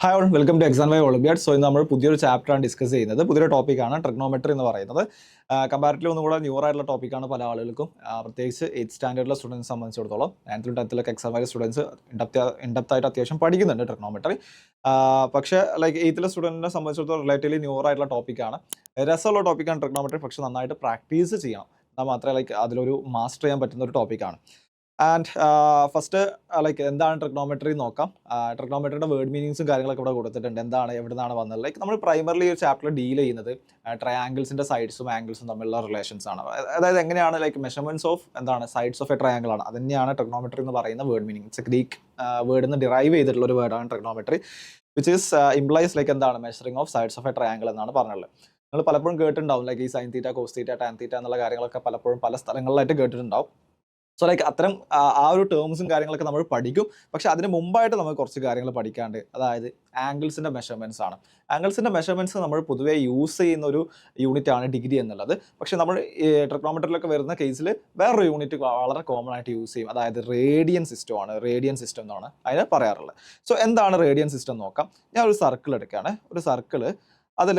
Hi all welcome to exam Y olympiad. So ഇന്ന് നമ്മൾ പുതിയൊരു ചാപ്റ്ററാണ് ഡിസ്കസ് ചെയ്യുന്നത്. പുതിയൊരു ടോപ്പിക്കാണ് ട്രിഗ്നോമെട്രി എന്ന് പറയുന്നത്. കമ്പാരിറ്റീവ്ലി ഒന്നും കൂടെ ന്യൂർ ആയിട്ടുള്ള ടോപ്പിക്കാണ് പല ആളുകൾക്കും, പ്രത്യേകിച്ച് 8th സ്റ്റാൻഡേർഡിലെ സ്റ്റുഡൻസ് സംബന്ധിച്ചിടത്തോളം. 9th 10th exam Y students in-depth ആയിട്ട് അത്യാവശ്യം പഠിക്കുന്നുണ്ട് ട്രിഗ്നോമെട്രി. പക്ഷേ 8th സ്റ്റുഡൻറ്റിനെ സംബന്ധിച്ചിടത്തോളം റിലേറ്റീവ്ലി ന്യൂർ ആയിട്ടുള്ള ടോപ്പിക്കാണ്. രസമുള്ള ടോപ്പിക്കാണ് ട്രിഗ്നോമെട്രി, പക്ഷേ നന്നായിട്ട് പ്രാക്ടീസ് ചെയ്യണം. എന്നാൽ മാത്രമേ അതിലൊരു മാസ്റ്റർ ചെയ്യാൻ പറ്റുന്ന ഒരു ടോപ്പിക്കാണ്. ആൻഡ് ഫസ്റ്റ് എന്താണ് ട്രിഗ്നോമെട്രി നോക്കാം. ട്രിഗ്നോമെട്രിയുടെ വേർഡ് മീനിങ്സും കാര്യങ്ങളൊക്കെ ഇവിടെ കൊടുത്തിട്ടുണ്ട്. എന്താണ്, എവിടെ നിന്നാണ് വന്നത്. നമ്മൾ പ്രൈമറിലി ഒരു ചാപ്റ്ററിൽ ഡീൽ ചെയ്യുന്നത് ട്രയാങ്കിൾസിന്റെ സൈഡ്സും ആംഗിൾസും തമ്മിലുള്ള റിലേഷൻസ് ആണ്. അതായത് എങ്ങനെയാണ് measurements of sides of a triangle ആണ്. അത് തന്നെയാണ് ട്രിഗ്നോമെട്രി എന്ന് പറയുന്ന വേർഡ് മീനിങ്. ഇറ്റ്സ് ഗ്രീക്ക് വേർഡിൽ നിന്ന് ഡിറൈവ് ചെയ്തിട്ടുള്ള ഒരു വേർഡാണ് ട്രിഗ്നോമെട്രി, വിച്ച് ഈസ് ഇംപ്ലൈസ് എന്താണ് measuring of sides of a triangle എന്നാണ് പറഞ്ഞത്. നിങ്ങൾ പലപ്പോഴും കേട്ടിട്ടുണ്ടാവും ഈ sine theta, cos theta, tan theta എന്നുള്ള കാര്യങ്ങളൊക്കെ പലപ്പോഴും പല സ്ഥലങ്ങളിലായിട്ട് കേട്ടിട്ടുണ്ടാവും. സോ അത്തരം ആ ഒരു ടേംസും കാര്യങ്ങളൊക്കെ നമ്മൾ പഠിക്കും. പക്ഷെ അതിന് മുമ്പായിട്ട് നമുക്ക് കുറച്ച് കാര്യങ്ങൾ പഠിക്കാണ്ട്, അതായത് ആംഗിൾസിൻ്റെ മെഷർമെൻറ്റ്സ് ആണ്. ആംഗിൾസിൻ്റെ മെഷർമെൻറ്റ്സ് നമ്മൾ പൊതുവേ യൂസ് ചെയ്യുന്ന ഒരു യൂണിറ്റ് ആണ് ഡിഗ്രി എന്നുള്ളത്. പക്ഷെ നമ്മൾ ട്രിഗ്നോമെട്രിയിലൊക്കെ വരുന്ന കേസിൽ വേറൊരു യൂണിറ്റ് വളരെ കോമൺ ആയിട്ട് യൂസ് ചെയ്യും. അതായത് റേഡിയൻ സിസ്റ്റം ആണ്. റേഡിയൻ സിസ്റ്റം എന്നാണ് അതിനെ പറയാറുള്ളത്. സോ എന്താണ് റേഡിയൻ സിസ്റ്റം നോക്കാം. ഞാൻ ഒരു സർക്കിൾ എടുക്കുകയാണ്. ഒരു സർക്കിള് അതിൽ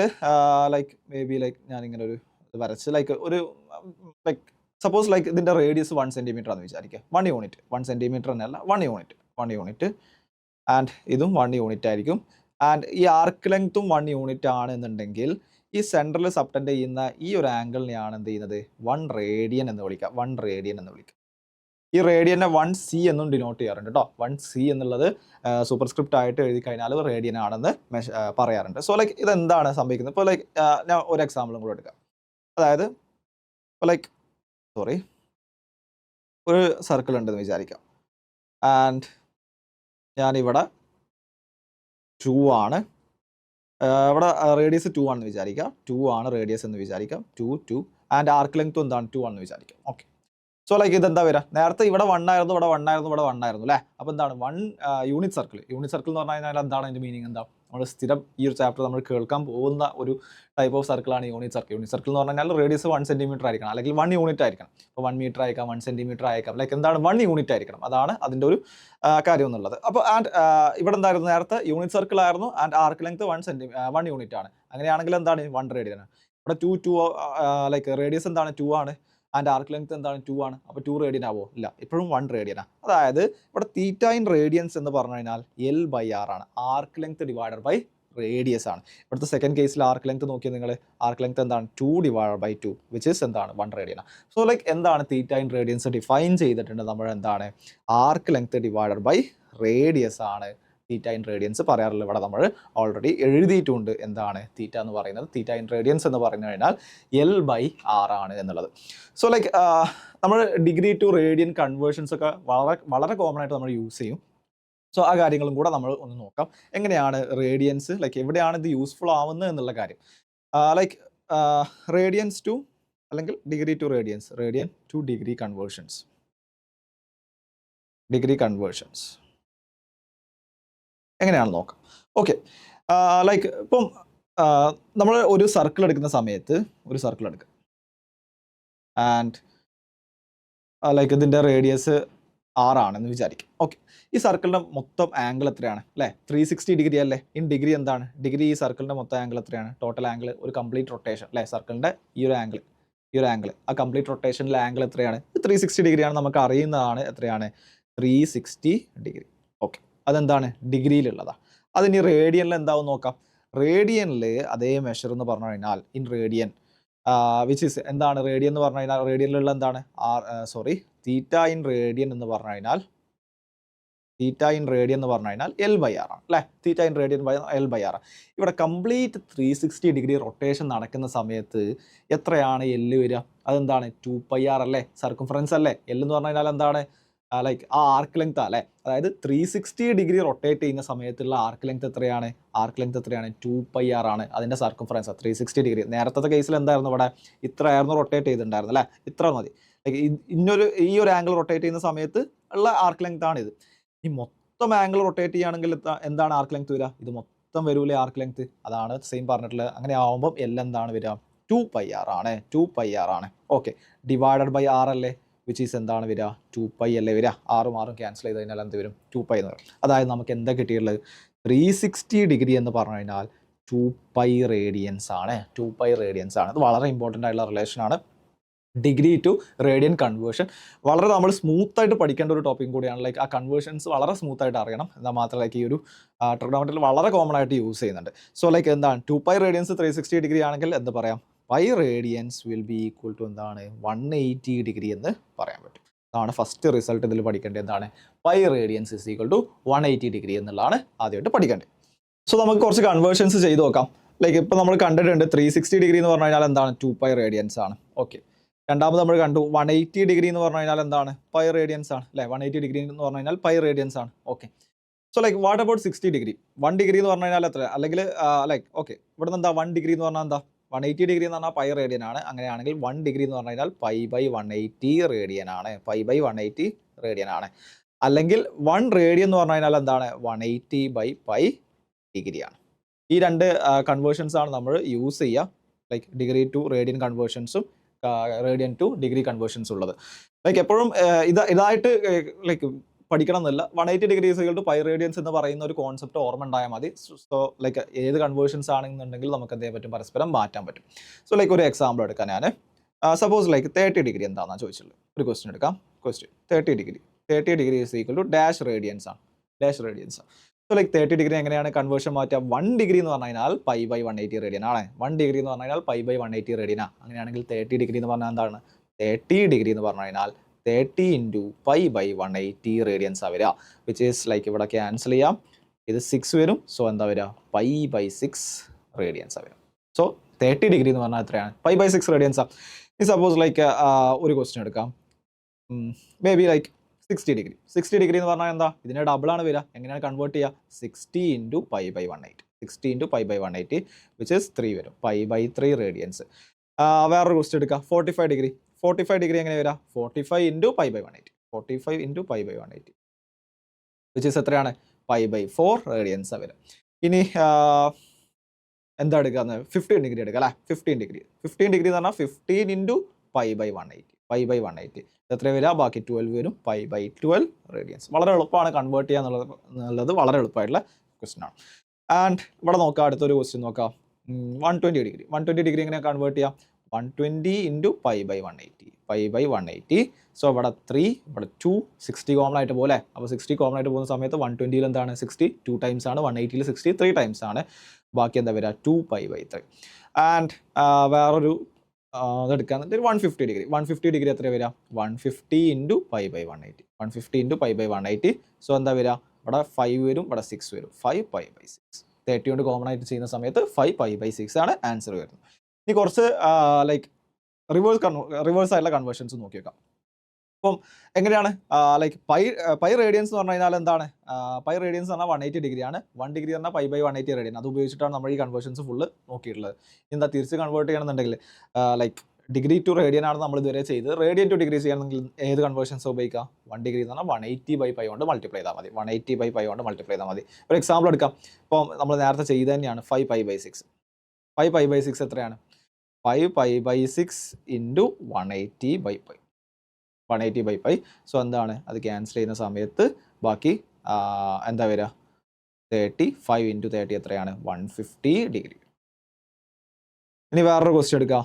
ഞാനിങ്ങനെ ഒരു ഇത് വരച്ച് ഒരു സപ്പോസ് ഇതിൻ്റെ റേഡിയസ് 1 സെൻറ്റിമീറ്റർ ആണെന്ന് വിചാരിക്കുക. 1 യൂണിറ്റ്, 1 സെൻറ്റിമീറ്റർ എന്നല്ല, 1 യൂണിറ്റ് ആൻഡ് ഇതും 1 യൂണിറ്റ് ആയിരിക്കും. ആൻഡ് ഈ ആർക്ക് ലെങ്ത്തും 1 യൂണിറ്റ് ആണെന്നുണ്ടെങ്കിൽ ഈ സെൻട്രൽ സബ്ടെൻഡ് ചെയ്യുന്ന ഈ ഒരു ആംഗിളിനെയാണ് എന്ത് ചെയ്യുന്നത്, 1 റേഡിയൻ എന്ന് വിളിക്കുക. 1 റേഡിയൻ എന്ന് വിളിക്കുക. ഈ റേഡിയനെ 1c എന്നും ഡിനോട്ട് ചെയ്യാറുണ്ട് കേട്ടോ. 1c എന്നുള്ളത് സൂപ്പർസ്ക്രിപ്റ്റ് ആയിട്ട് എഴുതി കഴിഞ്ഞാൽ റേഡിയൻ ആണെന്ന് പറയാറുണ്ട്. സോ ഇതെന്താണ് സംഭവിക്കുന്നത്. ഇപ്പോൾ ഞാൻ ഒരു എക്സാമ്പിളും കൂടെ എടുക്കാം. അതായത് ഇപ്പോൾ ഒരു സർക്കിൾ ഉണ്ടെന്ന് വിചാരിക്കാം. ആൻഡ് ഞാനിവിടെ 2 ആണ്, ഇവിടെ റേഡിയസ് 2 ആണെന്ന് വിചാരിക്കാം. 2 ആണ് റേഡിയസ് എന്ന് വിചാരിക്കാം. 2 ആൻഡ് ആർക്ക് ലെങ്ത്തും എന്താണ് 2 ആണെന്ന് വിചാരിക്കാം. ഓക്കെ. സോ ഇതെന്താ വരിക, നേരത്തെ ഇവിടെ 1 ആയിരുന്നു, ഇവിടെ 1 ആയിരുന്നു, ഇവിടെ 1 ആയിരുന്നു അല്ലേ. അപ്പോൾ എന്താണ് 1 യൂണിറ്റ് സർക്കിൾ. യൂണിറ്റ് സർക്കിൾ എന്ന് പറഞ്ഞു കഴിഞ്ഞാൽ എന്താണ് അതിൻ്റെ മീനിങ്? എന്താ, നമ്മൾ സ്ഥിരം ഈ ഒരു ചാപ്റ്റർ നമ്മൾ കേൾക്കാൻ പോകുന്ന ഒരു ടൈപ്പ് ഓഫ് സർക്കിളാണ് യൂണിറ്റ് സർക്കിൾ. യൂണിറ്റ് സർക്കിൾ എന്ന് പറഞ്ഞു കഴിഞ്ഞാൽ റേഡിയസ് 1 സെൻറ്റിമീറ്റർ ആയിരിക്കണം, അല്ലെങ്കിൽ 1 യൂണിറ്റ് ആയിരിക്കണം. ഇപ്പോൾ 1 മീറ്റർ ആയിരിക്കാം, 1 സെൻറ്റിമീറ്റർ ആയിരിക്കാം. എന്താണ് 1 യൂണിറ്റ് ആയിരിക്കണം. അതാണ് അതിൻ്റെ ഒരു കാര്യം എന്നുള്ളത്. അപ്പോൾ ആൻഡ് ഇവിടെ എന്തായിരുന്നു, നേരത്തെ യൂണിറ്റ് സർക്കിൾ ആയിരുന്നു ആൻഡ് ആർക്ക് ലെങ്ത് 1 യൂണിറ്റ് ആണ്. അങ്ങനെയാണെങ്കിൽ എന്താണ് 1 റേഡിയൻ ആണ്. ഇവിടെ 2 റേഡിയസ് എന്താണ് 2 ആണ് ആൻഡ് ആർക്ക് ലെങ്ത് എന്താണ് 2 ആണ്. അപ്പോൾ 2 റേഡിയൻ ആവോ? ഇല്ല, ഇപ്പോഴും 1 റേഡിയനാണ്. അതായത് ഇവിടെ തീറ്റ ഇൻ റേഡിയൻസ് എന്ന് പറഞ്ഞു കഴിഞ്ഞാൽ L/R ആണ്. Arc length divided by radius ആണ്. ഇവിടുത്തെ സെക്കൻഡ് കേസിൽ ആർക്ക് ലെങ്ത് നോക്കിയാൽ നിങ്ങൾ, ആർക്ക് ലെങ്ത് എന്താണ് 2/2 വിച്ച് ഇസ് എന്താണ് 1 റേഡിയനാണ്. സോ എന്താണ് തീറ്റ ഇൻ റേഡിയൻസ് ഡിഫൈൻ ചെയ്തിട്ടുണ്ട് നമ്മൾ, എന്താണ് arc length divided by radius ആണ് തീറ്റ ഇൻ റേഡിയൻസ് പറയാറുള്ളത്. ഇവിടെ നമ്മൾ ഓൾറെഡി എഴുതിയിട്ടുണ്ട് എന്താണ് തീറ്റ എന്ന് പറയുന്നത്. തീറ്റ ഇൻ റേഡിയൻസ് എന്ന് പറഞ്ഞു കഴിഞ്ഞാൽ L/R ആണ് എന്നുള്ളത്. സോ നമ്മൾ ഡിഗ്രി ടു റേഡിയൻ കൺവേർഷൻസ് ഒക്കെ വളരെ കോമൺ ആയിട്ട് നമ്മൾ യൂസ് ചെയ്യും. സോ ആ കാര്യങ്ങളും കൂടെ നമ്മൾ ഒന്ന് നോക്കാം. എങ്ങനെയാണ് റേഡിയൻസ് എവിടെയാണ് ഇത് യൂസ്ഫുൾ ആവുന്നത് എന്നുള്ള കാര്യം. റേഡിയൻസ് ടു അല്ലെങ്കിൽ degree to radians, radian to degree conversions, എങ്ങനെയാണെന്ന് നോക്കാം. ഓക്കെ. ഇപ്പം നമ്മൾ ഒരു സർക്കിൾ എടുക്കുന്ന സമയത്ത്, ഒരു സർക്കിൾ എടുക്കുക ആൻഡ് ഇതിൻ്റെ റേഡിയസ് 6 ആണെന്ന് വിചാരിക്കും. ഓക്കെ. ഈ സർക്കിളിൻ്റെ മൊത്തം ആംഗിൾ എത്രയാണ് അല്ലേ? 360 ഡിഗ്രി അല്ലേ. ഇൻ ഡിഗ്രി എന്താണ്, ഡിഗ്രി ഈ സർക്കിളിൻ്റെ മൊത്തം ആംഗിൾ എത്രയാണ്, ടോട്ടൽ ആംഗിൾ, ഒരു കംപ്ലീറ്റ് റൊട്ടേഷൻ അല്ലേ. സർക്കിളിൻ്റെ ഈ ഒരു ആംഗിൾ ആ കംപ്ലീറ്റ് റൊട്ടേഷനിലെ ആംഗിൾ എത്രയാണ്? 360 ഡിഗ്രിയാണ്. നമുക്ക് അറിയുന്നതാണ് എത്രയാണ്, 360 ഡിഗ്രി. ഓക്കെ. അതെന്താണ്, ഡിഗ്രിയിലുള്ളതാണ്. അതിനി റേഡിയനിൽ എന്താവും നോക്കാം. റേഡിയനിൽ അതേ മെഷർ എന്ന് പറഞ്ഞു കഴിഞ്ഞാൽ ഇൻ റേഡിയൻ വിച്ച് ഇസ് എന്താണ്, റേഡിയൻ എന്ന് പറഞ്ഞു കഴിഞ്ഞാൽ റേഡിയനിലുള്ള എന്താണ് തീറ്റ ഇൻ റേഡിയൻ എന്ന് പറഞ്ഞു കഴിഞ്ഞാൽ L/R ആണ് അല്ലേ. തീറ്റ ഇൻ റേഡിയൻ L/R. ഇവിടെ കംപ്ലീറ്റ് 360 ഡിഗ്രി റൊട്ടേഷൻ നടക്കുന്ന സമയത്ത് എത്രയാണ് L വരിക? അതെന്താണ് 2πr അല്ലേ, സർക്കംഫറൻസ് അല്ലേ. L എന്ന് പറഞ്ഞു കഴിഞ്ഞാൽ എന്താണ്, ആ ആർക്ക് ലെങ്ത് അല്ലേ. അതായത് 360 ഡിഗ്രി റൊട്ടേറ്റ് ചെയ്യുന്ന സമയത്തുള്ള ആർക്ക് ലെങ്ത് എത്രയാണ്, 2πr ആണ് അതിൻ്റെ സർക്കംഫറൻസ്. 360 ഡിഗ്രി. നേരത്തെ കേസിൽ എന്തായിരുന്നു, ഇവിടെ ഇത്ര ആയിരുന്നു റൊട്ടേറ്റ് ചെയ്തിട്ടുണ്ടായിരുന്നു അല്ലേ. ഇത്ര മതി. ഈ ഒരു ആംഗിൾ റൊട്ടേറ്റ് ചെയ്യുന്ന സമയത്ത് ഉള്ള ആർക്ക് ലെങ്ത് ആണ് ഇത്. ഈ മൊത്തം ആംഗിൾ റൊട്ടേറ്റ് ചെയ്യുകയാണെങ്കിൽ എന്താണ് ആർക്ക് ലെങ്ത് വരിക? ഇത് മൊത്തം വരൂലേ ആർക്ക് ലെങ്ത്. അതാണ് സെയിം പറഞ്ഞിട്ടുള്ളത്. അങ്ങനെ ആവുമ്പം L എന്താണ് വരിക, 2πr ആണ്. ഓക്കെ. ഡിവൈഡഡ് ബൈ R അല്ലേ, വിച്ച് ഈസ് എന്താണ് വരിക, 2π അല്ലേ വരിക. 6 ക്യാൻസൽ ചെയ്ത് കഴിഞ്ഞാൽ എന്ത് വരും, 2π എന്ന് വരും. അതായത് നമുക്ക് എന്താ കിട്ടിയിട്ടുള്ളത്, 360 ഡിഗ്രി എന്ന് പറഞ്ഞു കഴിഞ്ഞാൽ 2π റേഡിയൻസ് ആണ്. 2π റേഡിയൻസ് ആണ്. അത് വളരെ ഇമ്പോർട്ടൻ്റ് ആയിട്ടുള്ള റിലേഷനാണ്. ഡിഗ്രി ടു റേഡിയൻ കൺവേർഷൻ വളരെ നമ്മൾ സ്മൂത്തായിട്ട് പഠിക്കേണ്ട ഒരു ടോപ്പിക് കൂടിയാണ്. ലൈക്ക് ആ കൺവേർഷൻസ് വളരെ സ്മൂത്തായിട്ട് അറിയണം. എന്നാൽ മാത്രമല്ല ഈ ഒരു ട്രിഗണോമെട്രിയിൽ വളരെ കോമൺ ആയിട്ട് യൂസ് ചെയ്യുന്നുണ്ട്. സോ ലൈക്ക് എന്താണ് 2π റേഡിയൻസ് 360 ഡിഗ്രി ആണെങ്കിൽ എന്ത് പറയാം, pi radians will be equal to എന്താണ് 180 ഡിഗ്രി എന്ന് പറയാൻ പറ്റും. അതാണ് ഫസ്റ്റ് റിസൾട്ട് ഇതിൽ പഠിക്കേണ്ടത്. എന്താണ് pi radians is equal to 180 degree എന്നുള്ളതാണ് ആദ്യമായിട്ട് പഠിക്കേണ്ടത്. സോ നമുക്ക് കുറച്ച് കൺവേർഷൻസ് ചെയ്ത് നോക്കാം. ലൈക്ക് ഇപ്പോൾ നമ്മൾ കണ്ടിട്ടുണ്ട് 360 ഡിഗ്രി എന്ന് പറഞ്ഞു കഴിഞ്ഞാൽ എന്താണ് 2π റേഡിയൻസ് ആണ്. ഓക്കെ, രണ്ടാമത് നമ്മൾ കണ്ടു 180 ഡിഗ്രി എന്ന് പറഞ്ഞു കഴിഞ്ഞാൽ എന്താണ് പൈ റേഡിയൻസ് ആണ് അല്ലേ. 180 ഡിഗ്രി എന്ന് പറഞ്ഞു കഴിഞ്ഞാൽ പൈ റേഡിയൻസ് ആണ്. Okay, so like what about 60 degree? 1 degree എന്ന് പറഞ്ഞു കഴിഞ്ഞാൽ എത്ര? അല്ലെങ്കിൽ ലൈക്ക് ഓക്കെ, ഇവിടെ നിന്ന് എന്താ 1 ഡിഗ്രി എന്ന് പറഞ്ഞാൽ എന്താ 180 ഡിഗ്രി എന്ന് പറഞ്ഞാൽ പൈ റേഡിയൻ ആണ്. അങ്ങനെയാണെങ്കിൽ 1 ഡിഗ്രി എന്ന് പറഞ്ഞു കഴിഞ്ഞാൽ പൈ ബൈ 180 റേഡിയൻ ആണ്. പൈ ബൈ 180 റേഡിയൻ ആണ്. അല്ലെങ്കിൽ 1 റേഡിയൻ എന്ന് പറഞ്ഞു കഴിഞ്ഞാൽ എന്താണ് 180 ബൈ പൈ ഡിഗ്രി ആണ്. ഈ രണ്ട് കൺവേർഷൻസ് ആണ് നമ്മൾ യൂസ് ചെയ്യുക. ലൈക്ക് ഡിഗ്രി ടു റേഡിയൻ കൺവേർഷൻസും റേഡിയൻ ടു ഡിഗ്രി കൺവേർഷൻസ് ഉള്ളത്. ലൈക്ക് എപ്പോഴും ഇതായിട്ട് ലൈക്ക് പഠിക്കണം എന്നില്ല. 180 degree equal to pi radians എന്ന് പറയുന്ന ഒരു കോൺസെപ്റ്റ് ഓർമ്മ ഉണ്ടായാൽ മതി. സോ ലൈക്ക് ഏത് കൺവേർഷൻസ് ആണെന്നുണ്ടെങ്കിൽ നമുക്ക് എന്ത് ചെയ്യാൻ പറ്റും, പരസ്പരം മാറ്റാൻ പറ്റും. സോ ലൈക്ക് ഒരു എക്സാമ്പിൾ എടുക്കാം. ഞാൻ സപ്പോസ് ലൈക്ക് 30 ഡിഗ്രി എന്താണെന്നാണ് ചോദിച്ചുള്ളത്. ഒരു ക്വസ്റ്റ്യൻ എടുക്കാം. Question 30 degree is equal to dash radians ആണ്. Dash radians. So like 30 degree എങ്ങനെയാണ് കൺവേർഷൻ മാറ്റുക? 1 ഡിഗ്രി എന്ന് പറഞ്ഞു കഴിഞ്ഞാൽ പൈ ബൈ 180 റേഡിയൻ ആണ്. 1 ഡിഗ്രി എന്ന് പറഞ്ഞു കഴിഞ്ഞാൽ പൈ ബൈ 180 റേഡിയൻ ആണ്. അങ്ങനെയാണെങ്കിൽ 30 ഡിഗ്രി എന്ന് പറഞ്ഞാൽ എന്താണ്? 30 ഡിഗ്രി എന്ന് പറഞ്ഞു കഴിഞ്ഞാൽ 30 ഇൻറ്റു പൈ ബൈ 180 റേഡിയൻസ് വരിക. വിച്ച് ഈസ് ലൈക്ക് ഇവിടെ ക്യാൻസൽ ചെയ്യാം. ഇത് 6 വരും. സോ എന്താ വരിക? പൈ ബൈ 6 റേഡിയൻസ് വരും. സോ 30 ഡിഗ്രി എന്ന് പറഞ്ഞാൽ എത്രയാണ്? പൈ ബൈ 6 റേഡിയൻസാണ്. ഈ സപ്പോസ് ലൈക്ക് ഒരു ക്വസ്റ്റ്യൻ എടുക്കാം. Maybe like 60 degree. 60 degree എന്ന് പറഞ്ഞാൽ എന്താ? ഇതിനെ ഡബിളാണ് വരിക. എങ്ങനെയാണ് കൺവേർട്ട് ചെയ്യുക? 60 into pi by 180. 60 into pi by 180 which is 3 വരും. Pi by 3 radians. വേറൊരു ക്വസ്റ്റ്യൻ എടുക്കുക. 45 ഡിഗ്രി. 45 ഡിഗ്രി എങ്ങനെ വരിക? 45 into pi by 180. 45 into pi by 180 which is എത്രയാണ്? പൈ ബൈ 4 റേഡിയൻസ് വരും. ഇനി എന്താ എടുക്കുക? 15 ഡിഗ്രി എടുക്കുക അല്ലേ. 15 ഡിഗ്രി എന്ന് പറഞ്ഞാൽ 15 into pi by 180. Pi by 180 എത്ര വരിക? ബാക്കി 12 വരും. Pi by 12 radians. വളരെ എളുപ്പമാണ് കൺവേർട്ട് ചെയ്യുക എന്നുള്ളത് വളരെ എളുപ്പമായിട്ടുള്ള ക്വസ്റ്റ്യൻ ആണ്. ആൻഡ് ഇവിടെ നോക്കാം, അടുത്തൊരു ക്വസ്റ്റ്യൻ നോക്കാം. 120 ഡിഗ്രി എങ്ങനെയാണ് കൺവേർട്ട് ചെയ്യാം? 120 into pi by 180. Pi by 180. So ഇവിടെ 3, ഇവിടെ 2, 60 കോമൺ ആയിട്ട് പോലെ. അപ്പോൾ 60 കോമൺ ആയിട്ട് പോകുന്ന സമയത്ത് 120 എന്താണ്? 60 2 ടൈംസ് ആണ്. 180 60 3 ടൈംസ് ആണ്. ബാക്കി എന്താ വരിക? 2 പൈ ബൈ 3. ആൻഡ് വേറൊരു അതെടുക്കാൻ 150 ഡിഗ്രി. 150 ഡിഗ്രി എത്ര വരിക? 150 into pi by 180. 150 into pi by 180. So എന്താ വരിക? ഇവിടെ 5 വരും, ഇവിടെ 6 വരും. 5 പൈ ബൈ 6. 30 കൊണ്ട് കോമൺ ആയിട്ട് ചെയ്യുന്ന സമയത്ത് 5 പൈ ബൈ 6 ആണ് ആൻസർ വരുന്നത്. ഇനി കുറച്ച് ലൈക്ക് റിവേഴ്സ് ആയിട്ടുള്ള കൺവേർഷൻസ് നോക്കി വെക്കാം. അപ്പം എങ്ങനെയാണ് ലൈക്ക് പൈ റേഡിയൻസ് എന്ന് പറഞ്ഞു കഴിഞ്ഞാൽ എന്താണ്? പൈ റേഡിയൻസ് എന്ന് പറഞ്ഞാൽ 180 ഡിഗ്രിയാണ്. 1 ഡിഗ്രി എന്ന് പറഞ്ഞാൽ പൈ ബൈ 180 റേഡിയൻ. അത് ഉപയോഗിച്ചിട്ടാണ് നമ്മൾ ഈ കൺവേർഷൻസ് ഫുള്ള് നോക്കിയിട്ടുള്ളത്. എന്താ തിരിച്ച് കൺവേർട്ട് ചെയ്യണമെന്നുണ്ടെങ്കിൽ ലൈക്ക് ഡിഗ്രി ടു റേഡിയൻ ആണ് നമ്മൾ ഇതുവരെ ചെയ്തത്. റേഡിയൻ ടു ഡിഗ്രി ചെയ്യണമെങ്കിൽ ഏത് കൺവേർഷൻസ് ഉപയോഗിക്കാം? 1 ഡിഗ്രി എന്ന് പറഞ്ഞാൽ 180 ബൈ പൈ കൊണ്ട് മൾട്ടിപ്ലൈ ചെയ്താൽ മതി. 180 ബൈ പൈ കൊണ്ട് മൾട്ടിപ്ലൈ ചെയ്താൽ മതി. ഒരു എക്സാമ്പിൾ എടുക്കാം. ഇപ്പോൾ നമ്മൾ നേരത്തെ ചെയ്ത് തന്നെയാണ് 5 പൈ ബൈ 6. 5 പൈ ബൈ 6 എത്രയാണ്? 5 pi by 6 into 180 by pi. 180 by pi. So എന്താണ്? അത് ക്യാൻസൽ ചെയ്യുന്ന സമയത്ത് ബാക്കി എന്താ വരിക? 30. 5 ഇൻറ്റു 30 എത്രയാണ്? 150 ഡിഗ്രി. ഇനി വേറൊരു ക്വസ്റ്റ്യൻ എടുക്കാം.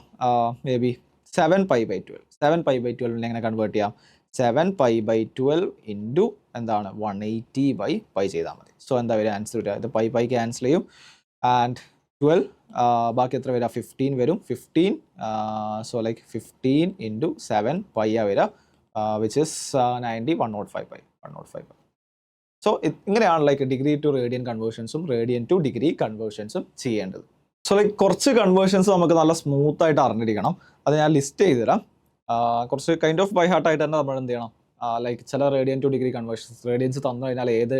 Maybe 7 pi by 12. 7 pi by 12 എങ്ങനെ കൺവേർട്ട് ചെയ്യാം? 7 പൈ ബൈ 12 ഇൻറ്റു എന്താണ്? 180 ബൈ പൈ ചെയ്താൽ മതി. സോ എന്താ വരിക? ആൻസർ വരിക. ഇത് പൈ ക്യാൻസൽ ചെയ്യും. ആൻഡ് 12 ബാക്കി എത്ര വരിക? 15 വരും. 15 സോ ലൈക്ക് 15 ഇൻറ്റു 7 പൈ വരിക. Which is 90. 105 pi. 105 pi. So ഇങ്ങനെയാണ് ലൈക്ക് ഡിഗ്രി ടു റേഡിയൻ കൺവേർഷൻസും റേഡിയൻ ടു ഡിഗ്രി കൺവേർഷൻസും ചെയ്യേണ്ടത്. സോ ലൈക്ക് കുറച്ച് കൺവേർഷൻസ് നമുക്ക് നല്ല സ്മൂത്ത് ആയിട്ട് അറിഞ്ഞിരിക്കണം. അത് ഞാൻ ലിസ്റ്റ് ചെയ്ത് തരാം. കുറച്ച് കൈൻഡ് ഓഫ് ബൈ ഹാർട്ടായിട്ട് തന്നെ നമ്മൾ എന്ത് ചെയ്യണം? ലൈക്ക് ചില radian to degree conversions radians തന്നു കഴിഞ്ഞാൽ ഏത്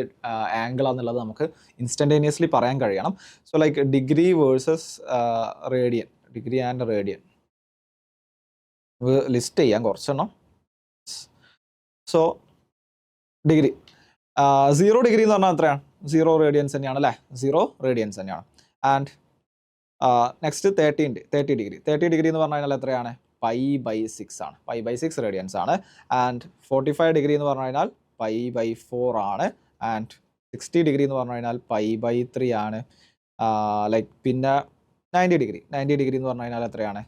ആംഗിളാണെന്നുള്ളത് നമുക്ക് ഇൻസ്റ്റൻറ്റേനിയസ്ലി പറയാൻ കഴിയണം. So like degree versus radian, degree and radian list ചെയ്യാം കുറച്ചെണ്ണം. സോ ഡിഗ്രി 0 ഡിഗ്രി എന്ന് പറഞ്ഞാൽ എത്രയാണ്? 0 റേഡിയൻസ് തന്നെയാണ് അല്ലേ? 0 റേഡിയൻസ് തന്നെയാണ്. And next 30 degree. 30 ഡിഗ്രി എന്ന് പറഞ്ഞു കഴിഞ്ഞാൽ എത്രയാണ്? പൈ ബൈ 6 ആണ്. പൈ ബൈ 6 റേഡിയൻസ് ആണ്. ആൻഡ് 45 ഡിഗ്രി എന്ന് പറഞ്ഞു കഴിഞ്ഞാൽ പൈ ബൈ 4 ആണ്. ആൻഡ് 60 ഡിഗ്രി എന്ന് പറഞ്ഞു കഴിഞ്ഞാൽ π/3 ആണ്. ലൈക്ക് പിന്നെ 90 ഡിഗ്രി എന്ന് പറഞ്ഞു കഴിഞ്ഞാൽ എത്രയാണ്?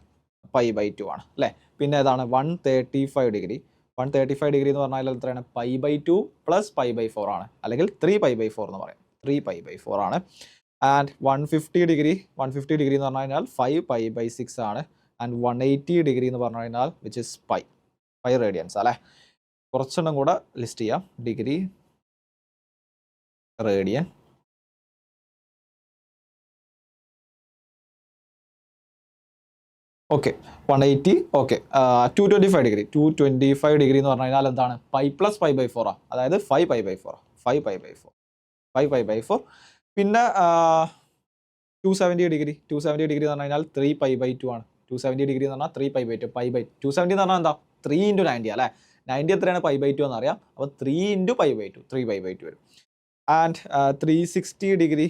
π/2 ആണ് അല്ലേ. പിന്നെ ഏതാണ് 135 ഡിഗ്രി എന്ന് പറഞ്ഞാൽ എത്രയാണ്? π/2 + π/4 ആണ്, അല്ലെങ്കിൽ 3π/4 എന്ന് പറയാം. 3π/4 ആണ്. ആൻഡ് 150 ഡിഗ്രി എന്ന് പറഞ്ഞു കഴിഞ്ഞാൽ 5π/6 ആണ്. ആൻഡ് 180 ഡിഗ്രി എന്ന് പറഞ്ഞു കഴിഞ്ഞാൽ വിച്ച് ഇസ് പൈ റേഡിയൻസ് അല്ലേ. കുറച്ചെണ്ണം കൂടെ ലിസ്റ്റ് ചെയ്യാം. Degree, radian, okay 180, okay 225 degree എന്ന് പറഞ്ഞു കഴിഞ്ഞാൽ എന്താണ്? π + π/4 ആണ്, അതായത് 5π/4. പിന്നെ 270 ഡിഗ്രി എന്ന് പറഞ്ഞു കഴിഞ്ഞാൽ 3π/2 ആണ്. 270 ഡിഗ്രി എന്ന് പറഞ്ഞാൽ 3π/2. 270 എന്ന് പറഞ്ഞാൽ എന്താ? 3 × 90 അല്ലേ. 90 എത്രയാണ്? π/2 എന്നറിയാം. അപ്പോൾ 3 × π/2, 3π/2 വരും. ആൻഡ് 360 ഡിഗ്രി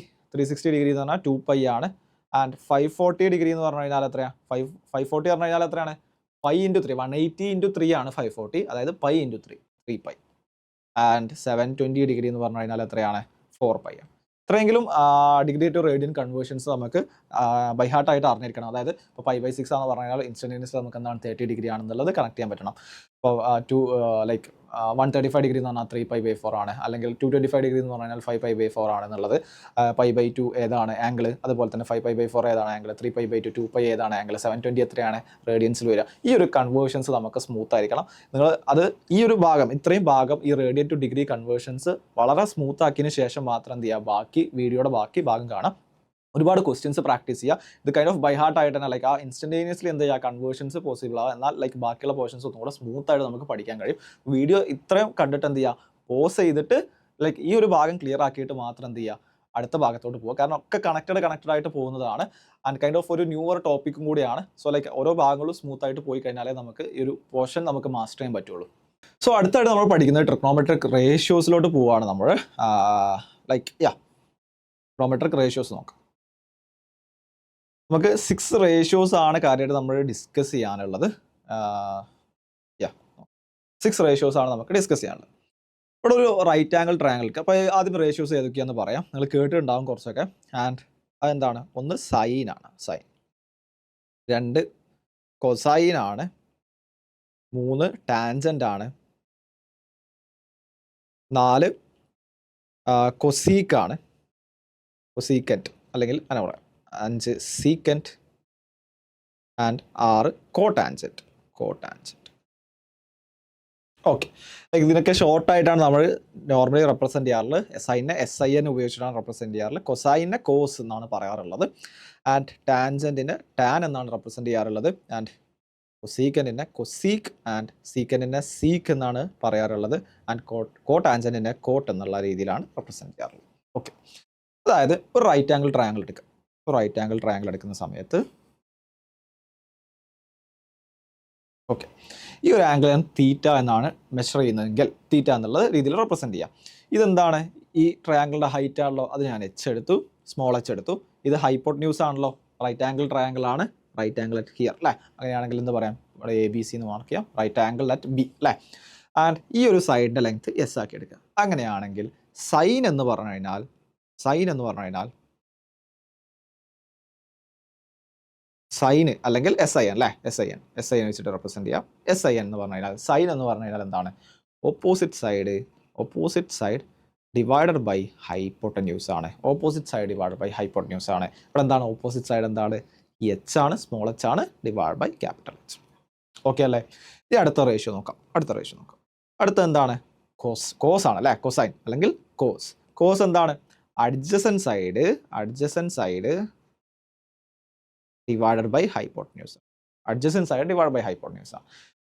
എന്ന് പറഞ്ഞാൽ 2π ആണ്. ആൻഡ് 540 ഡിഗ്രി എന്ന് പറഞ്ഞു കഴിഞ്ഞാൽ എത്രയാണ്? 540 പറഞ്ഞു കഴിഞ്ഞാൽ എത്രയാണ്? π/3. 180 × 3 ആണ് 540, അതായത് π/3, 3π. ആൻഡ് 720 ഡിഗ്രി എന്ന് പറഞ്ഞു കഴിഞ്ഞാൽ എത്രയാണ്? 4π. ഇത്രയെങ്കിലും ഡിഗ്രി ടു റേഡിയൻ കൺവേർഷൻസ് നമുക്ക് ബൈ ഹാർട്ടായിട്ട് അറിഞ്ഞിരിക്കണം. അതായത് ഇപ്പോൾ π/6 ആണെന്ന് പറഞ്ഞു കഴിഞ്ഞാൽ ഇൻസ്റ്റന്റേനിയസ്ലി നമുക്ക് എന്താണ് 30 ഡിഗ്രി ആണെന്നുള്ളത് കണക്ട് ചെയ്യാൻ പറ്റണം. ഇപ്പോൾ 135 ഡിഗ്രി എന്ന് പറഞ്ഞാൽ 3π/4 ആണ്, അല്ലെങ്കിൽ 225 ഡിഗ്രി എന്ന് പറഞ്ഞാൽ 5π/4 ആണെന്നുള്ളത്. π/2 ഏതാണ് ആംഗിൾ, അതുപോലെ തന്നെ 5π/4 ഏതാണ് ആംഗിൾ, 3π/2 2π ഏതാണ് ആംഗിൾ, 720 എത്രയാണ് റേഡിയൻസിൽ വരിക. ഈ ഒരു കൺവേർഷൻസ് നമുക്ക് സ്മൂത്ത് ആയിരിക്കണം. നിങ്ങൾ അത് ഈ ഒരു ഭാഗം, ഇത്രയും ഭാഗം ഈ റേഡിയൻ ടു ഡിഗ്രി കൺവേർഷൻസ് വളരെ സ്മൂത്ത് ആക്കിയതിന് ശേഷം മാത്രം എന്ത് ചെയ്യുക, വീഡിയോയുടെ ബാക്കി ഭാഗം കാണാം. ഒരുപാട് ക്വസ്റ്റ്യൻസ് പ്രാക്ടീസ് ചെയ്യുക. ഇത് കൈൻഡ് ഓഫ് ബൈ ഹാർട്ട് ആയിട്ട് തന്നെ ലൈക്ക് ആ ഇൻസ്റ്റന്റേനിയസ്ലി എന്ത് ചെയ്യുക, കൺവേർഷൻസ് പോസിബിൾ ആവുക. എന്നാൽ ലൈക്ക് ബാക്കിയുള്ള പോർഷൻസ് ഒന്നും കൂടെ സ്മൂത്ത് ആയിട്ട് നമുക്ക് പഠിക്കാൻ കഴിയും. വീഡിയോ ഇത്രയും കണ്ടിട്ട് എന്ത് ചെയ്യുക, പോസ് ചെയ്തിട്ട് ലൈക്ക് ഈ ഒരു ഭാഗം ക്ലിയർ ആക്കിയിട്ട് മാത്രം എന്ത് ചെയ്യുക, അടുത്ത ഭാഗത്തോട്ട് പോകുക. കാരണം ഒക്കെ കണക്റ്റഡ് ആയിട്ട് പോകുന്നതാണ്. ആൻഡ് കൈൻഡ് ഓഫ് ഒരു ന്യൂവർ ടോപ്പിക്കും കൂടിയാണ്. സോ ലൈക്ക് ഓരോ ഭാഗങ്ങളും സ്മൂത്ത് ആയിട്ട് പോയി കഴിഞ്ഞാലേ നമുക്ക് ഈ ഒരു പോർഷൻ നമുക്ക് മാസ്റ്റർ ചെയ്യാൻ പറ്റുള്ളൂ. സോ അടുത്തായിട്ട് നമ്മൾ പഠിക്കുന്നത് ട്രിഗ്നോമെട്രിക് റേഷ്യോസിലോട്ട് പോവുകയാണ് നമ്മൾ. ലൈക്ക് ട്രിഗ്നോമെട്രിക് റേഷ്യോസ് നോക്കാം. നമുക്ക് 6 റേഷ്യോസ് ആണ് കാര്യമായിട്ട് നമ്മൾ ഡിസ്കസ് ചെയ്യാനുള്ളത്. 6 റേഷ്യോസ് ആണ് നമുക്ക് ഡിസ്കസ് ചെയ്യാനുള്ളത്. ഇവിടെ ഒരു റൈറ്റ് ആംഗിൾ ട്രയാങ്കിൾ. അപ്പോൾ ആദ്യം റേഷ്യോസ് ഏതൊക്കെയാണെന്ന് പറയാം. നിങ്ങൾ കേട്ടിട്ടുണ്ടാവും കുറച്ചൊക്കെ. ആൻഡ് അതെന്താണ്? ഒന്ന് സൈൻ ആണ്, സൈൻ. 2 കൊസൈൻ ആണ്. 3 ടാൻജൻ്റ് ആണ്. 4 കൊസീക്ക് ആണ്, കൊസീക്കൻറ്റ് അല്ലെങ്കിൽ അങ്ങനെ പറയാം. 5 സീക്കൻറ്റ്. ആൻഡ് 6 കോടാൻജൻറ്റ്. ഓക്കെ, ഇതിനൊക്കെ ഷോർട്ടായിട്ടാണ് നമ്മൾ നോർമലി റെപ്രസെൻറ്റ് ചെയ്യാറുള്ളത്. സൈനെ SIN ഉപയോഗിച്ചിട്ടാണ് റെപ്രസെൻറ്റ് ചെയ്യാറുള്ളത്. കൊസൈനെ കോസ് എന്നാണ് പറയാറുള്ളത്. ആൻഡ് ടാൻജൻറ്റിന് ടാൻ എന്നാണ് റെപ്രസെൻറ്റ് ചെയ്യാറുള്ളത്. ആൻഡ് കൊസീക്കൻറ്റിനെ കൊസീക്ക് ആൻഡ് സീക്കൻറ്റിനെ സീക്ക് എന്നാണ് പറയാറുള്ളത്. ആൻഡ് കോടാൻജൻറ്റിനെ കോട്ട് എന്നുള്ള രീതിയിലാണ് റെപ്രസെൻറ്റ് ചെയ്യാറുള്ളത്. ഓക്കെ, അതായത് ഒരു റൈറ്റ് ആംഗിൾ ട്രയാങ്കിൾ എടുക്കുക. റൈറ്റ് ആംഗിൾ ട്രയാങ്കിൾ എടുക്കുന്ന സമയത്ത് ഓക്കെ, ഈ ഒരു ആംഗിൾ ഞാൻ തീറ്റ എന്നാണ് മെഷർ ചെയ്യുന്നതെങ്കിൽ തീറ്റ എന്നുള്ള രീതിയിൽ റെപ്രസെൻറ്റ് ചെയ്യാം. ഇതെന്താണ്? ഈ ട്രയാങ്കിളിൻ്റെ ഹൈറ്റ് ആണല്ലോ, അത് ഞാൻ h എടുത്തു, സ്മോൾ h എടുത്തു. ഇത് ഹൈപ്പോട്ടന്യൂസ് ആണല്ലോ, റൈറ്റ് ആംഗിൾ ട്രയാങ്കിൾ ആണ്. റൈറ്റ് ആംഗിൾ അറ്റ് ഹിയർ അല്ലേ. അങ്ങനെയാണെങ്കിൽ എന്ത് പറയാം, ഇവിടെ ABC എന്ന് മാർക്ക് ചെയ്യാം. റൈറ്റ് ആംഗിൾ അറ്റ് B അല്ലേ. ആൻഡ് ഈ ഒരു സൈഡിൻ്റെ ലെങ്ത് S ആക്കി എടുക്കുക. അങ്ങനെയാണെങ്കിൽ സൈൻ എന്ന് പറഞ്ഞു കഴിഞ്ഞാൽ സൈന് അല്ലെങ്കിൽ SIN അല്ലേ, SIN വെച്ചിട്ട് റെപ്രസെൻറ്റ് ചെയ്യാം. SIN എന്ന് പറഞ്ഞു കഴിഞ്ഞാൽ, സൈൻ എന്ന് പറഞ്ഞു കഴിഞ്ഞാൽ എന്താണ്? Opposite side divided by hypotenuse ആണ്. Opposite side divided by hypotenuse ആണ്. ഇവിടെ എന്താണ് ഓപ്പോസിറ്റ് സൈഡ്? എന്താണ്? H ആണ്, സ്മോൾ h ആണ്, divide by capital H. Okay അല്ലേ. ഇനി അടുത്ത റേഷ്യോ നോക്കാം. അടുത്ത എന്താണ്? കോസ് ആണ് അല്ലേ, കൊസൈൻ അല്ലെങ്കിൽ കോസ് എന്താണ്? Adjacent side divided by hypotenuse.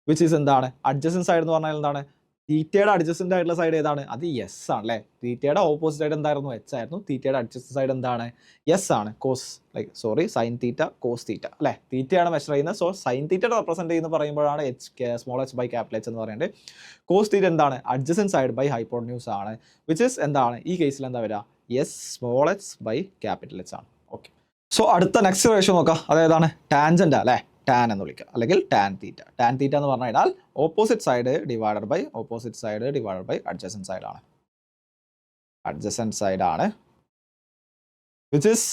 Which is എന്താണ്? അഡ്ജസൻറ്റ് സൈഡ് എന്ന് പറഞ്ഞാൽ എന്താണ്? തീറ്റയുടെ അഡ്ജസൻറ്റ് ആയിട്ടുള്ള സൈഡ് ഏതാണ്? അത് S ആണ് അല്ലേ. തീറ്റയുടെ ഓപ്പോസിറ്റ് സൈഡ് എന്തായിരുന്നു? H ആയിരുന്നു. തീറ്റയുടെ അഡ്ജസൻറ്റ് സൈഡ് എന്താണ്? S ആണ്. സൈൻ തീറ്റ കോസ് തീറ്റ അല്ലേ. തീറ്റയാണ് മെഷർ ചെയ്യുന്നത്. സോ സൈൻ തീറ്റയുടെ റെപ്രസെൻറ്റ് ചെയ്യുന്ന പറയുമ്പോഴാണ് small h by capital H എന്ന് പറയുന്നത്. കോസ് തീറ്റ എന്താണ്? അഡ്ജസൻറ്റ് സൈഡ് ബൈ ഹൈപ്പോട്ടന്യൂസ് ആണ്. വിച്ച് ഈസ് എന്താണ്? ഈ കേസിൽ എന്താ വരിക? S small h by capital H ആണ്. ഓക്കെ, സോ അടുത്ത നെക്സ്റ്റ് റേഷ്യോ നോക്കാം. അതേതാണ്? ടാൻജൻ്റ് അല്ലേ, ടാൻ എന്ന് വിളിക്കുക, അല്ലെങ്കിൽ ടാൻ തീറ്റ എന്ന് പറഞ്ഞു കഴിഞ്ഞാൽ opposite side divided by adjacent side ആണ്. അഡ്ജസൻറ്റ് സൈഡ് ആണ്, വിച്ച് ഇസ്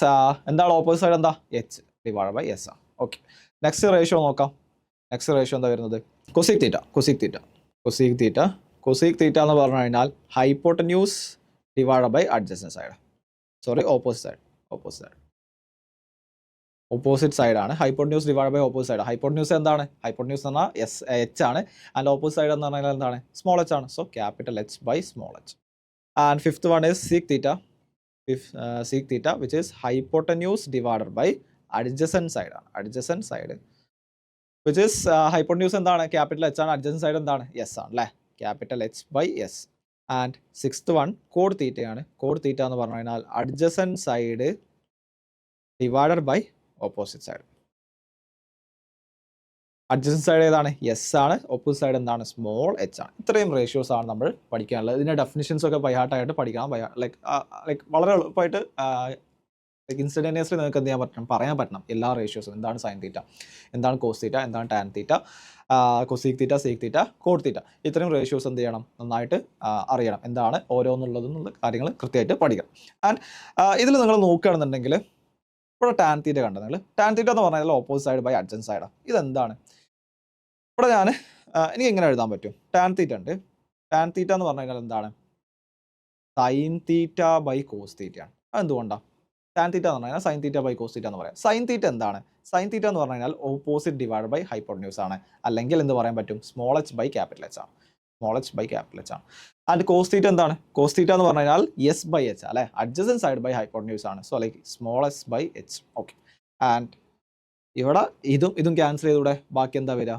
എന്താണ് ഓപ്പോസിറ്റ് സൈഡ്, എന്താ എച്ച് ഡിവൈഡ് ബൈ എസ് ആണ്. ഓക്കെ, നെക്സ്റ്റ് റേഷ്യോ നോക്കാം. നെക്സ്റ്റ് റേഷ്യോ എന്താ വരുന്നത്, cosec theta. Cosec theta cosec theta cosec theta എന്ന് പറഞ്ഞു കഴിഞ്ഞാൽ hypotenuse divide by adjacent side, sorry opposite side, opposite side ആണ്. Hypotenuse divide by opposite side. Hypotenuse എന്താണ്, hypotenuse എന്ന് പറഞ്ഞാൽ എച്ച് ആണ്, ആൻഡ് ഓപ്പോസിറ്റ് സൈഡ് എന്ന് പറഞ്ഞാൽ എന്താണ്, സ്മോൾ എച്ച് ആണ്. So capital H by small H. And fifth one is sec theta. Sec theta which is hypotenuse divided by adjacent side ആണ്. Adjacent side which is hypotenuse എന്താണ്, capital H ആണ്, adjacent side എന്താണ്, S ആണ് അല്ലേ, capital H by S. And sixth one cot തീറ്റയാണ്. Cot theta എന്ന് പറഞ്ഞു കഴിഞ്ഞാൽ adjacent side divided by opposite side. Adjacent side ഏതാണ്, എസ് ആണ്, ഓപ്പോസിറ്റ് സൈഡ് എന്താണ്, സ്മോൾ എച്ച് ആണ്. ഇത്രയും റേഷ്യോസ് ആണ് നമ്മൾ പഠിക്കാനുള്ളത്. ഇതിൻ്റെ ഡെഫിനിഷൻസ് ഒക്കെ ബൈഹാർട്ടായിട്ട് പഠിക്കണം. ലൈക്ക് വളരെ എളുപ്പമായിട്ട് ഇൻസ്റ്റന്റേനിയസ്ലി നിങ്ങൾക്ക് എന്ത് ചെയ്യാൻ പറ്റണം, പറയാൻ പറ്റണം എല്ലാ റേഷ്യോസും. എന്താണ് സൈൻ തീറ്റ, എന്താണ് കോസ് തീറ്റ, എന്താണ് tan theta, cosec theta, sec theta, cot theta. ഇത്രയും റേഷ്യോസ് എന്ത് ചെയ്യണം, നന്നായിട്ട് അറിയണം. എന്താണ് ഓരോന്നുള്ളതെന്നുള്ള കാര്യങ്ങൾ കൃത്യമായിട്ട് പഠിക്കണം. ആൻഡ് ഇതിൽ നിങ്ങൾ നോക്കുകയാണെന്നുണ്ടെങ്കിൽ ഇവിടെ ടാൻ തീറ്റ കണ്ടത് നിങ്ങൾ. ടാൻ തീറ്റ എന്ന് പറഞ്ഞാൽ ഓപ്പോസിറ്റ് സൈഡ് ബൈ അഡ്ജസൻറ്റ് സൈഡാണ്. ഇതെന്താണ്, ഇവിടെ ഞാൻ എനിക്ക് എങ്ങനെ എഴുതാൻ പറ്റും, ടാൻ തീറ്റ ഉണ്ട്. ടാൻ തീറ്റ എന്ന് പറഞ്ഞു കഴിഞ്ഞാൽ എന്താണ്, സൈൻ തീറ്റ ബൈ കോസ് തീറ്റയാണ്. അതെന്തുകൊണ്ടാണ് ടാൻ തീറ്റ എന്ന് പറഞ്ഞാൽ sine theta by cos theta എന്ന് പറയാം. സൈൻ തീറ്റ എന്താണ്, സൈൻ തീറ്റ എന്ന് പറഞ്ഞു കഴിഞ്ഞാൽ ഓപ്പോസിറ്റ് ഡിവൈഡ് ബൈ ഹൈപ്പോട്ടന്യൂസ് ആണ്, അല്ലെങ്കിൽ എന്ത് പറയാൻ പറ്റും, small H by capital H ആണ്. Small H by capital H ആണ്. ആൻഡ് കോസ് തീറ്റ എന്താണ്, കോസ് തീറ്റ എന്ന് പറഞ്ഞു കഴിഞ്ഞാൽ എസ് ബൈ എച്ച് അല്ലെ, അഡ്ജസൻറ്റ് സൈഡ് ബൈ ഹൈപ്പോട്ടന്യൂസ് ആണ്. So like small S by H. Okay, and ഇവിടെ ഇതും ക്യാൻസൽ ചെയ്തൂടെ, ബാക്കി എന്താ വരിക,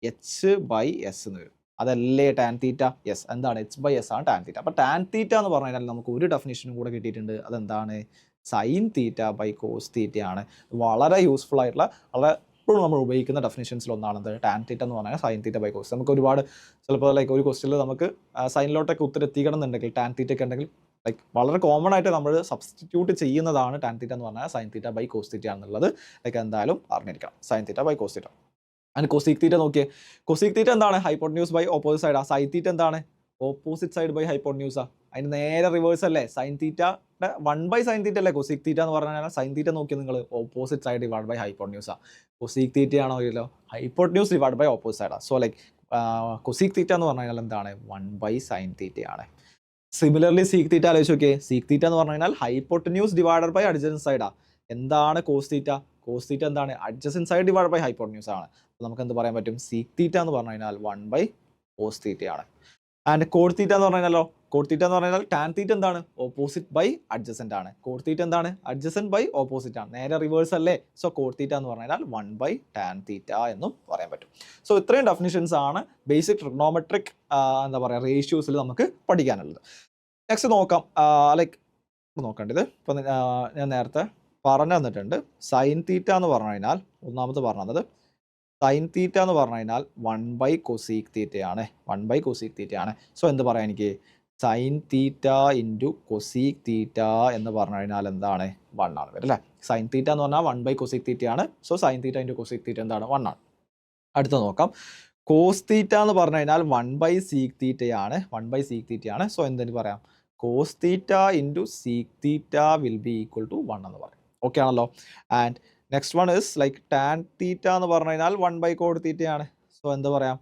എച്ച് ബൈ എസ് എന്ന് വരും. അതല്ലേ ടാൻ തീറ്റ, യെസ് എന്താണ്, എച്ച് ബൈ എസ് ആണ് ടാൻ തീറ്റ. അപ്പോൾ ടാൻ തീറ്റ എന്ന് പറഞ്ഞു കഴിഞ്ഞാൽ നമുക്ക് ഒരു ഡെഫിനിഷനും കൂടെ കിട്ടിയിട്ടുണ്ട്. അതെന്താണ്, സൈൻ തീറ്റ ബൈ കോസ് തീറ്റയാണ്. വളരെ യൂസ്ഫുൾ ആയിട്ടുള്ള, വളരെ എപ്പോഴും നമ്മൾ ഉപയോഗിക്കുന്ന ഡെഫിനിഷൻസിൽ ഒന്നാണ് ടാൻ തീറ്റ എന്ന് പറഞ്ഞാൽ സൈൻ തീറ്റ ബൈ കോസ്. നമുക്ക് ഒരുപാട് ചിലപ്പോൾ ലൈക്ക് ഒരു ക്വസ്റ്റ്യനിൽ നമുക്ക് സൈനിലോട്ടൊക്കെ ഉത്തരം എത്തിക്കണം എന്നുണ്ടെങ്കിൽ ടാൻ തീറ്റയൊക്കെ ഉണ്ടെങ്കിൽ ലൈക്ക് വളരെ കോമൺ ആയിട്ട് നമ്മൾ സബ്സ്റ്റിറ്റ്യൂട്ട് ചെയ്യുന്നതാണ് ടാൻ തീറ്റ എന്ന് പറഞ്ഞാൽ sine theta by cos theta ആണെന്നുള്ളത് ലൈക്ക് എന്തായാലും അറിഞ്ഞിരിക്കണം. Sine theta by cos theta. And cosec theta നോക്കിയേ, കൊസീക് തീറ്റ എന്താണ്, hypotenuse by opposite side. Sine theta എന്താണ്, ഓപ്പോസിറ്റ് സൈഡ് ബൈ ഹൈപ്പോട്ടന്യൂസാ. അതിന് നേരെ റിവേഴ്സ് അല്ലേ, സൈൻ തീറ്റയുടെ 1 സൈൻ തീറ്റ അല്ലേ കൊസീക് തീറ്റ എന്ന് പറഞ്ഞാൽ. സൈൻ തീറ്റ നോക്കിയാൽ നിങ്ങൾ ഓപ്പോസിറ്റ് സൈഡ് ഡിവൈഡ് ബൈ ഹൈപ്പോട്ടന്യൂസാ. കൊസീക് തീറ്റ ആണോ ഇല്ലല്ലോ, ഹൈപ്പോട്ടന്യൂസ് ഡിവൈഡ് ബൈ ഓപ്പോസിറ്റ് സൈഡാണ്. സോ ലൈക്ക് കൊസീക് തീറ്റ എന്ന് പറഞ്ഞു കഴിഞ്ഞാൽ എന്താണ്, 1 സൈൻ തീറ്റ ആണ്. സിമിലർലി സീക് തീറ്റ ആലോചിച്ച് നോക്കിയേ, സീക് തീറ്റ എന്ന് പറഞ്ഞു കഴിഞ്ഞാൽ ഹൈപ്പോട്ടന്യൂസ് ഡിവൈഡഡ് ബൈ അഡ്ജസൻറ്റ് സൈഡാ. എന്താണ് കോസ് തീറ്റ, കോസ് തീറ്റ എന്താണ്, adjacent side divide by hypotenuse ആണ്. അപ്പോൾ നമുക്ക് എന്ത് പറയാൻ പറ്റും, സീക് തീറ്റ എന്ന് പറഞ്ഞു കഴിഞ്ഞാൽ 1 കോസ് തീറ്റ ആണ്. ആൻഡ് കോഡ് തീറ്റ എന്ന് പറഞ്ഞു കഴിഞ്ഞാലോ, കോഡ് തീറ്റ എന്ന് പറഞ്ഞാൽ ടാൻ തീറ്റ എന്താണ്, ഓപ്പോസിറ്റ് ബൈ അഡ്ജസൻറ്റ് ആണ്. കോഡ് തീറ്റ എന്താണ്, അഡ്ജസൻറ്റ് ബൈ ഓപ്പോസിറ്റ് ആണ്, നേരെ റിവേഴ്സ് അല്ലേ. സോ കോഡ് തീറ്റ എന്ന് പറഞ്ഞാൽ 1 ടാൻ തീറ്റ എന്നും പറയാൻ പറ്റും. സോ ഇത്രയും ഡെഫിനിഷൻസ് ആണ് ബേസിക് ട്രിഗ്നോമെട്രിക് എന്താ പറയുക റേഷ്യോസിൽ നമുക്ക് പഠിക്കാനുള്ളത്. നെക്സ്റ്റ് നോക്കാം, ലൈക്ക് നോക്കേണ്ടത് ഇപ്പം ഞാൻ നേരത്തെ പറഞ്ഞു തന്നിട്ടുണ്ട്. സൈൻ തീറ്റ എന്ന് പറഞ്ഞു കഴിഞ്ഞാൽ ഒന്നാമത് പറഞ്ഞു തന്നത് സൈൻ തീറ്റ എന്ന് പറഞ്ഞു കഴിഞ്ഞാൽ 1 കൊസീക് തീറ്റയാണ്. 1 കൊസീക് തീറ്റയാണ്. സോ എന്ത് പറയാം, എനിക്ക് sign theta into cosec theta എന്ന് പറഞ്ഞു കഴിഞ്ഞാൽ എന്താണ്, 1 ആണ് വരും അല്ലേ. സൈൻ തീറ്റ എന്ന് പറഞ്ഞാൽ 1 കൊസീക് തീറ്റയാണ്. So sine theta into cosec theta എന്താണ്, 1 ആണ്. അടുത്ത നോക്കാം, കോസ് തീറ്റ എന്ന് പറഞ്ഞു കഴിഞ്ഞാൽ 1 സീക് തീറ്റയാണ്. 1 സീക് തീറ്റയാണ്. സോ എന്തെന്ന് പറയാം, cos theta into sec theta will be equal to 1 എന്ന് പറയും. ഓക്കെ ആണല്ലോ. And next one is like tan theta എന്ന് പറഞ്ഞു കഴിഞ്ഞാൽ 1 കോഡ് തീറ്റയാണ്. സോ എന്താ പറയാം,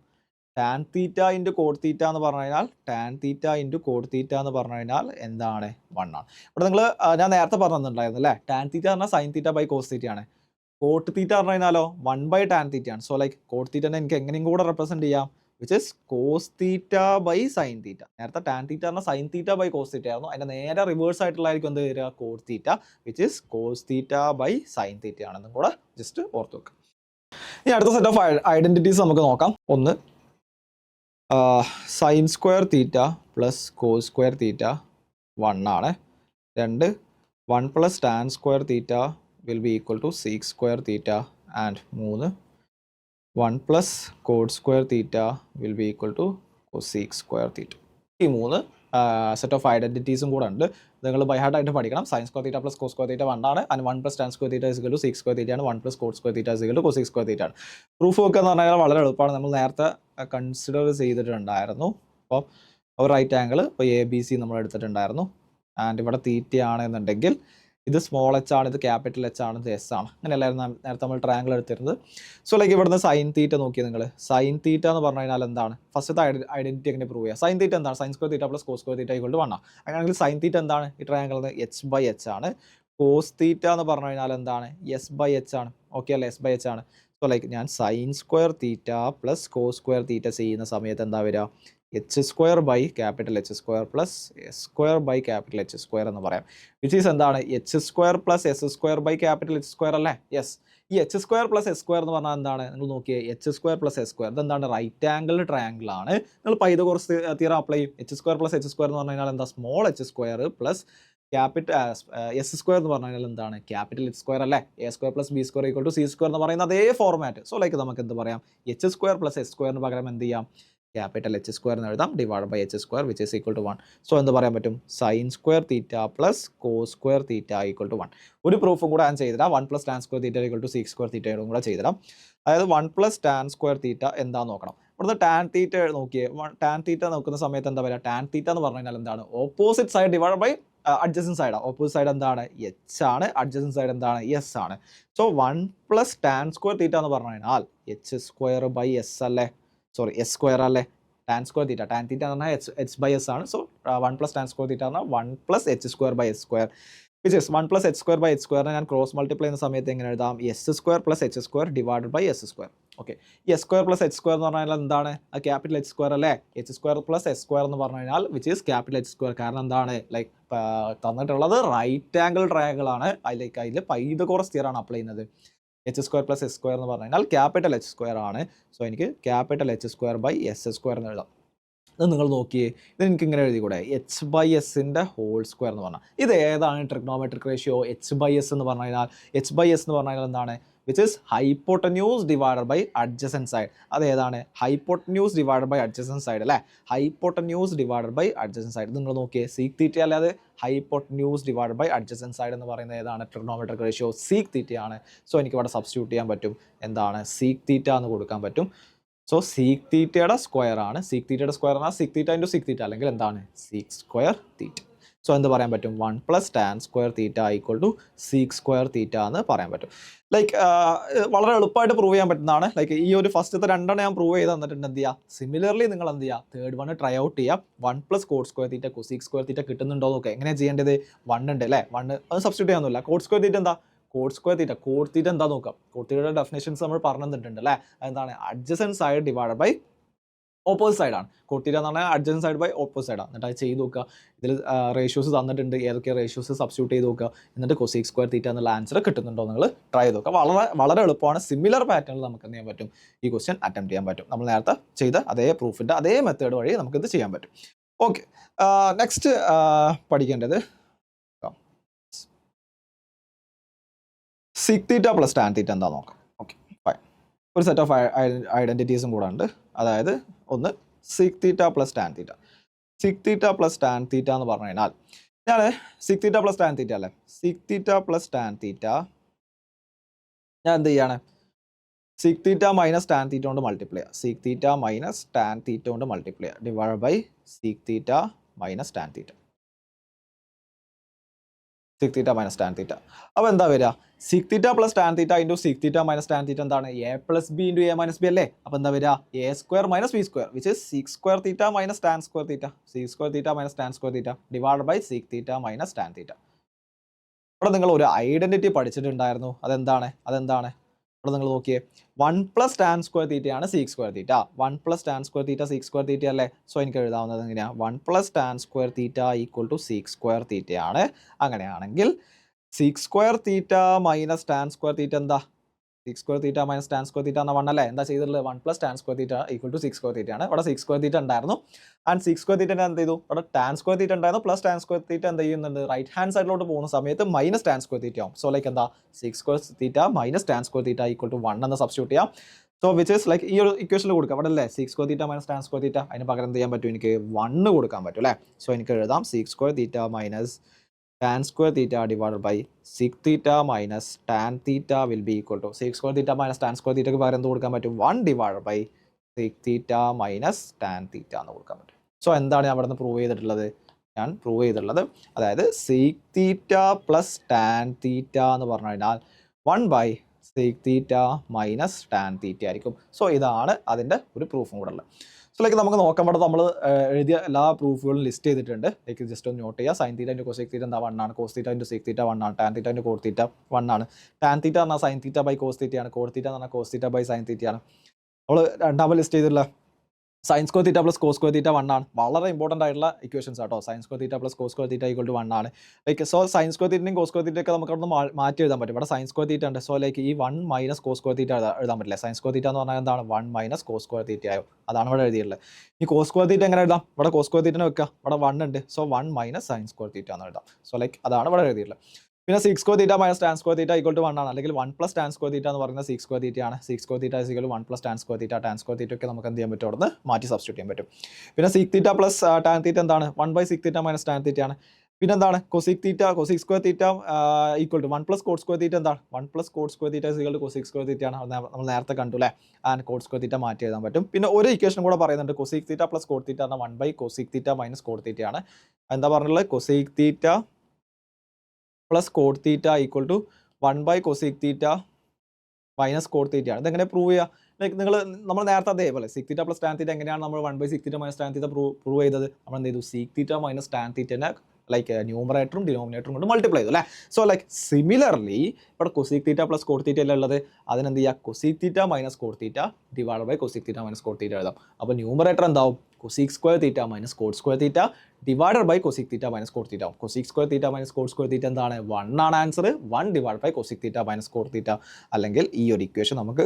tan theta into cot theta എന്ന് പറഞ്ഞു കഴിഞ്ഞാൽ tan theta into cot theta എന്ന് പറഞ്ഞു കഴിഞ്ഞാൽ എന്താണ്, 1 ആണ്. ഇവിടെ നിങ്ങൾ ഞാൻ നേരത്തെ പറഞ്ഞിട്ടുണ്ടായിരുന്നു അല്ലേ, ടാൻ തീറ്റ പറഞ്ഞാൽ സൈൻ തീറ്റ ബൈ കോസ് തീറ്റയാണ്. കോട്ട് തീറ്റ പറഞ്ഞു കഴിഞ്ഞാലോ 1 ടാൻ തീറ്റയാണ്. സോ ലൈക്ക് കോട്ട് തീറ്റനെ എനിക്ക് എങ്ങനെയും കൂടെ റെപ്രസെൻറ്റ് ചെയ്യാം, which is cos theta by sine theta. നേരത്തെ ടാൻ തീറ്റ പറഞ്ഞാൽ sine theta by cos theta ആയിരുന്നു. അതിൻ്റെ നേരെ റിവേഴ്സ് ആയിട്ടുള്ളതായിരിക്കും എന്ത് വരിക, cot theta, which is cos theta by sine theta ആണെന്നും കൂടെ ജസ്റ്റ് ഓർത്ത് വെക്കുക. ഇനി അടുത്ത സെറ്റ് ഓഫ് ഐഡന്റിറ്റീസ് നമുക്ക് നോക്കാം. ഒന്ന് sine square theta plus cos square theta 1 ആണ്. 2 1 tan square theta will be equal to sec square theta. And 3 1 cot square theta will be equal to cosec square theta. ഈ 3 set of ഐഡന്റിറ്റീസും കൂടെ ഉണ്ട്. നിങ്ങൾ ബൈഹാർട്ടായിട്ട് പഠിക്കണം. Sine square theta plus cos square theta 1 ആണ്. And 1 tan square theta is to sec square theta ആണ്. 1 cot square theta is to cosec square theta ആണ്. Proof ഒക്കെ എന്ന് പറഞ്ഞാൽ വളരെ എളുപ്പമാണ്. നമ്മൾ നേരത്തെ കൺസിഡർ ചെയ്തിട്ടുണ്ടായിരുന്നു. അപ്പോൾ ഒരു റൈറ്റ് ആംഗിൾ ഇപ്പോൾ ABC നമ്മൾ എടുത്തിട്ടുണ്ടായിരുന്നു. ആൻഡ് ഇവിടെ തീറ്റ ആണെന്നുണ്ടെങ്കിൽ ഇത് സ്മോൾ എച്ച് ആണ്, ഇത് ക്യാപിറ്റൽ എച്ച് ആണ്, ഇത് എസ് ആണ്. അങ്ങനെയല്ലായിരുന്നു നേരത്തെ നമ്മൾ ട്രയാങ്കിൾ എടുത്തിരുന്നത്. സോ ലൈക്ക് ഇവിടുന്ന് സൈൻ തീറ്റ നോക്കിയത് നിങ്ങൾ. സൈൻ തീറ്റ എന്ന് പറഞ്ഞു കഴിഞ്ഞാൽ എന്താണ്? ഫസ്റ്റത്തെ ഐഡന്റിറ്റി എങ്ങനെ പ്രൂവ് ചെയ്യുക? സൈൻ തീറ്റ എന്താണ്? Sine square theta plus cos square theta equal to 1 ആണ്. അങ്ങനെയാണെങ്കിൽ സൈൻ തീറ്റ എന്താണ്? ഈ ട്രയാങ്കിളിന് എച്ച് ബൈ എച്ച് ആണ്. കോസ് തീറ്റ എന്ന് പറഞ്ഞു കഴിഞ്ഞാൽ എന്താണ്? എസ് ബൈ എച്ച് ആണ്. ഓക്കെ അല്ലേ? എസ് ബൈ എച്ച് ആണ്. സോ ലൈക്ക് ഞാൻ sine square theta plus cos square theta ചെയ്യുന്ന സമയത്ത് എന്താ വരിക? H square by capital H square plus S square by capital H square എന്ന് പറയാം. വിച്ച് ഈസ് എന്താണ്? H square plus S square by capital H square അല്ലേ? Yes. ഈ H square plus S square എന്ന് പറഞ്ഞാൽ എന്താണ്? നിങ്ങൾ നോക്കിയേ, H square plus S square ഇതെന്താണ്? റൈറ്റ് ആംഗിൾ ട്രയാങ്കിൾ ആണ്. നിങ്ങൾ പൈതഗോറസ് തിയറം അപ്ലൈ ചെയ്യും. H square plus H square എന്ന് പറഞ്ഞു കഴിഞ്ഞാൽ എന്താ? Small H square plus capital S square എന്ന് പറഞ്ഞു കഴിഞ്ഞാൽ എന്താണ്? ക്യാപിറ്റൽ എച്ച് സ്ക്വയർ അല്ലേ? A square plus B square equal to C square എന്ന് പറയുന്ന അതേ ഫോർമാറ്റ്. സോ ലൈക്ക് നമുക്ക് എന്ത് പറയാം? എച്ച് സ്ക്വയർ പ്ലസ് എസ് സ്ക്വയറിന് പകരം എന്ത് ചെയ്യാം? ക്യാപിറ്റൽ എച്ച് സ്ക്വയർ എന്ന് എഴുതാം, divide by H square which is equal to 1. So എന്ത് പറയാൻ പറ്റും? Sine square theta plus cos square theta equal to 1. ഒരു പ്രൂഫും കൂടെ ഞാൻ ചെയ്തിടാം. 1 plus tan square theta equal to sec square തീറ്റയും കൂടെ ചെയ്തിടാം. അതായത് 1 പ്ലസ് ടാൻ സ്ക്വയർ തീറ്റ എന്താന്ന് നോക്കണം. ഇവിടുന്ന് ടാൻ തീറ്റ നോക്കിയേ. ടാൻ തീറ്റ നോക്കുന്ന സമയത്ത് എന്താ പറയുക? ടാൻ തീറ്റ എന്ന് പറഞ്ഞു കഴിഞ്ഞാൽ എന്താണ്? Opposite side divide by adjacent സൈഡാണ്. ഓപ്പോസിറ്റ് സൈഡ് എന്താണ്? എച്ച് ആണ്. അഡ്ജസൻറ്റ് സൈഡ് എന്താണ്? എസ് ആണ്. So 1 plus tan square theta എന്ന് പറഞ്ഞു കഴിഞ്ഞാൽ എച്ച് സ്ക്വയർ ബൈ എസ് അല്ലേ? സോറി, എസ് സ്ക്വയർ അല്ലേ? Tan square theta, tan theta എന്ന് പറഞ്ഞാൽ എച്ച് ബൈ എസ് ആണ്. So 1 plus tan square theta എന്ന് പറഞ്ഞാൽ 1 plus H square by S square which is 1 plus H square by H സ്ക്വയറിനെ ഞാൻ cross multiply ചെയ്യുന്ന സമയത്ത് എങ്ങനെ എഴുതാം? S square plus H square divide by S square. Okay, ഈ S square plus H square എന്ന് പറഞ്ഞാൽ എന്താണ്? ക്യാപിറ്റൽ എച്ച് സ്ക്വയർ അല്ലേ? H square plus S square എന്ന് പറഞ്ഞു കഴിഞ്ഞാൽ which is capital H square. കാരണം എന്താണ്? ലൈക്ക് തന്നിട്ടുള്ളത് റൈറ്റ് ആംഗിൾ ട്രയാങ്കിൾ ആണ്. അതിൽ പൈതഗോറസ് തിയറം ആണ് അപ്ലൈ ചെയ്യുന്നത്. H square plus S square എന്ന് പറഞ്ഞു കഴിഞ്ഞാൽ ക്യാപിറ്റൽ എച്ച് സ്ക്വയർ ആണ്. സോ എനിക്ക് capital H square by S square എന്ന് എഴുതാം. ഇത് നിങ്ങൾ നോക്കിയേ, ഇത് എനിക്ക് ഇങ്ങനെ എഴുതിക്കൂടെ? എച്ച് ബൈ എസിൻ്റെ ഹോൾ സ്ക്വയർ എന്ന് പറഞ്ഞാൽ ഇത് ഏതാണ് trigonometric ratio? H by S എന്ന് പറഞ്ഞു കഴിഞ്ഞാൽ, എച്ച് ബൈ എസ് എന്ന് പറഞ്ഞു കഴിഞ്ഞാൽ എന്താണ്? Which is hypotenuse divided by adjacent side. അത് ഏതാണ്? Hypotenuse divided by adjacent side അല്ലേ? Hypotenuse divided by adjacent side. നിങ്ങൾ നോക്കിയേ, സീക്ക് തീറ്റ അല്ലാതെ hypotenuse divided by adjacent side എന്ന് പറയുന്നത് ഏതാണ്? ട്രിഗ്നോമെട്രിക് റേഷ്യോ സീക്ക് തീറ്റയാണ്. സോ എനിക്ക് ഇവിടെ സബ്സ്റ്റിറ്റ്യൂട്ട് ചെയ്യാൻ പറ്റും. എന്താണ്? സീക്ക് തീറ്റ എന്ന് കൊടുക്കാൻ പറ്റും. സോ സീക്ക് തീറ്റയുടെ സ്ക്വയർ ആണ്. സീക്ക് തീറ്റയുടെ സ്ക്വയർ എന്നാൽ സീക്ക് തീറ്റ ഇൻറ്റു സീക്ക് തീറ്റ, അല്ലെങ്കിൽ എന്താണ്? സീക്ക് സ്ക്വയർ തീറ്റ. സോ എന്ത് പറയാൻ പറ്റും? 1 plus tan square theta equal to sec square theta എന്ന് പറയാൻ പറ്റും. ലൈക്ക് വളരെ എളുപ്പമായിട്ട് പ്രൂവ് ചെയ്യാൻ പറ്റുന്നതാണ്. ലൈക്ക് ഈ ഒരു ഫസ്റ്റത്തെ രണ്ടെണ്ണം ഞാൻ പ്രൂവ് ചെയ്ത് തന്നിട്ടുണ്ട്. എന്ത് ചെയ്യുക? സിമിലർലി നിങ്ങൾ എന്ത് ചെയ്യുക? തേർഡ് വൺ ട്രൈ ഔട്ട് ചെയ്യുക. 1 പ്ലസ് കോഡ് സ്ക്വയർ തീറ്റ കൊസീക്ക് സ്ക്വയർ തീറ്റ കിട്ടുന്നുണ്ടോ നോക്കുക. എങ്ങനെയാണ് ചെയ്യേണ്ടത്? 1 ഉണ്ട് അല്ലേ? 1 അത് സബ്സ്റ്റിറ്റ്യൂട്ട് ചെയ്യാനൊന്നുമില്ല. കോഡ് സ്ക്വയർ തീറ്റ എന്താ? കോഡ് സ്ക്വയർ തീറ്റ. കോഡ് തീറ്റ എന്താ നോക്കാം. കോഡ് തീറ്റയുടെ ഡെഫിനേഷൻസ് നമ്മൾ പറഞ്ഞു തന്നിട്ടുണ്ട് അല്ലേ? അതെന്താണ്? Adjacent side divide by opposite സൈഡാണ്. കോഡ് തീറ്റ എന്ന് പറഞ്ഞാൽ അഡ്ജസൻറ്റ് സൈഡ് ബൈ ഓപ്പോസിറ്റ് സൈഡാണ്. എന്നിട്ട് അത് ചെയ്ത് നോക്കുക. ഇതിൽ റേഷ്യോസ് തന്നിട്ടുണ്ട്. ഏതൊക്കെ റേഷ്യോസ് സബ്സ്റ്റിറ്റ്യൂട്ട് ചെയ്ത് നോക്കുക. എന്നിട്ട് കൊസീക്ക് സ്ക്വയർ തീറ്റ എന്നുള്ള ആൻസർ കിട്ടുന്നുണ്ടോ നിങ്ങൾ ട്രൈ ചെയ്ത് നോക്കുക. വളരെ എളുപ്പമാണ്. സിമിലർ പാറ്റേണിൽ നമുക്ക് എന്ത് ചെയ്യാൻ പറ്റും? ഈ ക്വസ്റ്റ്യൻ അറ്റംപ്റ്റ് ചെയ്യാൻ പറ്റും. നമ്മൾ നേരത്തെ ചെയ്ത അതേ പ്രൂഫിൻ്റെ അതേ മെത്തേഡ് വഴി നമുക്കിത് ചെയ്യാൻ പറ്റും. ഓക്കെ, നെക്സ്റ്റ് പഠിക്കേണ്ടത് sec theta plus tan theta എന്താ നോക്കാം. Okay, fine. ഒരു സെറ്റ് ഓഫ് ഐഡൻറ്റിറ്റീസും കൂടെ ഉണ്ട്. അതായത് ഒന്ന് sec theta plus tan theta. Sec theta plus tan theta എന്ന് പറഞ്ഞു കഴിഞ്ഞാൽ ഞാൻ sec theta plus tan theta അല്ലേ? Sec theta plus tan theta ഞാൻ എന്ത് ചെയ്യാണ്? Sec theta minus tan theta കൊണ്ട് മൾട്ടിപ്ലൈ ചെയ്യുക. Sec theta minus tan theta കൊണ്ട് മൾട്ടിപ്ലൈ ചെയ്യുക divide by sec theta minus tan theta. Sec theta minus tan theta. അപ്പോൾ എന്താ വരിക? Sec theta plus tan theta into sec theta minus tan theta എന്താണ്? A plus B into A minus B അല്ലേ? അപ്പോൾ എന്താ വരിക? A square minus B square which is sec square theta minus tan square theta. Sec square theta minus tan square theta divide by sec theta minus tan theta. ഇവിടെ നിങ്ങൾ ഒരു identity പഠിച്ചിട്ടുണ്ടായിരുന്നു. അതെന്താണ്? ഇവിടെ നിങ്ങൾ നോക്കിയേ, 1 പ്ലസ് ടാൻ സ്ക്വയർ തീറ്റയാണ് sec square theta. 1 plus tan square theta sec square theta അല്ലേ? So എനിക്ക് എഴുതാവുന്നത് എങ്ങനെയാണ്? 1 plus tan square theta equal to sec square തീറ്റയാണ്. അങ്ങനെയാണെങ്കിൽ sec square theta minus tan square theta എന്താ? Sec square theta minus tan square theta എന്ന 1 അല്ലേ? എന്താ ചെയ്തിട്ടുള്ളത്? 1 plus tan square theta equal to sec square തീറ്റയാണ്. ഇവിടെ സീക്ക് സ്ക്വയർ തീറ്റ ഉണ്ടായിരുന്നു. ആൻഡ് സീക്ക് സ്ക്വയർ തീറ്റ എന്ത് ചെയ്തു? ഇവിടെ ടാൻ സ്ക്വയർ തീറ്റ ഉണ്ടായിരുന്നു. പ്ലസ് ടാൻ സ്ക്വയർ തീറ്റ എന്ത് ചെയ്യുന്നുണ്ട്? റൈറ്റ് ഹാൻഡ് സൈഡിലോട്ട് പോകുന്ന സമയത്ത് മൈനസ് ടാൻ സ്ക്വയർ തീറ്റ ആവും. സോ ലൈക്ക് എന്താ? Sec square theta minus tan square theta equal to 1 എന്ന് സബ്സ്റ്റിറ്റ്യൂട്ട് ചെയ്യാം. സോ വിച്ച് ഈസ് ലൈക്ക് ഈ ഒരു ഇക്വേഷനിൽ കൊടുക്കാം. അവിടെ അല്ലേ seek square theta minus tan square തീറ്റ. അതിന് പകരം എന്ത് ചെയ്യാൻ പറ്റും? എനിക്ക് 1 കൊടുക്കാൻ പറ്റും അല്ലേ? സോ എനിക്ക് എഴുതാം seek square theta minus tan square theta divided by sec theta minus tan theta will be equal to sec square theta minus tan square theta ക്ക് പകരം എന്ത് കൊടുക്കാൻ പറ്റും? 1 divided by sec theta minus tan theta എന്ന് കൊടുക്കാൻ പറ്റും. So എന്താണ് അവിടെ നിന്ന് പ്രൂവ് ചെയ്തിട്ടുള്ളത്? ഞാൻ പ്രൂവ് ചെയ്തിട്ടുള്ളത്. അതായത് seek theta plus tan theta എന്ന് പറഞ്ഞു കഴിഞ്ഞാൽ 1 സീക് തീറ്റ മൈനസ് ടാൻ തീറ്റ ആയിരിക്കും. സോ ഇതാണ് അതിൻ്റെ ഒരു പ്രൂഫും കൂടെ ഉള്ളത്. സോ ലൈക്ക് നമുക്ക് നോക്കാൻ പറ്റും, നമ്മൾ എഴുതിയ എല്ലാ പ്രൂഫുകളും ലിസ്റ്റ് ചെയ്തിട്ടുണ്ട്. ലൈക്ക് ജസ്റ്റ് ഒന്ന് നോട്ട് ചെയ്യുക. Sine theta into cosec theta എന്താ 1 ആണ്, cos theta into sec theta 1 ആണ്, tan theta into cot theta 1 ആണ്. ടാൻ തീറ്റ എന്ന് പറഞ്ഞാൽ സൈൻ തീറ്റ ബൈ കോസ് തീറ്റയാണ്, കോട്ട് തീറ്റ എന്ന് പറഞ്ഞാൽ കോസ് തീറ്റ ബൈ സൈൻ തീറ്റയാണ്. നമ്മൾ രണ്ടാമത് ലിസ്റ്റ് ചെയ്തിട്ടുള്ള sine square theta plus cos square theta 1 ആണ്. വളരെ ഇമ്പോർട്ടൻ്റ് ആയിട്ടുള്ള ഇക്വേഷൻസ് ആട്ടോ. Sine square theta plus cos square theta equal to 1 ആണ്. ലൈക്ക് സോ സൈൻ സ്ക്വയർ തീറ്റയും കോസ് സ്ക്വയർ തീറ്റയൊക്കെ നമുക്ക് അവിടെ മാറ്റി എഴുതാൻ പറ്റും. ഇവിടെ സൈൻ സ്ക്വയർ തീറ്റ ഉണ്ട്. സോ ലൈക്ക് ഈ 1 മൈനസ് കോസ് സ്ക്വയർ തീറ്റ എഴുതാൻ പറ്റില്ല. സൈൻ സ്ക്വയർ തീറ്റ എന്ന് പറഞ്ഞാൽ എന്താണ് 1 മൈനസ് കോസ് സ്ക്വയർ തീറ്റ ആയോ, അതാണ് ഇവിടെ എഴുതിയിട്ടുള്ളത്. ഈ കോസ് സ്ക്വയർ തീറ്റ എങ്ങനെ എഴുതാം? ഇവിടെ കോസ് സ്ക്വയർ തീറ്റനെ വെക്കുക, ഇവിടെ 1 ഉണ്ട്. So 1 minus sine square theta എന്ന് എഴുതാം. സോ ലൈക്ക് അതാണ് ഇവിടെ എഴുതിയിട്ടുള്ളത്. പിന്നെ sec square theta minus tan square theta equal to 1 ആണ്. അല്ലെങ്കിൽ 1 പ്ലസ് ടാൻ സ്ക്വയർ തീറ്റ എന്ന് പറയുന്നത് സീക് സ്ക്വയർ തീറ്റ ആണ്. Sec square theta equal to 1 plus tan square theta. Tan square theta ഒക്കെ നമുക്ക് എന്ത് ചെയ്യാൻ പറ്റും? അവിടെ മാറ്റി സബ്സ്റ്റിറ്റ്യൂട്ട് ചെയ്യാൻ പറ്റും. പിന്നെ sec theta plus tan theta എന്താണ്? 1 by sec theta minus tan theta ആണ്. പിന്നെ എന്താണ്? Cosec theta cosec square theta equal to 1 plus cot square theta എന്താണ്? 1 plus cot square theta equal to cosec square theta ആണ്. നമ്മൾ നേരത്തെ കണ്ടു അല്ലേ? ആൻഡ് കോട്ട് സ്ക്വയർ തീറ്റ മാറ്റി എഴുതാൻ പറ്റും. പിന്നെ ഒരു ഇക്വേഷൻ കൂടെ പറയുന്നുണ്ട്, cosec theta plus cot theta എന്നാൽ 1 by cosec theta minus cot theta ആണ്. എന്താ പറഞ്ഞിട്ടുള്ളത്? Cosec theta plus cot theta equal to 1 by cosec theta minus cot theta ആണ്. ഇതെങ്ങനെ പ്രൂവ് ചെയ്യുക? ലൈക്ക് നമ്മൾ നേരത്തെ അതേപോലെ sec theta plus tan theta എങ്ങനെയാണ് നമ്മൾ 1 by sec theta minus tan theta prove ചെയ്തത്? നമ്മൾ എന്ത് ചെയ്തു? സീക് തീറ്റ മൈനസ് ടാൻ തീറ്റനെ ലൈക്ക് ന്യൂമറേറ്ററും ഡിനോമിനേറ്ററും കൊണ്ട് മൾട്ടിപ്ലൈ ചെയ്തു അല്ലേ? സോ ലൈക്ക് സിമിലർലി ഇവിടെ cosec theta plus cot theta അല്ല ഉള്ളത്, അതിനെന്ത് ചെയ്യുക? Cosec theta minus cot theta divide by cosec theta minus cot theta എഴുതാം. അപ്പോൾ ന്യൂമറേറ്റർ എന്താവും? Cosec square theta minus cot square theta divided by cosec theta minus cot theta ആവും. Cosec square theta minus cot square theta എന്താണ്? 1 ആണ് answer. 1 divide by cosec theta minus cot theta. അല്ലെങ്കിൽ ഈ ഒരു equation നമുക്ക്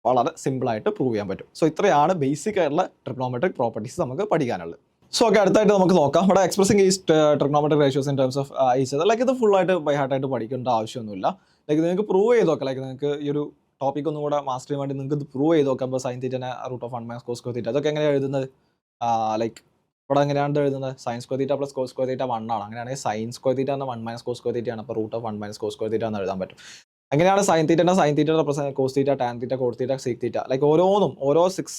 വളരെ സിമ്പിളായിട്ട് പ്രൂവ് ചെയ്യാൻ പറ്റും. സോ ഇത്രയാണ് ബേസിക് ആയിട്ടുള്ള ട്രിഗ്നോമെട്രിക് പ്രോപ്പർട്ടീസ് നമുക്ക് പഠിക്കാനുള്ളത്. സോ ഓക്കെ, അടുത്തായിട്ട് നമുക്ക് നോക്കാം. ഇവിടെ എക്സ്പ്രസിംഗ് ഈ trigonometric ratios in terms of each like ഇത് ഫുള്ളായിട്ട് ബൈ ഹാർട്ടായിട്ട് പഠിക്കേണ്ട ആവശ്യമൊന്നുമില്ല. ലൈക്ക് നിങ്ങൾക്ക് പ്രൂവ് ചെയ്ത് നോക്കാം. ലൈക്ക് നിങ്ങൾക്ക് ഈ ഒരു ടോപ്പിക് ഒന്നും കൂടെ മാസ്റ്റർ ചെയ്യാൻ വേണ്ടി നിങ്ങൾക്ക് ഇത് പ്രൂവ് ചെയ്ത് നോക്കാം. ഇപ്പോൾ സൈൻ തീറ്റനെ root of 1 minus cos square theta അതൊക്കെ എങ്ങനെയാണ് എഴുതുന്നത്? ലൈക്ക് ഇവിടെ എങ്ങനെയാണ് എഴുതുന്നത്? Sine square theta plus cos square theta 1 ആണ്. അങ്ങനെയാണെങ്കിൽ സൈൻ സ്ക്വയർ തീറ്റ എന്ന 1 മൈനസ് കോസ് സ്ക്വയർ തീറ്റ ആണ്. അപ്പോൾ root of 1 minus cos square theta എന്ന് എഴുതാൻ പറ്റും. അങ്ങനെയാണ് sine theta cos theta tan theta cot theta sec theta like ഓരോ 6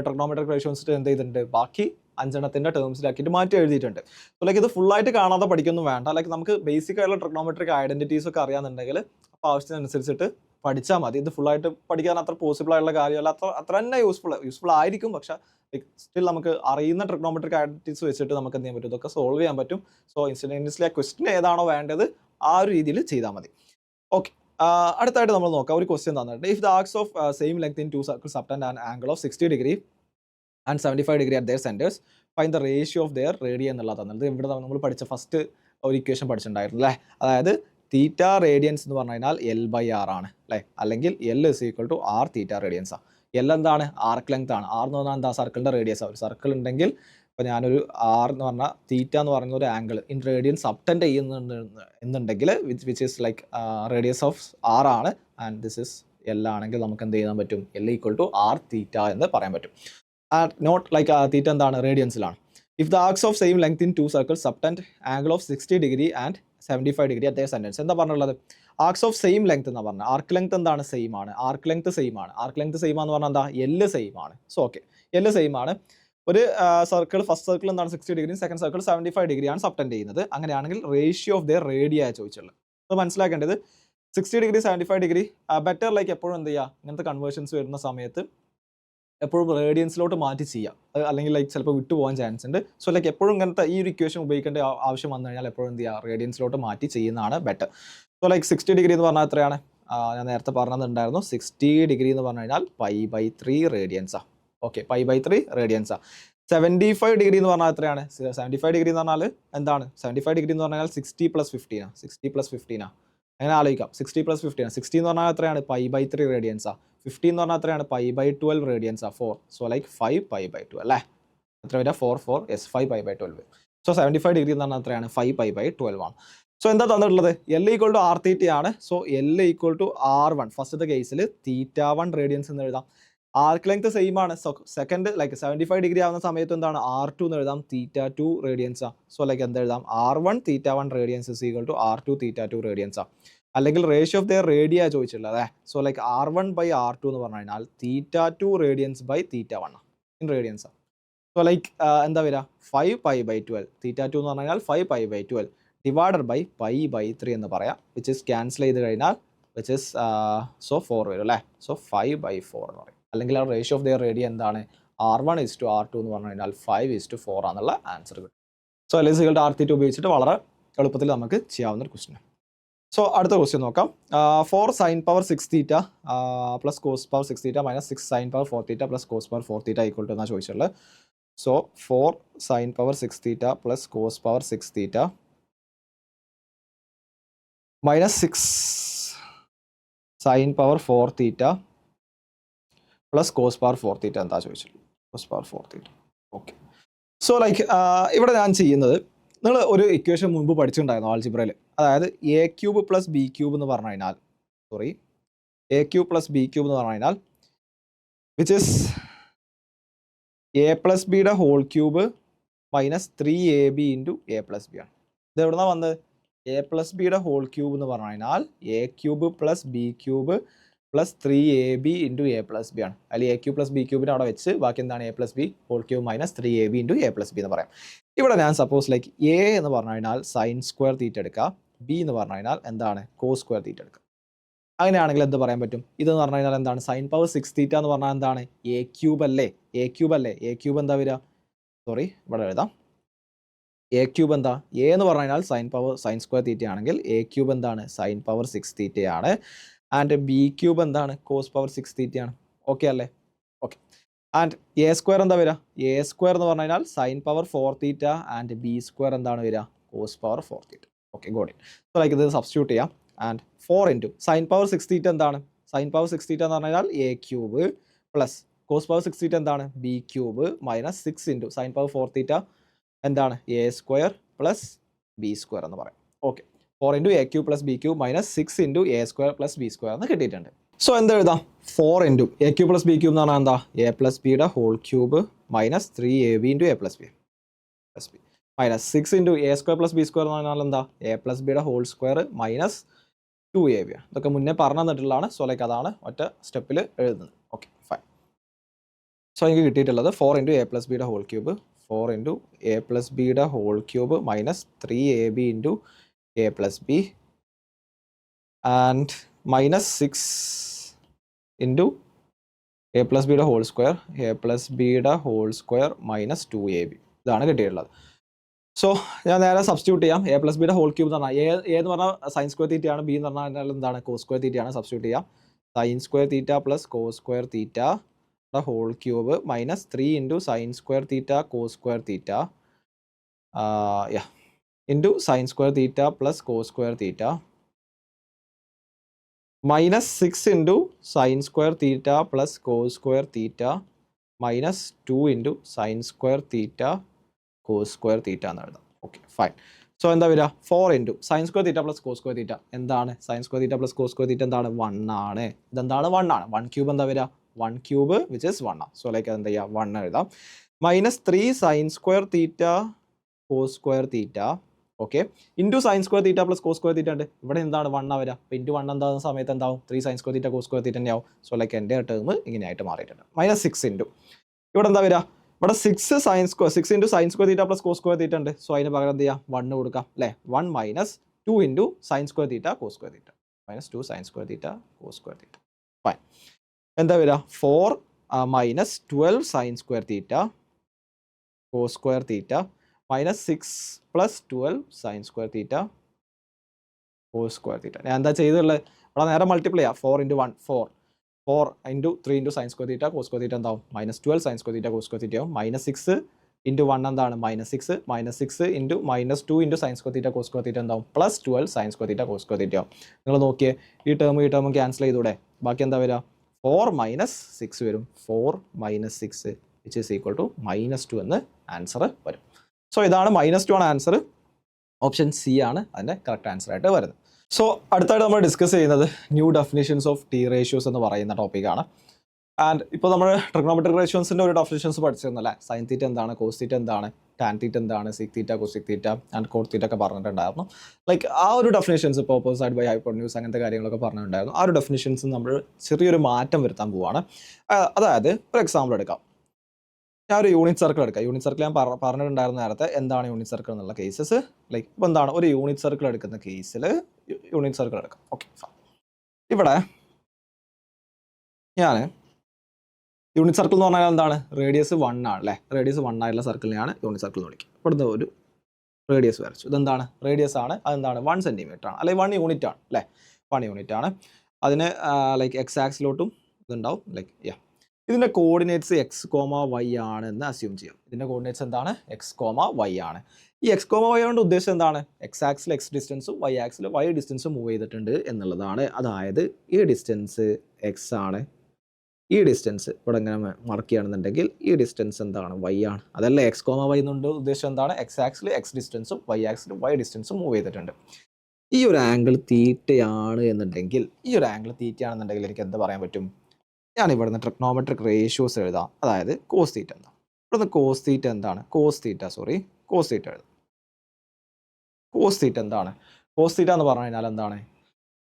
ട്രിഗ്നോമെട്രിക് റേഷ്യോസ് എന്ത് ചെയ്തിട്ടുണ്ട്? ബാക്കി 5 ടേംസിലാക്കിയിട്ട് മാറ്റി എഴുതിയിട്ടുണ്ട്. സോ ലൈക്ക് ഇത് ഫുള്ളായിട്ട് കാണാതെ പഠിക്കൊന്നും വേണ്ട. ലൈക്ക് നമുക്ക് ബേസിക് ആയിട്ടുള്ള ട്രിഗ്നോമെട്രിക് ഐഡന്റിറ്റീസ് ഒക്കെ അറിയാന്നുണ്ടെങ്കിൽ അപ്പോൾ ആവശ്യത്തിനനുസരിച്ചിട്ട് പഠിച്ചാൽ മതി. ഇത് ഫുള്ളായിട്ട് പഠിക്കാൻ അത്ര പോസിബിൾ ആയിട്ടുള്ള കാര്യമല്ല. അത്ര തന്നെ യൂസ്ഫുൾ ആയിരിക്കും. പക്ഷേ സ്റ്റിൽ നമുക്ക് അറിയുന്ന ട്രിഗ്നോമെട്രിക് ഐഡന്റിറ്റീസ് വെച്ചിട്ട് നമുക്ക് എന്ത് ചെയ്യാൻ പറ്റും? ഇതൊക്കെ സോൾവ് ചെയ്യാൻ പറ്റും. സോ ഇൻസ്റ്റന്റേനിയസ്ലി ആ ക്വസ്റ്റ്യൻ ഏതാണോ വേണ്ടത് ആ ഒരു രീതിയിൽ ചെയ്താൽ മതി. ഓക്കെ, അടുത്തായിട്ട് നമ്മൾ നോക്കാം. ഒരു ക്വസ്റ്റ്യൻ തന്നിട്ടുണ്ട്. If the arcs of same length in 2 circles subtend an angle of 60 degree and 75 degree at their centres find the ratio of their radii എന്നുള്ളത് തന്നത്. ഇവിടെ നമ്മൾ പഠിച്ച ഫസ്റ്റ് ഒരു ഇക്വേഷൻ പഠിച്ചിട്ടുണ്ടായിരുന്നു അല്ലേ? അതായത് തീറ്റ റേഡിയൻസ് എന്ന് പറഞ്ഞു കഴിഞ്ഞാൽ L/R ആണ് അല്ലേ? അല്ലെങ്കിൽ L is equal to R theta radians ആണ്. L എന്താണ്? ആർക്ക് ലെങ്ത് ആണ്. R എന്ന് പറഞ്ഞാൽ എന്താ? സർക്കിളിൻ്റെ റേഡിയസ് ആണ്. ഒരു സർക്കിൾ ഉണ്ടെങ്കിൽ ഇപ്പോൾ ഞാനൊരു R എന്ന് പറഞ്ഞാൽ തീറ്റ എന്ന് പറയുന്ന ഒരു ആംഗിൾ ഇൻ റേഡിയൻസ് സബ്ടെൻഡ് ചെയ്യുന്നുണ്ടെങ്കിൽ which is like radius of R ആണ്. ആൻഡ് ദിസ് ഇസ് L ആണെങ്കിൽ നമുക്ക് എന്ത് ചെയ്യാൻ പറ്റും? L equal to R theta എന്ന് പറയാൻ പറ്റും. നോട്ട് ലൈക്ക് തീറ്റ എന്താണ്? റേഡിയൻസിലാണ്. If the arcs of same length in 2 circles subtend angle of 60 degree and 75 degree at their centres. എന്താ പറഞ്ഞുള്ളത്? ആർക്സ് ഓഫ് സെയിം ലെങ്ത് എന്ന് പറഞ്ഞാൽ ആർക്ക് ലെങ്ത് എന്താണ്? സെയിം ആണ്. ആർക്ക് ലെങ്ത് സെയിം ആണ്. ആർക്ക് ലെങ്ത് സെയിം എന്ന് പറഞ്ഞാൽ എന്താ? L സെയിം ആണ്. സോ ഓക്കെ, L സെയിം ആണ്. ഒരു സർക്കിൾ ഫസ്റ്റ് സർക്കിൾ എന്താണ്? 60 ഡിഗ്രി, സെക്കൻഡ് സർക്കിൾ 75 ഡിഗ്രിയാണ് സബ്ടെൻഡ് ചെയ്യുന്നത്. അങ്ങനെയാണെങ്കിൽ റേഷ്യോ ഓഫ് ദെയർ റേഡിയ ചോദിച്ചുള്ളത്. അത് മനസ്സിലാക്കേണ്ടത് 60 ഡിഗ്രി 75 ഡിഗ്രി ബെറ്റർ ലൈക്ക് എപ്പോഴും എന്ത് ചെയ്യുക? ഇങ്ങനത്തെ കൺവേർഷൻസ് വരുന്ന സമയത്ത് എപ്പോഴും റേഡിയൻസിലോട്ട് മാറ്റി ചെയ്യാം. അല്ലെങ്കിൽ ലൈക്ക് ചിലപ്പോൾ വിട്ടു പോകാൻ ചാൻസ് ഉണ്ട്. സോ ലൈക്ക് എപ്പോഴും ഇങ്ങനത്തെ ഈ ഒരു ഇക്വേഷൻ ഉപയോഗിക്കേണ്ട ആവശ്യം വന്നു കഴിഞ്ഞാൽ എപ്പോഴും എന്ത് ചെയ്യുക? റേഡിയൻസിലോട്ട് മാറ്റി ചെയ്യുന്നതാണ് ബെറ്റർ. സോ ലൈക്ക് 60 ഡിഗ്രി എന്ന് പറഞ്ഞാൽ എത്രയാണ്? ഞാൻ നേരത്തെ പറഞ്ഞതുണ്ടായിരുന്നു. 60 ഡിഗ്രി എന്ന് പറഞ്ഞു കഴിഞ്ഞാൽ π/3 റേഡിയൻസാണ്. ഓക്കെ, π/3 റേഡിയൻസാണ്. 75 ഡിഗ്രി എന്ന് പറഞ്ഞാൽ എത്രയാണ്? 75 ഡിഗ്രി എന്ന് പറഞ്ഞാൽ എന്താണ്? 75 ഡിഗ്രി എന്ന് പറഞ്ഞാൽ 60 + 15 ആണ്. 60 + 15 ആണ്. അങ്ങനെ ആലോചിക്കാം. 60 + 15 ആണ്. 60 എന്ന് പറഞ്ഞാൽ എത്രയാണ്? π/3 റേഡിയൻസാണ്. 15 എന്ന് പറഞ്ഞാൽ എത്രയാണ്? π/12 റേഡിയൻസാണ്. 4. സോ ലൈക്ക് 5 π/2 അല്ലേ? എത്ര വരിക? 4 യെസ് 5 π/12. സോ 75 ഡിഗ്രി എന്ന് പറഞ്ഞാൽ എത്രയാണ്? 5 π/12 ആണ്. സോ എന്താ തന്നിട്ടുള്ളത്? L ഈക്വൽ ടു R തീറ്റ ആണ്. So L equal to R1 ഫസ്റ്റത്തെ കേസിൽ θ1 റേഡിയൻസ് എന്ന് എഴുതാം. ആർക്ക് ലെങ്ത് സെയിം ആണ്. സെക്കൻഡ് ലൈക്ക് 75 ഡിഗ്രി ആവുന്ന സമയത്ത് എന്താണ്? R2 എന്ന് എഴുതാം. θ2 റേഡിയൻസാണ്. സോ ലൈക്ക് എന്താ എഴുതാം? R1 θ1 radians is equal to R2 θ2 റേഡിയൻസാണ്. അല്ലെങ്കിൽ റേഷ്യോ ഓഫ് ദെയർ റേഡിയ ചോദിച്ചിട്ടുള്ളത്. സോ ലൈക്ക് R1/R2 എന്ന് പറഞ്ഞു കഴിഞ്ഞാൽ θ2 റേഡിയൻസ് ബൈ θ1 ഇൻ റേഡിയൻസാണ്. സോ ലൈക്ക് എന്താ വരിക 5π/12 θ2 എന്ന് പറഞ്ഞു കഴിഞ്ഞാൽ 5π/12 ഡിവൈഡഡ് ബൈ π/3 എന്ന് പറയാം, വിച്ച് ഇസ് ക്യാൻസൽ ചെയ്ത് കഴിഞ്ഞാൽ വിച്ച് ഇസ് സോ 4 വരും അല്ലേ. സോ 5/4 എന്ന് പറയും. അല്ലെങ്കിൽ ആ റേഷ്യോ ഓഫ് ദിയർ റേഡിയ എന്താണ്, R1:R2 എന്ന് പറഞ്ഞു കഴിഞ്ഞാൽ 5:4 ആണെന്നുള്ള ആൻസർ കിട്ടും. സോ L=R⁻θ ഉപയോഗിച്ചിട്ട് വളരെ എളുപ്പത്തിൽ നമുക്ക് ചെയ്യാവുന്ന ഒരു ക്വസ്റ്റ്യൻ. സോ അടുത്ത ക്വസ്റ്റ്യൻ നോക്കാം. 4 sin power 6θ plus cos power 6θ minus 6 sin power 4θ plus cos power 4θ equal to എന്നാണ് ചോദിച്ചിട്ടുള്ളത്. So 4 sin power 6θ plus cos power 6θ minus 6 sin power 4θ plus cos power 4θ എന്താ ചോദിച്ചിട്ടുള്ളത്, cos power 4θ. Okay, so like ഇവിടെ ഞാൻ ചെയ്യുന്നത്, നിങ്ങൾ ഒരു ഇക്വേഷൻ മുൻപ് പഠിച്ചിട്ടുണ്ടായിരുന്നു ആൾജിബ്രയിൽ, അതായത് a³ പ്ലസ് b³ എന്ന് പറഞ്ഞു കഴിഞ്ഞാൽ a³ പ്ലസ് b³ എന്ന് പറഞ്ഞു കഴിഞ്ഞാൽ which is a+b whole cube minus 3ab into a+b ആണ്. ഇത് എവിടെ നിന്നാണ് വന്നത്, a+b ഹോൾ ക്യൂബ് എന്ന് പറഞ്ഞു കഴിഞ്ഞാൽ a³ plus b³ plus 3ab into a+b ആണ്. അല്ലെങ്കിൽ a³ പ്ലസ് b³ അവിടെ വെച്ച് ബാക്കി എന്താണ് a+b whole cube minus 3ab into a+b എന്ന് പറയാം. ഇവിടെ ഞാൻ സപ്പോസ് ലൈക്ക് a എന്ന് പറഞ്ഞു കഴിഞ്ഞാൽ സൈൻ സ്ക്വയർ തീറ്റ എടുക്കുക, b എന്ന് പറഞ്ഞു കഴിഞ്ഞാൽ എന്താണ് കോസ് സ്ക്വയർ തീറ്റ എടുക്കുക. അങ്ങനെയാണെങ്കിൽ എന്ത് പറയാൻ പറ്റും, ഇതെന്ന് പറഞ്ഞു കഴിഞ്ഞാൽ എന്താണ് സൈൻ പവർ 6θ എന്ന് പറഞ്ഞാൽ എന്താണ് a³ അല്ലേ, a³ എന്താ വരിക, ഇവിടെ എഴുതാം a³ എന്താ, a എന്ന് പറഞ്ഞു കഴിഞ്ഞാൽ സൈൻ സ്ക്വയർ തീറ്റ ആണെങ്കിൽ a³ എന്താണ് സൈൻ പവർ 6θ ആണ്, ആൻഡ് b³ എന്താണ് കോസ് പവർ 6θ ആണ്. ഓക്കെ അല്ലേ, ഓക്കെ. ആൻഡ് a² എന്താ വരിക, a² എന്ന് പറഞ്ഞു കഴിഞ്ഞാൽ സൈൻ പവർ 4θ ആൻഡ് b² എന്താണ് വരിക cos power 4θ. Okay, got it. So like ഇത് സബ്സ്റ്റിറ്റ്യൂട്ട് ചെയ്യാം. ആൻഡ് 4 ഇൻറ്റു സൈൻ പവർ 6θ എന്താണ്, സൈൻ പവർ 6θ എന്ന് പറഞ്ഞു കഴിഞ്ഞാൽ a³ പ്ലസ് കോസ് പവർ 6θ എന്താണ് b³ minus 6 into sine power 4θ എന്താണ് a² പ്ലസ് b² എന്ന് പറയാം. Okay, 4 into a³ plus b³ minus 6 into a² plus b² എന്ന് കിട്ടിയിട്ടുണ്ട്. സോ എന്താ എഴുതാം, 4 ഇൻറ്റു a³ പ്ലസ് b³ എന്ന് പറഞ്ഞാൽ എന്താ a+b whole cube minus 3ab into a+b minus 6 into a² plus b² എന്ന് പറഞ്ഞാൽ എന്താ a+b whole square minus 2ab. ഇതൊക്കെ മുന്നേ പറഞ്ഞു തന്നിട്ടുള്ളതാണ്. സോ ലൈക്ക് അതാണ് ഒറ്റ സ്റ്റെപ്പിൽ എഴുതുന്നത്. Okay, fine. സോ എനിക്ക് കിട്ടിയിട്ടുള്ളത് 4 into a+b whole cube, 4 into a+b whole cube minus 3ab into a+b and minus 6 into a+b whole square, a+b whole square minus 2ab. ഇതാണ് കിട്ടിയിട്ടുള്ളത്. സോ ഞാൻ നേരെ സബ്സ്റ്റിറ്റ്യൂട്ട് ചെയ്യാം. a+b ഹോൾ ക്യൂബ് എന്ന് പറഞ്ഞാൽ a എന്ന് പറഞ്ഞാൽ സൈൻ സ്ക്വയർ തീറ്റ ആണ്, b എന്ന് പറഞ്ഞാൽ എന്താണ് കോസ് സ്ക്വയർ തീറ്റ ആണ്. സബ്സ്റ്റിറ്റ്യൂട്ട് ചെയ്യാം. Sine square theta plus cos square theta whole cube minus 3 into sine square theta cos square theta into sine square theta plus cos square theta minus 6 into sine square theta plus cos square theta minus 2 into sine square theta cos square theta എന്ന് എഴുതാം. Okay, fine. So എന്താ വരിക, 4 into sine square theta plus cos square theta എന്താണ്, sine square theta plus cos square theta എന്താണ് 1 ആണ്. ഇതെന്താണ് 1 ആണ്. 1 cube എന്താ വരിക, 1 ക്യൂബ് വിച്ച് ഇസ് 1 ആണ്. സോ ലൈക്ക് എന്താ ചെയ്യുക 1 എഴുതാം. Minus 3 sine square theta cos square theta okay into sine square theta plus cos square theta ഉണ്ട്. ഇവിടെ എന്താണ് 1 വരിക. അപ്പോൾ ഇൻറ്റു 1 എന്താകുന്ന സമയത്ത് എന്താവും 3 sine square theta cos square theta തന്നെയാവും. സോ ലൈക്ക് എൻ്റെ ടേം ഇങ്ങനെയായിട്ട് മാറിയിട്ടുണ്ട്. മൈനസ് 6 ഇൻറ്റു ഇവിടെ എന്താ വരിക, ഇവിടെ 6 sine square 6 into sine square theta plus cos square theta ഉണ്ട്. സോ അതിന് പകരം എന്ത് ചെയ്യാം 1 കൊടുക്കാം അല്ലേ. 1 minus 2 into sine square theta cos square theta minus 2 sine square theta cos square theta. Fine. എന്താ വരിക 4 minus 12 sine square theta cos square theta minus 6 plus 12 sine square theta cos square theta. ഞാൻ എന്താ ചെയ്തുള്ളത്, ഇവിടെ നേരെ multiply ചെയ്യാം. 4 into 1 4 into 3 into sine square theta cos square theta എന്താവും minus 12 sine square theta cos square theta ആവും. Minus 6 into 1 എന്താണ് minus 6 minus 6 into minus 2 into sine square theta cos square theta എന്താവും plus 12 sine square theta cos square theta ആവും. നിങ്ങൾ നോക്കിയേ ഈ ടേമും cancel ചെയ്തൂടെ. ബാക്കി എന്താ വരിക 4 മൈനസ് 6 വരും. 4 minus 6 which is equal to -2 എന്ന് ആൻസർ വരും. സോ ഇതാണ് -2 ആണ് ആൻസർ. ഓപ്ഷൻ സി ആണ് അതിൻ്റെ കറക്റ്റ് ആൻസർ ആയിട്ട് വരുന്നത്. സോ അടുത്തായിട്ട് നമ്മൾ ഡിസ്കസ് ചെയ്യുന്നത് new definitions of T ratios എന്ന് പറയുന്ന ടോപ്പിക്കാണ്. ആൻഡ് ഇപ്പോൾ നമ്മൾ ട്രിഗ്നോമെട്രിക് റേഷ്യോസിൻ്റെ ഒരു ഡെഫിനിഷൻസ് പഠിച്ചിരുന്നല്ലേ. സൈൻ തീറ്റ എന്താണ്, കോസ് തീറ്റ എന്താണ്, ടാൻ തീറ്റ എന്താണ്, സിക് തീറ്റ കോസിക് തീറ്റ ആൻഡ് കോട്ട് തീറ്റ ഒക്കെ പറഞ്ഞിട്ടുണ്ടായിരുന്നു. ലൈക്ക് ആ ഒരു ഡെഫിനിഷൻസ് ഇപ്പോൾ ഓപ്പോസൈഡ് ബൈ ഹൈപ്പോട്ടന്യൂസ് അങ്ങനത്തെ കാര്യങ്ങളൊക്കെ പറഞ്ഞിട്ടുണ്ടായിരുന്നു. ആ ഒരു ഡെഫിനിഷൻസ് നമ്മൾ ചെറിയൊരു മാറ്റം വരുത്താൻ പോവുകയാണ്. അതായത് ഒരു എക്സാമ്പിൾ എടുക്കാം. ഞാൻ ഒരു യൂണിറ്റ് സർക്കിൾ എടുക്കാം. യൂണിറ്റ് സർക്കിൾ ഞാൻ പറഞ്ഞിട്ടുണ്ടായിരുന്ന നേരത്തെ എന്താണ് യൂണിറ്റ് സർക്കിൾ എന്നുള്ള കേസസ്. ലൈക്ക് ഇപ്പോൾ എന്താണ് ഒരു യൂണിറ്റ് സർക്കിൾ എടുക്കുന്ന കേസിൽ യൂണിറ്റ് സർക്കിൾ എടുക്കാം. ഓക്കെ, ഇവിടെ ഞാൻ യൂണിറ്റ് സർക്കിൾ എന്ന് പറഞ്ഞാൽ എന്താണ്, റേഡിയസ് 1 ആണ് അല്ലേ. റേഡിയസ് 1 ആയിട്ടുള്ള സർക്കിളിനെയാണ് യൂണിറ്റ് സർക്കിൾ എന്ന് വിളിക്കുക. ഇവിടുന്ന് ഒരു റേഡിയസ് വരച്ചു. ഇതെന്താണ് റേഡിയസ് ആണ്, അതെന്താണ് 1 സെൻറ്റിമീറ്റർ ആണ്, അല്ലെങ്കിൽ 1 യൂണിറ്റ് ആണ് അല്ലേ. 1 യൂണിറ്റ് ആണ്. അതിന് ലൈക്ക് എക്സ് ആക്സിലോട്ടും ഇതുണ്ടാവും. ലൈക്ക് ഇതിൻ്റെ കോർഡിനേറ്റ്സ് എക്സ് കോമ വൈ ആണ് എന്ന് അസ്യൂം ചെയ്യാം. ഇതിൻ്റെ കോർഡിനേറ്റ്സ് എന്താണ്, എക്സ് കോമ വൈ ആണ്. ഈ എക്സ് കോമ വൈ കൊണ്ട് ഉദ്ദേശം എന്താണ്, എക്സ് ആക്സിൽ എക്സ് ഡിസ്റ്റൻസും വൈ ആക്സിൽ വൈ ഡിസ്റ്റൻസും മൂവ് ചെയ്തിട്ടുണ്ട് എന്നുള്ളതാണ്. അതായത് ഈ ഡിസ്റ്റൻസ് എക്സ് ആണ്, ഈ ഡിസ്റ്റൻസ് ഇവിടെ ഇങ്ങനെ മാർക്ക് ചെയ്യുകയാണെന്നുണ്ടെങ്കിൽ ഈ ഡിസ്റ്റൻസ് എന്താണ്, വൈ ആണ്. അതല്ല എക്സ് കോമ വൈ എന്നുകൊണ്ട് ഉദ്ദേശം എന്താണ്, എക്സ് ആക്സിൽ എക്സ് ഡിസ്റ്റൻസും വൈ ആക്സിൽ വൈ ഡിസ്റ്റൻസും മൂവ് ചെയ്തിട്ടുണ്ട്. ഈ ഒരു ആംഗിൾ തീറ്റയാണ് എന്നുണ്ടെങ്കിൽ, ഈ ഒരു ആംഗിൾ തീറ്റയാണെന്നുണ്ടെങ്കിൽ എനിക്ക് എന്ത് പറയാൻ പറ്റും, ഞാൻ ഇവിടുന്ന് ട്രിഗ്നോമെട്രിക് റേഷ്യോസ് എഴുതാം. അതായത് കോസ് തീറ്റ എന്താണ്, ഇവിടുന്ന് കോസ് തീറ്റ എന്താണ്, കോസ് തീറ്റ എഴുതാം. കോസ് തീറ്റ എന്താണ്, കോസ് തീറ്റ എന്ന് പറഞ്ഞു കഴിഞ്ഞാൽ എന്താണ്,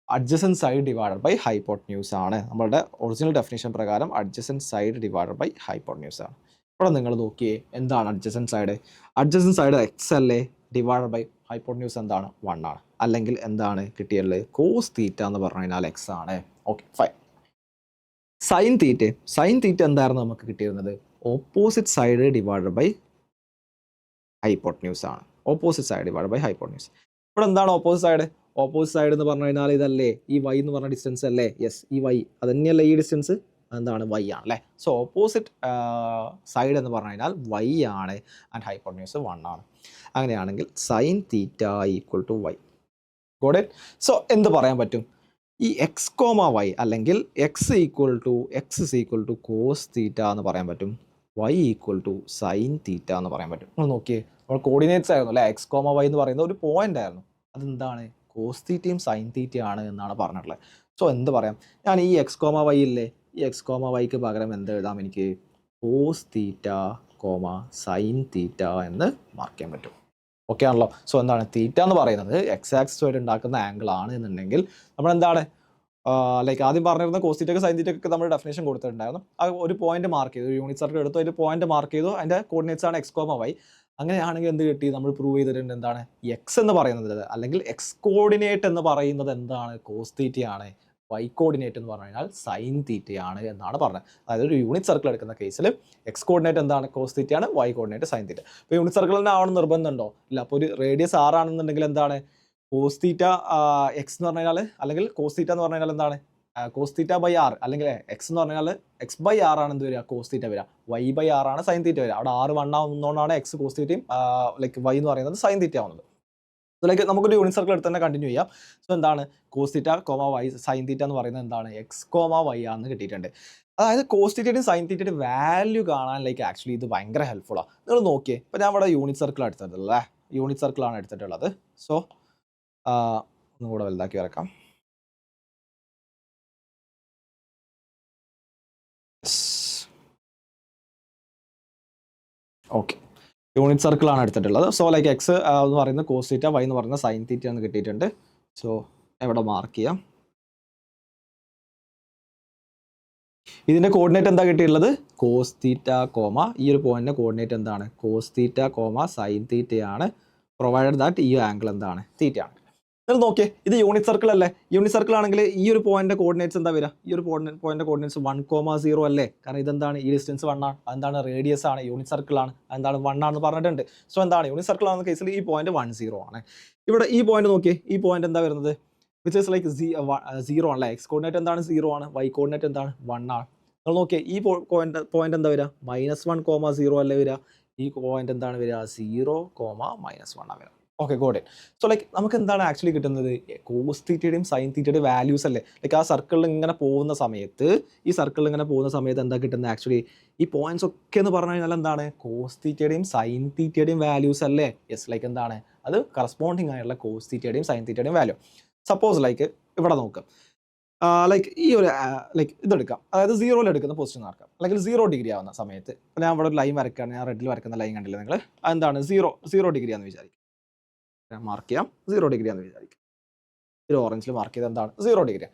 adjacent side divided by hypotenuse ആണ്. നമ്മളുടെ ഒറിജിനൽ ഡെഫിനിഷൻ പ്രകാരം adjacent side divided by hypotenuse ആണ്. ഇവിടെ നിങ്ങൾ നോക്കിയേ എന്താണ് adjacent side, adjacent side x അല്ലേ, ഡിവൈഡഡ് ബൈ ഹൈപ്പോട്ടന്യൂസ് എന്താണ് 1 ആണ്. അല്ലെങ്കിൽ എന്താണ് കിട്ടിയുള്ളത്, കോസ് തീറ്റ എന്ന് പറഞ്ഞു കഴിഞ്ഞാൽ എക്സ് ആണ്. Okay fine. സൈൻ തീറ്റ എന്തായിരുന്നു നമുക്ക് കിട്ടിയിരുന്നത്, opposite side divided by hypotenuse ആണ്. Opposite side divided by hypotenuse. ഇവിടെ എന്താണ് ഓപ്പോസിറ്റ് സൈഡ് എന്ന് പറഞ്ഞു കഴിഞ്ഞാൽ ഇതല്ലേ, ഈ വൈ എന്ന് പറഞ്ഞ ഡിസ്റ്റൻസ് അല്ലേ. യെസ്, ഈ വൈ അത് തന്നെയല്ലേ ഈ ഡിസ്റ്റൻസ്, എന്താണ് വൈ ആണ് അല്ലേ. സോ ഓപ്പോസിറ്റ് സൈഡ് എന്ന് പറഞ്ഞു കഴിഞ്ഞാൽ വൈ ആണ് ആൻഡ് ഹൈപ്പോട്ടന്യൂസ് 1 ആണ്. അങ്ങനെയാണെങ്കിൽ sine theta equal to y. Got it. So എന്ത് പറയാൻ പറ്റും, ഈ എക്സ് കോമ വൈ അല്ലെങ്കിൽ x equal to cos theta എന്ന് പറയാൻ പറ്റും, y equal to sine theta എന്ന് പറയാൻ പറ്റും. നമ്മൾ നോക്കിയേ, നമ്മൾ കോർഡിനേറ്റ്സ് ആയിരുന്നു അല്ലേ, എക്സ് കോമ വൈ എന്ന് പറയുന്ന ഒരു പോയിന്റ് ആയിരുന്നു. അതെന്താണ്, കോസ് തീറ്റയും സൈൻ തീറ്റയാണ് എന്നാണ് പറഞ്ഞിട്ടുള്ളത്. സോ എന്ത് പറയാം, ഞാൻ ഈ എക്സ് കോമ വൈ ഇല്ലേ, ഈ എക്സ് കോമ വൈക്ക് പകരം എന്ത് എഴുതാം, എനിക്ക് cos theta comma sine theta എന്ന് മാർക്ക് ചെയ്യാൻ പറ്റും. ഓക്കെ ആണല്ലോ. സോ എന്താണ്, തീറ്റ എന്ന് പറയുന്നത് എക്സ് ആക്സിസുമായിട്ട് ഉണ്ടാക്കുന്ന ആംഗിൾ ആണ് എന്നുണ്ടെങ്കിൽ നമ്മൾ എന്താണ്, ലൈക്ക് ആദ്യം പറഞ്ഞിരുന്ന കോസ് തീറ്റയ്ക്ക് സൈൻ തീറ്റയ്ക്ക് നമ്മൾ ഡെഫിനേഷൻ കൊടുത്തിട്ടുണ്ടായിരുന്നു. ആ ഒരു പോയിന്റ് മാർക്ക് ചെയ്തു, യൂണിറ്റ് സർക്കിൾ എടുത്തു, ഒരു പോയിന്റ് മാർക്ക് ചെയ്തു, അതിൻ്റെ കോർഡിനേറ്റ്സ് ആണ് എക്സ് കോമ വൈ. അങ്ങനെയാണെങ്കിൽ എന്ത് കിട്ടി, നമ്മൾ പ്രൂവ് ചെയ്തിട്ടുണ്ട് എന്താണ്, എക്സ് എന്ന് പറയുന്നത് അല്ലെങ്കിൽ എക്സ് കോർഡിനേറ്റ് എന്ന് പറയുന്നത് എന്താണ്, കോസ് തീറ്റയാണ്. വൈ കോർഡിനേറ്റ് എന്ന് പറഞ്ഞു കഴിഞ്ഞാൽ സൈൻ തീറ്റയാണ് എന്നാണ് പറഞ്ഞത്. അതായത് ഒരു യൂണിറ്റ് സർക്കിൾ എടുക്കുന്ന കേസിൽ എക്സ് കോർഡിനേറ്റ് എന്താണ്, കോസ് തീറ്റയാണ്, വൈ കോർഡിനേറ്റ് സൈൻ തീറ്റ. അപ്പോൾ യൂണിറ്റ് സർക്കിൾ തന്നെ ആവണം നിർബന്ധമുണ്ടോ, ഇല്ല. അപ്പോൾ ഒരു റേഡിയസ് 6 ആണെന്നുണ്ടെങ്കിൽ എന്താണ്, കോസ് തീറ്റ എക്സ് എന്ന് പറഞ്ഞു കഴിഞ്ഞാൽ, അല്ലെങ്കിൽ കോസ് തീറ്റ എന്ന് പറഞ്ഞു കഴിഞ്ഞാൽ എന്താണ്, കോസ് തീറ്റ ബൈ ആർ, അല്ലെങ്കിൽ എക്സ് എന്ന് പറഞ്ഞാൽ എക്സ് ബൈ ആർ ആണ് എന്ത് വരിക, കോസ് തീറ്റ വരിക. വൈ ബൈ ആർ ആണ് സൈൻ തീറ്റ വരിക. അവിടെ 6 1 ആവുന്നതുകൊണ്ടാണ് എക്സ് കോസ് തീറ്റയും ലൈക്ക് വൈ എന്ന് പറയുന്നത് സൈൻ തീറ്റ ആവുന്നത്. ലൈക്ക് നമുക്കൊരു യൂണിറ്റ് സർക്കിൾ എടുത്ത് തന്നെ കണ്ടിന്യൂ ചെയ്യാം. സോ എന്താണ്, cos theta comma y sine theta എന്ന് പറയുന്നത് എന്താണ്, എക്സ് കോമ വൈ ആണെന്ന് കിട്ടിയിട്ടുണ്ട്. അതായത് കോസ് തീറ്റയുടെയും സൈൻ തീറ്റയുടെയും വാല്യൂ കാണാൻ ലൈക്ക് ആക്ച്വലി ഇത് ഭയങ്കര ഹെൽപ്ഫുള്ളാണ്. നിങ്ങൾ നോക്കിയേ, ഇപ്പോൾ ഞാൻ ഇവിടെ യൂണിറ്റ് സർക്കിൾ എടുത്തിട്ടുള്ളത്, യൂണിറ്റ് സർക്കിളാണ് എടുത്തിട്ടുള്ളത്. സോ ഒന്നും കൂടെ വലുതാക്കി വരക്കാം. ഓക്കെ, യൂണിറ്റ് സർക്കിളാണ് എടുത്തിട്ടുള്ളത്. സോ ലൈക്ക് എക്സ് എന്ന് പറയുന്നത് കോസ് തീറ്റ, വൈ എന്ന് പറയുന്നത് സൈൻ തീറ്റ എന്ന് കിട്ടിയിട്ടുണ്ട്. സോ എവിടെ മാർക്ക് ചെയ്യാം, ഇതിൻ്റെ കോർഡിനേറ്റ് എന്താ കിട്ടിയിട്ടുള്ളത്, കോസ് തീറ്റ കോമ, ഈ ഒരു പോയിന്റിൻ്റെ കോർഡിനേറ്റ് എന്താണ്, കോസ് തീറ്റ കോമ സൈൻ തീറ്റയാണ്. പ്രൊവൈഡഡ് ദാറ്റ് ഈ ആംഗിൾ എന്താണ്, തീറ്റയാണ്. നിങ്ങൾ നോക്കിയേ, ഇത് യൂണിറ്റ് സർക്കിൾ അല്ലേ. യൂണിറ്റ് സർക്കിൾ ആണെങ്കിൽ ഈ ഒരു പോയിന്റ് കോർഡിനേറ്റ്സ് എന്താ വരിക, ഈ ഒരു പോയിന്റ് കോർഡിനേറ്റ്സ് 1,0 അല്ലേ. കാരണം ഇതെന്താണ്, ഈ ഡിസ്റ്റൻസ് 1 ആണ്, അതെന്താണ് റേഡിയസ് ആണ്, യൂണിറ്റ് സർക്കിൾ ആണ്, അതെന്താണ് 1 ആണെന്ന് പറഞ്ഞിട്ടുണ്ട്. സോ എന്താണ്, യൂണിറ്റ് സർക്കിൾ ആവുന്ന കേസിൽ ഈ പോയിന്റ് 10 ആണ്. ഇവിടെ ഈ പോയിന്റ് നോക്കിയേ, ഈ പോയിന്റ് എന്താ വരുന്നത്, വിച്ച് ഇസ് ലൈക്ക് 0 ആണല്ലേ. എക്സ് കോർഡിനേറ്റ് എന്താണ് 0 ആണ്, വൈ കോർഡിനേറ്റ് എന്താണ് 1 ആണ്. നിങ്ങൾ നോക്കിയേ, ഈ പോയിന്റ് എന്താ വരിക, -1,0 അല്ലേ വരിക. ഈ പോയിന്റ് എന്താണ് വരിക, 0,-1 ആണ് വരിക. Okay, got it. So like നമുക്ക് എന്താണ് ആക്ച്വലി കിട്ടുന്നത്, കോസ് തീറ്റയുടെയും സൈൻ തീറ്റയുടെയും വാല്യൂസ് അല്ലേ. ലൈക്ക് ആ സർക്കിളിൽ ഇങ്ങനെ പോകുന്ന സമയത്ത്, എന്താ കിട്ടുന്നത് ആക്ച്വലി, ഈ പോയിന്റ്സ് ഒക്കെ എന്ന് പറഞ്ഞു കഴിഞ്ഞാൽ എന്താണ്, കോസ് തീറ്റയുടെയും സൈൻ തീറ്റയുടെയും വാല്യൂസ് അല്ലേ. യെസ്, ലൈക്ക് എന്താണ്, അത് കറസ്പോണ്ടിങ് ആയുള്ള കോസ് തീറ്റയുടെയും സൈൻ തീറ്റയുടെയും വാല്യൂ. സപ്പോസ് ലൈക്ക് ഇവിടെ നോക്കാം, ലൈക്ക് ഈ ഒരു ലൈക്ക് ഇതെടുക്കാം, അതായത് 0 എടുക്കുന്ന പൊസിഷൻ നടക്കാം, അല്ലെങ്കിൽ 0 ഡിഗ്രി ആവുന്ന സമയത്ത്. അപ്പോൾ ഞാൻ ഇവിടെ ഒരു ലൈൻ വരയ്ക്കുകയാണ്, ഞാൻ റെഡിൽ വരയ്ക്കുന്ന ലൈൻ കണ്ടില്ല നിങ്ങൾ, എന്താണ് 0 ഡിഗ്രി ആണെന്ന് വിചാരിക്കും, മാർക്ക് ചെയ്യാം 0 ഡിഗ്രി ആണെന്ന് വിചാരിക്കും. ഒരു ഓറഞ്ചിൽ മാർക്ക് ചെയ്ത് എന്താണ് 0 ഡിഗ്രി.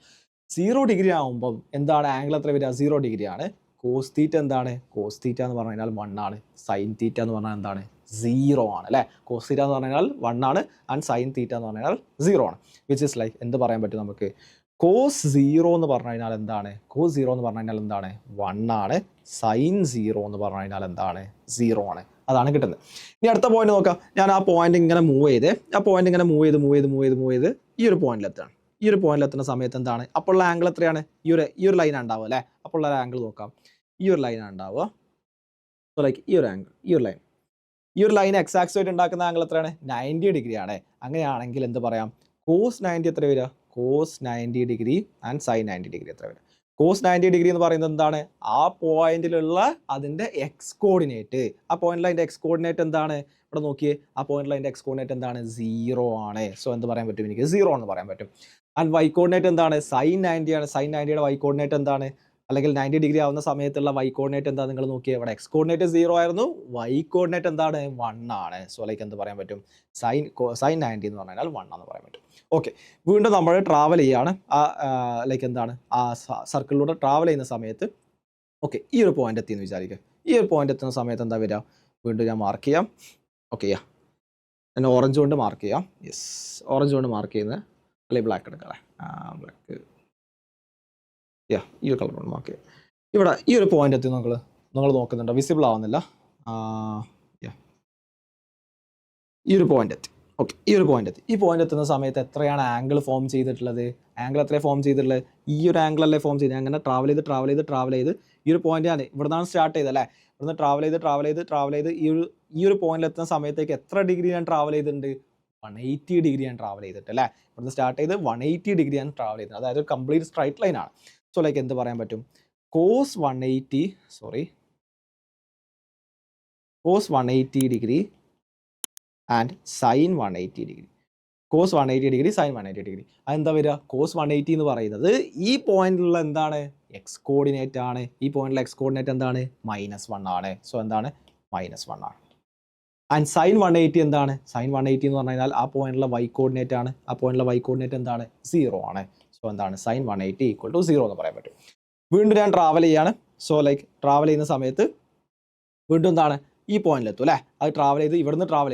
0 ഡിഗ്രി ആകുമ്പം എന്താണ് ആംഗിൾ എത്ര വരിക, 0 ഡിഗ്രി ആണ്. കോസ് തീറ്റ എന്താണ്? കോസ് തീറ്റ എന്ന് പറഞ്ഞു കഴിഞ്ഞാൽ 1 ആണ്. സൈൻ തീറ്റ എന്ന് പറഞ്ഞാൽ എന്താണ്? 0 ആണ് അല്ലേ? കോസ് തീറ്റ എന്ന് പറഞ്ഞു കഴിഞ്ഞാൽ 1 ആണ് ആൻഡ് സൈൻ തീറ്റ എന്ന് പറഞ്ഞു കഴിഞ്ഞാൽ 0 ആണ്. വിച്ച് ഇസ് ലൈക്ക് എന്ത് പറയാൻ പറ്റും നമുക്ക്? കോസ് 0 എന്ന് പറഞ്ഞു കഴിഞ്ഞാൽ എന്താണ്? കോസ് 0 എന്ന് പറഞ്ഞു കഴിഞ്ഞാൽ എന്താണ്? 1 ആണ്. സൈൻ 0 എന്ന് പറഞ്ഞു കഴിഞ്ഞാൽ എന്താണ്? 0 ആണ്. അതാണ് കിട്ടുന്നത്. ഇനി അടുത്ത പോയിന്റ് നോക്കാം. ഞാൻ ആ പോയിന്റ് ഇങ്ങനെ മൂവ് ചെയ്ത് ഈ ഒരു പോയിന്റിലെത്താണ്. ഈ ഒരു പോയിന്റിലെത്തുന്ന സമയത്ത് എന്താണ്? അപ്പോൾ ഉള്ള ആംഗിൾ എത്രയാണ്? ഈ ഒരു ലൈനാണ് ഉണ്ടാവുക അല്ലേ? അപ്പോൾ ഉള്ള ആംഗിൾ നോക്കാം. ഈ ഒരു ലൈനാണ് ഉണ്ടാവുക. സോ ലൈക്ക് ഈ ഒരു ആംഗിൾ, ഈ ഒരു ലൈൻ എക്സ് ആക്സിസ് ആയിട്ട് ഉണ്ടാക്കുന്ന ആംഗിൾ എത്രയാണ്? 90 ഡിഗ്രി ആണ്. അങ്ങനെയാണെങ്കിൽ എന്ത് പറയാം? കോസ് 90 എത്ര വരിക? Cos 90 degree and sine 90 degree എത്ര വരിക? കോസ് 90 ഡിഗ്രി എന്ന് പറയുന്നത് എന്താണ്? ആ പോയിന്റിലുള്ള അതിൻ്റെ എക്സ് കോർഡിനേറ്റ്. ആ പോയിന്റിൽ അതിൻ്റെ എക്സ് കോർഡിനേറ്റ് എന്താണ്? ഇവിടെ നോക്കിയേ, ആ പോയിന്റിൽ അതിൻ്റെ എക്സ് കോർഡിനേറ്റ് എന്താണ്? 0 ആണ്. സോ എന്ത് പറയാൻ പറ്റും? എനിക്ക് 0 എന്ന് പറയാൻ പറ്റും. ആൻഡ് വൈ കോർഡിനേറ്റ് എന്താണ്? സൈൻ 90 ആണ്. സൈൻ 90യുടെ വൈ കോർഡിനേറ്റ് എന്താണ്? അല്ലെങ്കിൽ 90 ഡിഗ്രി ആവുന്ന സമയത്തുള്ള വൈ കോർഡിനേറ്റ് എന്താ? നിങ്ങൾ നോക്കിയേ, ഇവിടെ എക്സ് കോർഡിനേറ്റ് 0 ആയിരുന്നു, വൈ കോർഡിനേറ്റ് എന്താണ്? 1 ആണ്. സോ ലൈക്ക് എന്ത് പറയാൻ പറ്റും? സൈൻ 90 എന്ന് പറഞ്ഞാൽ 1 എന്ന് പറയാൻ പറ്റും. ഓക്കെ, വീണ്ടും നമ്മൾ ട്രാവൽ ചെയ്യാണ്. ലൈക്ക് എന്താണ്? ആ സർക്കിളിലൂടെ ട്രാവൽ ചെയ്യുന്ന സമയത്ത് ഓക്കെ ഈ ഒരു പോയിന്റ് എത്തിയെന്ന് വിചാരിക്കുക. ഈ ഒരു പോയിന്റ് എത്തുന്ന സമയത്ത് എന്താ വരിക? വീണ്ടും ഞാൻ മാർക്ക് ചെയ്യാം. ഓക്കെ, ഞാൻ ഓറഞ്ച് കൊണ്ട് മാർക്ക് ചെയ്യാം. യെസ്, ഓറഞ്ച് കൊണ്ട് മാർക്ക് ചെയ്യുന്നത്, അല്ലെങ്കിൽ ബ്ലാക്ക് എടുക്കാം. ബ്ലാക്ക്, ഈ ഒരു കളർ കൊണ്ട് മാർക്ക് ചെയ്യാം. ഇവിടെ ഈ ഒരു പോയിന്റ് എത്തി നിങ്ങൾ നോക്കുന്നുണ്ടോ? വിസിബിൾ ആവുന്നില്ല. ഈ ഒരു പോയിന്റ് എത്തി. ഓക്കെ, ഈ ഒരു പോയിന്റ് എത്തി. ഈ പോയിന്റ് എത്തുന്ന സമയത്ത് എത്രയാണ് ആംഗിൾ ഫോം ചെയ്തിട്ടുള്ളത്? ആംഗിൾ എത്രയാണ് ഫോം ചെയ്തിട്ടുള്ളത്? ഈ ഒരു ആംഗിൾ അല്ലേ ഫോം ചെയ്ത്? അങ്ങനെ ട്രാവൽ ചെയ്ത് ഈ ഒരു പോയിന്റ് ആണ് ഇവിടെ നിന്നാണ് സ്റ്റാർട്ട് ചെയ്തത് അല്ലേ? ഇവിടുന്ന് ട്രാവൽ ചെയ്ത് ഈ ഒരു പോയിന്റിൽ എത്തുന്ന സമയത്തേക്ക് എത്ര ഡിഗ്രി ഞാൻ ട്രാവൽ ചെയ്തിട്ടുണ്ട്? 180 ഡിഗ്രി ഞാൻ ട്രാവൽ ചെയ്തിട്ട് അല്ലേ? ഇവിടുന്ന് സ്റ്റാർട്ട് ചെയ്ത് 180 ഡിഗ്രി ഞാൻ ട്രാവൽ ചെയ്തത്. അതായത് കംപ്ലീറ്റ് സ്ട്രൈറ്റ് ലൈൻ ആണ്. സോ ലൈക്ക് എന്ത് പറയാൻ പറ്റും? Cos 180 degree and sine 180 degree. Cos 180 degree, sine 180 degree. അതെന്താ വരിക? കോസ് 180 എന്ന് പറയുന്നത് ഈ പോയിന്റിലുള്ള എന്താണ്? എക്സ് കോർഡിനേറ്റ് ആണ്. ഈ പോയിന്റിലെ എക്സ് കോർഡിനേറ്റ് എന്താണ്? -1 ആണ്. സോ എന്താണ്? -1 ആണ്. ആൻഡ് സൈൻ 180 എന്താണ്? സൈൻ 180 എന്ന് പറഞ്ഞു കഴിഞ്ഞാൽ ആ പോയിന്റിലെ വൈ കോർഡിനേറ്റ് ആണ്. ആ പോയിന്റിലെ വൈ കോർഡിനേറ്റ് എന്താണ്? 0 ആണ്. സോ എന്താണ്? സൈൻ 180 = 0 എന്ന് പറയാൻ പറ്റും. വീണ്ടും ഞാൻ ട്രാവൽ ചെയ്യാണ്. സോ ലൈക്ക് ട്രാവൽ ചെയ്യുന്ന സമയത്ത് വീണ്ടും എന്താണ്? ഈ പോയിന്റിലെത്തും അല്ലേ? അത് ട്രാവൽ ചെയ്ത് ഇവിടുന്ന് ട്രാവൽ